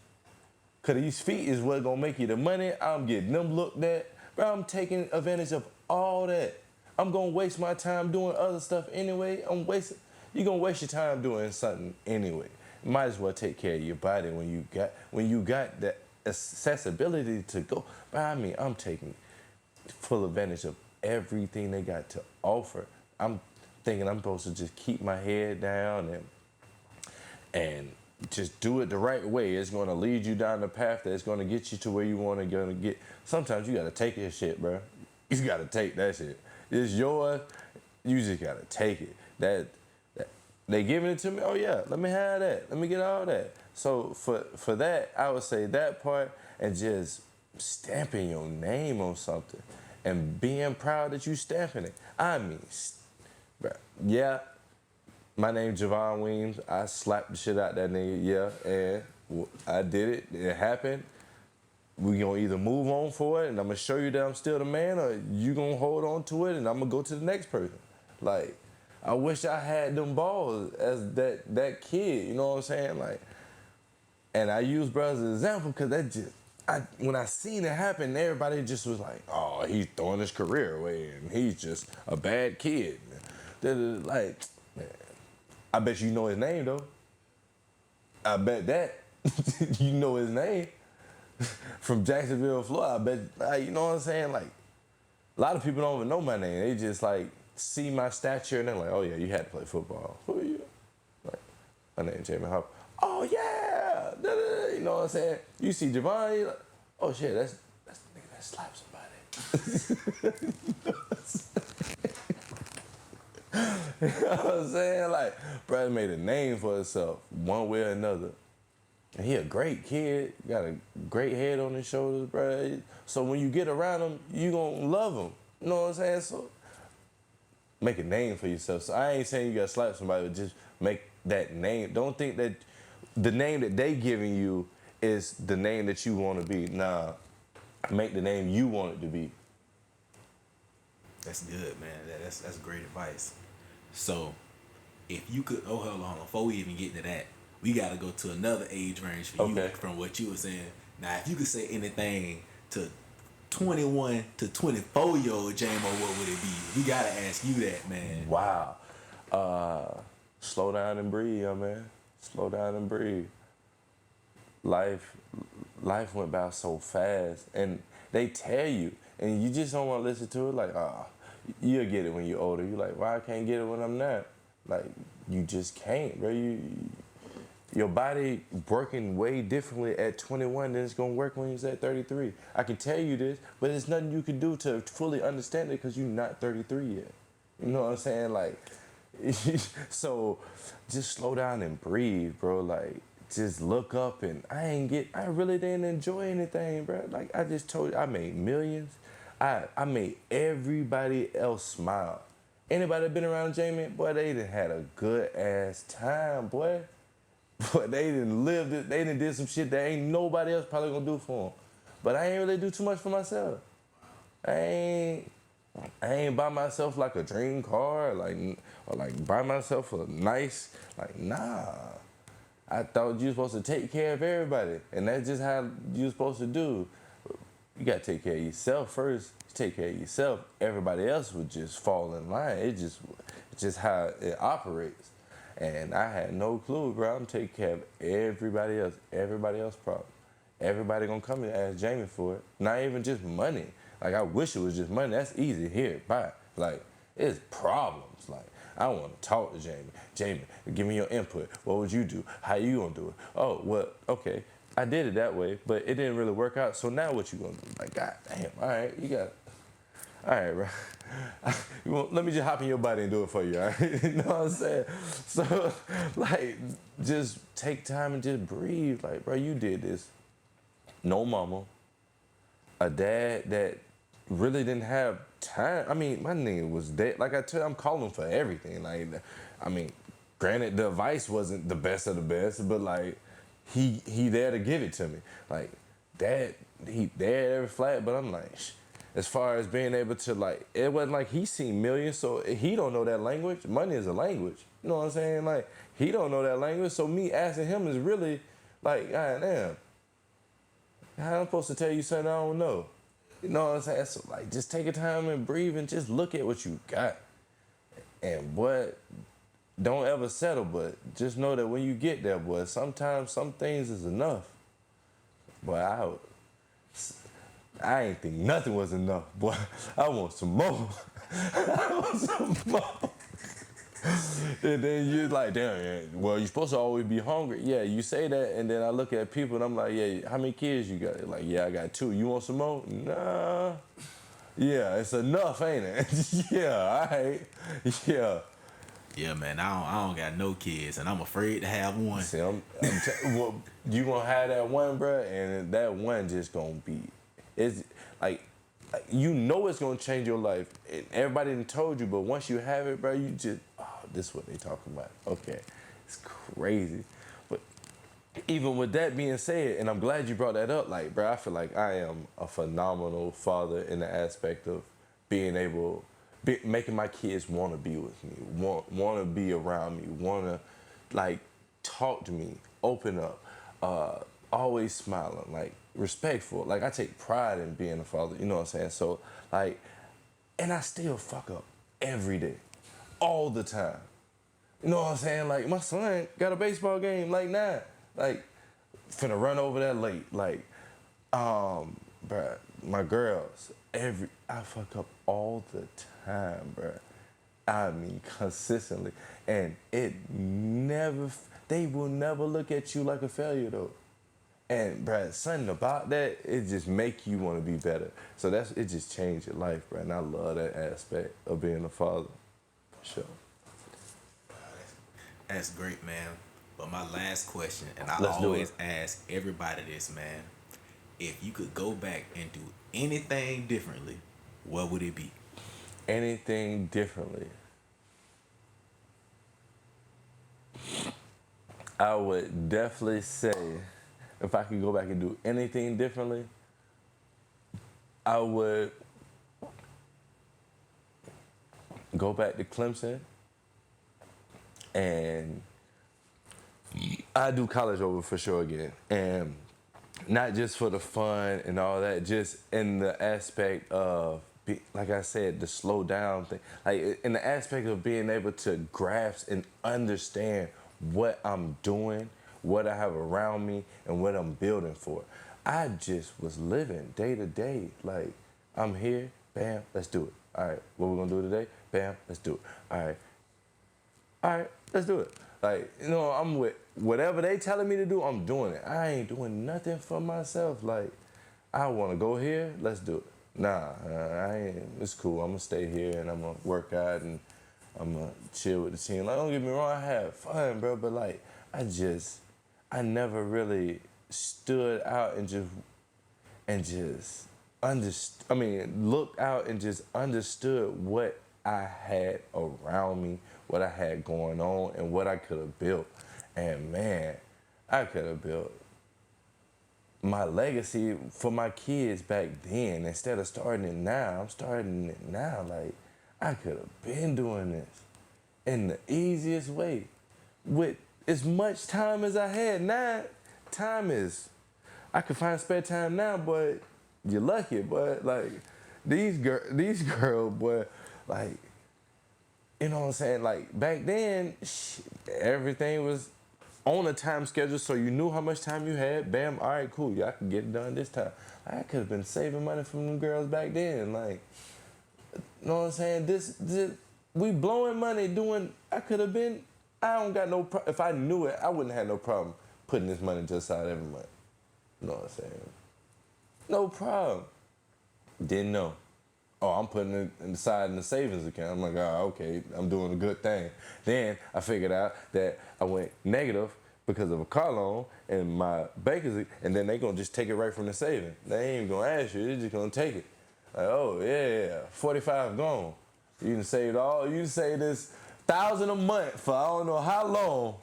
because these feet is what gonna make you the money. I'm getting them looked at. Bro, I'm taking advantage of all that. I'm gonna waste my time doing other stuff anyway. You're gonna waste your time doing something anyway. Might as well take care of your body when you got that accessibility to go. But I mean, I'm taking full advantage of everything they got to offer. I'm thinking I'm supposed to just keep my head down and just do it the right way. It's going to lead you down the path that's going to get you to where you want to get. Sometimes you got to take your shit, bro. You got to take that shit. It's yours. You just got to take it. That they giving it to me. Oh yeah, let me have that. Let me get all that. So for that, I would say that part, and just stamping your name on something and being proud that you stamping it. I mean, bro, yeah. My name Javon Weems. I slapped the shit out that nigga, yeah, and I did it. It happened. We gonna either move on for it, and I'm gonna show you that I'm still the man, or you gonna hold on to it, and I'm gonna go to the next person. Like, I wish I had them balls as that kid. You know what I'm saying? Like, and I use bro as an example because that just. When I seen it happen, everybody just was like, "Oh, he's throwing his career away, and he's just a bad kid." Like, man, I bet you know his name though. I bet that you know his name from Jacksonville, Florida. I bet you know what I'm saying. Like, a lot of people don't even know my name. They just like see my stature and they're like, "Oh yeah, you had to play football. Who are you?" Like, my name's Jamie Harper. Oh yeah, you know what I'm saying? You see Javon, you're like, oh shit, that's the nigga that slapped somebody. You know what I'm saying? Like, brother made a name for himself one way or another. And he a great kid, got a great head on his shoulders, bro. So when you get around him, you gonna love him. You know what I'm saying? So make a name for yourself. So I ain't saying you gotta slap somebody, but just make that name. Don't think that the name that they giving you is the name that you want to be. Nah, make the name you want it to be. That's good, man. That's great advice. So, if you could, hold on, before we even get into that, we got to go to another age range for you from what you were saying. Now, if you could say anything to 21 to 24-year-old JMO, what would it be? We got to ask you that, man. Wow. Slow down and breathe, young man. Slow down and breathe. Life went by so fast, and they tell you, and you just don't want to listen to it. Like, you'll get it when you're older. You're like, why I can't get it when I'm not? Like, you just can't, bro. Your body working way differently at 21 than it's gonna work when you're at 33. I can tell you this, but there's nothing you can do to fully understand it because you're not 33 yet. You know what I'm saying? Like, so just slow down and breathe, bro. Like, just look up, and I really didn't enjoy anything, bro. Like, I just told you, I made millions. I made everybody else smile. Anybody that been around Jamie, boy, they done had a good ass time, boy. But they didn't live it. They done did some shit that ain't nobody else probably gonna do for them. But I ain't really do too much for myself. I ain't buy myself like a dream car, or buy myself a nice, nah. I thought you were supposed to take care of everybody, and that's just how you're supposed to do. You gotta take care of yourself first. Take care of yourself. Everybody else would just fall in line. It's just how it operates. And I had no clue, bro. I'm taking care of everybody else problem. Everybody gonna come and ask Jamie for it. Not even just money. Like, I wish it was just money. That's easy. Here, buy. Like, it's problems. Like, I want to talk to Jamie. Jamie, give me your input. What would you do? How you gonna do it? Oh, well, okay. I did it that way, but it didn't really work out. So now what you gonna do? Like, God damn, all right, you got it. All right, bro. Let me just hop in your body and do it for you, all right? You know what I'm saying? So, like, just take time and just breathe. Like, bro, you did this. No mama. A dad that really didn't have time. I mean, my nigga was dead. Like I tell you, I'm calling for everything. Like, I mean, granted, the advice wasn't the best of the best, but, like, he there to give it to me. Like, dad, he there every flat, but I'm like, as far as being able to, like, it wasn't like he seen millions, so he don't know that language. Money is a language. You know what I'm saying? Like, he don't know that language, so me asking him is really like, God damn, how I'm supposed to tell you something I don't know? You know what I'm saying? So, like, just take your time and breathe and just look at what you got. And, boy, don't ever settle, but just know that when you get there, boy, sometimes some things is enough. Boy, I ain't think nothing was enough, boy. I want some more. I want some more. And then you're like, damn, well, you're supposed to always be hungry. Yeah, you say that, and then I look at people, and I'm like, yeah, how many kids you got? Like, yeah, I got 2. You want some more? Nah. Yeah, it's enough, ain't it? Yeah, all right. Yeah. Yeah, man, I don't got no kids, and I'm afraid to have one. See, well, you gonna have that one, bro, and that one just gonna be, it's like, you know it's gonna change your life. And everybody done told you, but once you have it, bro, you just, this is what they talking about. Okay, it's crazy. But even with that being said, and I'm glad you brought that up, like, bro, I feel like I am a phenomenal father in the aspect of being able, making my kids want to be with me, want to be around me, want to, like, talk to me, open up, always smiling, like, respectful. Like, I take pride in being a father, you know what I'm saying? So, like, and I still fuck up every day, all the time. You know what I'm saying? Like, my son got a baseball game like 9. Like, finna run over there late. Like, bruh, my girls, I fuck up all the time, bruh. I mean, consistently. And they will never look at you like a failure, though. And, bruh, something about that, it just make you want to be better. So it just changed your life, bruh. And I love that aspect of being a father, for sure. That's great, man. But my last question, and I Let's do it. always ask everybody this, man. If you could go back and do anything differently, what would it be? Anything differently? I would definitely say, if I could go back and do anything differently, I would go back to Clemson and I do college over for sure again. And not just for the fun and all that, just in the aspect of, like I said, the slow down thing. Like in the aspect of being able to grasp and understand what I'm doing, what I have around me, and what I'm building for. I just was living day to day. Like, I'm here, bam, let's do it. All right, what we're gonna do today? Bam, let's do it. All right, let's do it. Like, you know, I'm with whatever they telling me to do, I'm doing it. I ain't doing nothing for myself. Like, I want to go here, let's do it. Nah, I ain't, it's cool. I'm gonna stay here and I'm gonna work out and I'm gonna chill with the team. Like, don't get me wrong, I had fun, bro, but like, I never really stood out and looked out and just understood what I had around me, what I had going on, and what I could have built. And man, I could have built my legacy for my kids back then. Instead of starting it now, I'm starting it now. Like, I could have been doing this in the easiest way with as much time as I had. Now, I could find spare time now, but you're lucky. But like, these girls, boy, like, you know what I'm saying? Like, back then, everything was on a time schedule, so you knew how much time you had. Bam, all right, cool. Yeah, I can get it done this time. I could have been saving money from them girls back then. Like, you know what I'm saying? This we blowing money doing. I could have been. I don't got no problem. If I knew it, I wouldn't have no problem putting this money to the side every month. You know what I'm saying? No problem. Didn't know. Oh, I'm putting it inside in the savings account. I'm like, oh, okay, I'm doing a good thing. Then I figured out that I went negative because of a car loan and my bankers, and then they gonna just take it right from the saving. They ain't even gonna ask you, they just gonna take it. Like, oh yeah, 45 gone. You done saved all, you done saved this 1,000 a month for I don't know how long.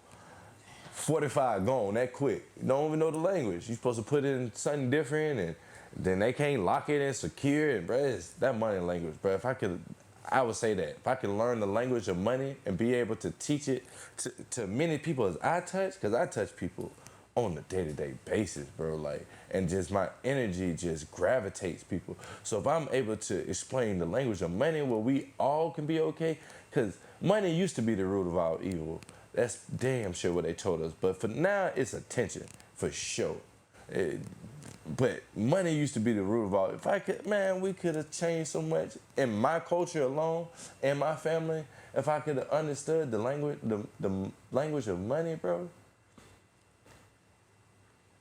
45 gone that quick. You don't even know the language. You're supposed to put in something different and then they can't lock it and secure it, bro. It's that money language, bro. I would say that. If I could learn the language of money and be able to teach it to many people as I touch, because I touch people on a day-to-day basis, bro. Like, and just my energy just gravitates people. So if I'm able to explain the language of money where we all can be okay, because money used to be the root of all evil. That's damn sure what they told us. But for now, it's attention, for sure. But money used to be the root of all. If I could, man, we could have changed so much in my culture alone, and my family. If I could have understood the language of money, bro,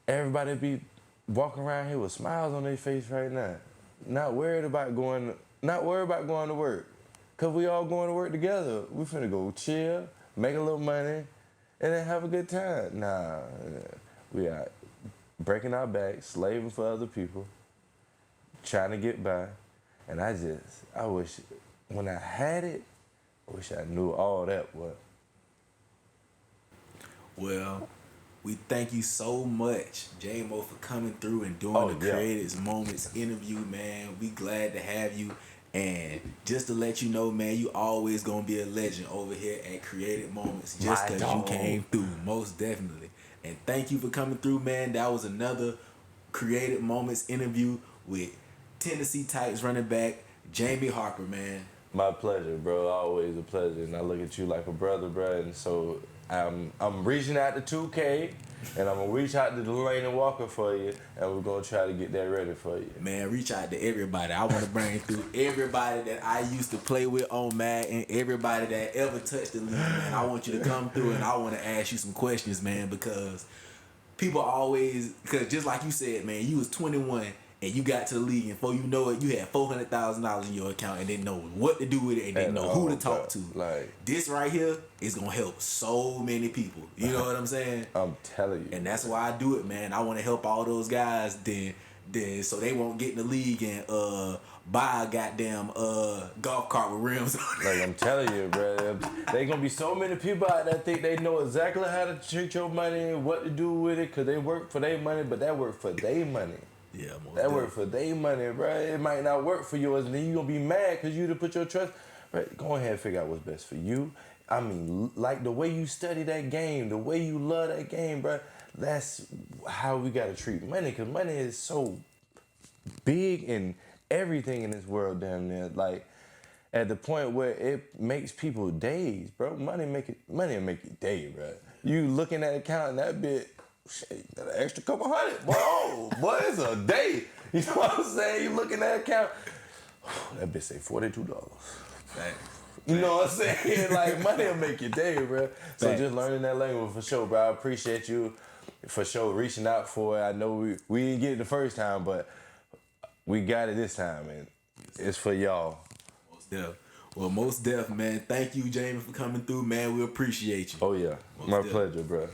everybody be walking around here with smiles on their face right now, not worried about going to work, cause we all going to work together. We finna go chill, make a little money, and then have a good time. Nah, we out breaking our backs, slaving for other people, trying to get by. And I wish, when I had it, I wish I knew all that was. Well, We thank you so much, J-Mo, for coming through and doing Oh, the yeah. Creative Moments interview, man. We glad to have you. And just to let you know, man, you always gonna be a legend over here at Creative Moments just My because you dog. came through, most definitely. And thank you for coming through, man. That was another Creative Moments interview with Tennessee Titans running back Jamie Harper, man. My pleasure, bro. Always a pleasure. And I look at you like a brother, bro. And so I'm reaching out to 2K, and I'm gonna reach out to Delaney Walker for you, and we're gonna try to get that ready for you. Man, reach out to everybody. I want to bring through everybody that I used to play with on Madden, everybody that ever touched the league, man. I want you to come through, and I want to ask you some questions, man, because people always, because just like you said, man, you was 21 and you got to the league, and before you know it, you had $400,000 in your account and didn't know what to do with it and didn't know who to talk to. Like, this right here is gonna help so many people. You know what I'm saying? I'm telling you. And that's why I do it, man. I want to help all those guys, then so they won't get in the league and buy a goddamn golf cart with rims on it. Like, I'm telling you, bro, they gonna be so many people out there think they know exactly how to treat your money and what to do with it, because they work for their money, but that work for their money. Yeah, most That work for their money, bro. It might not work for yours, and then you gonna be mad because you to put your trust. Right, go ahead and figure out what's best for you. I mean, like the way you study that game, the way you love that game, bro. That's how we gotta treat money, because money is so big in everything in this world, damn near. Like, at the point where it makes people days, bro. Money will make you day, bro. You looking at account and that bit. Shit, that extra couple hundred, boy. Oh, boy, it's a day. You know what I'm saying? You looking at account, that bitch say $42. Right. You know what I'm saying? Like, money will make your day, bro. So Facts. just learning that language for sure, bro. I appreciate you for sure reaching out for it. I know we didn't get it the first time, but we got it this time, and it's for y'all. Most def. Well, most def, man. Thank you, Jamie, for coming through, man. We appreciate you. Oh yeah, Most my def. pleasure, bro.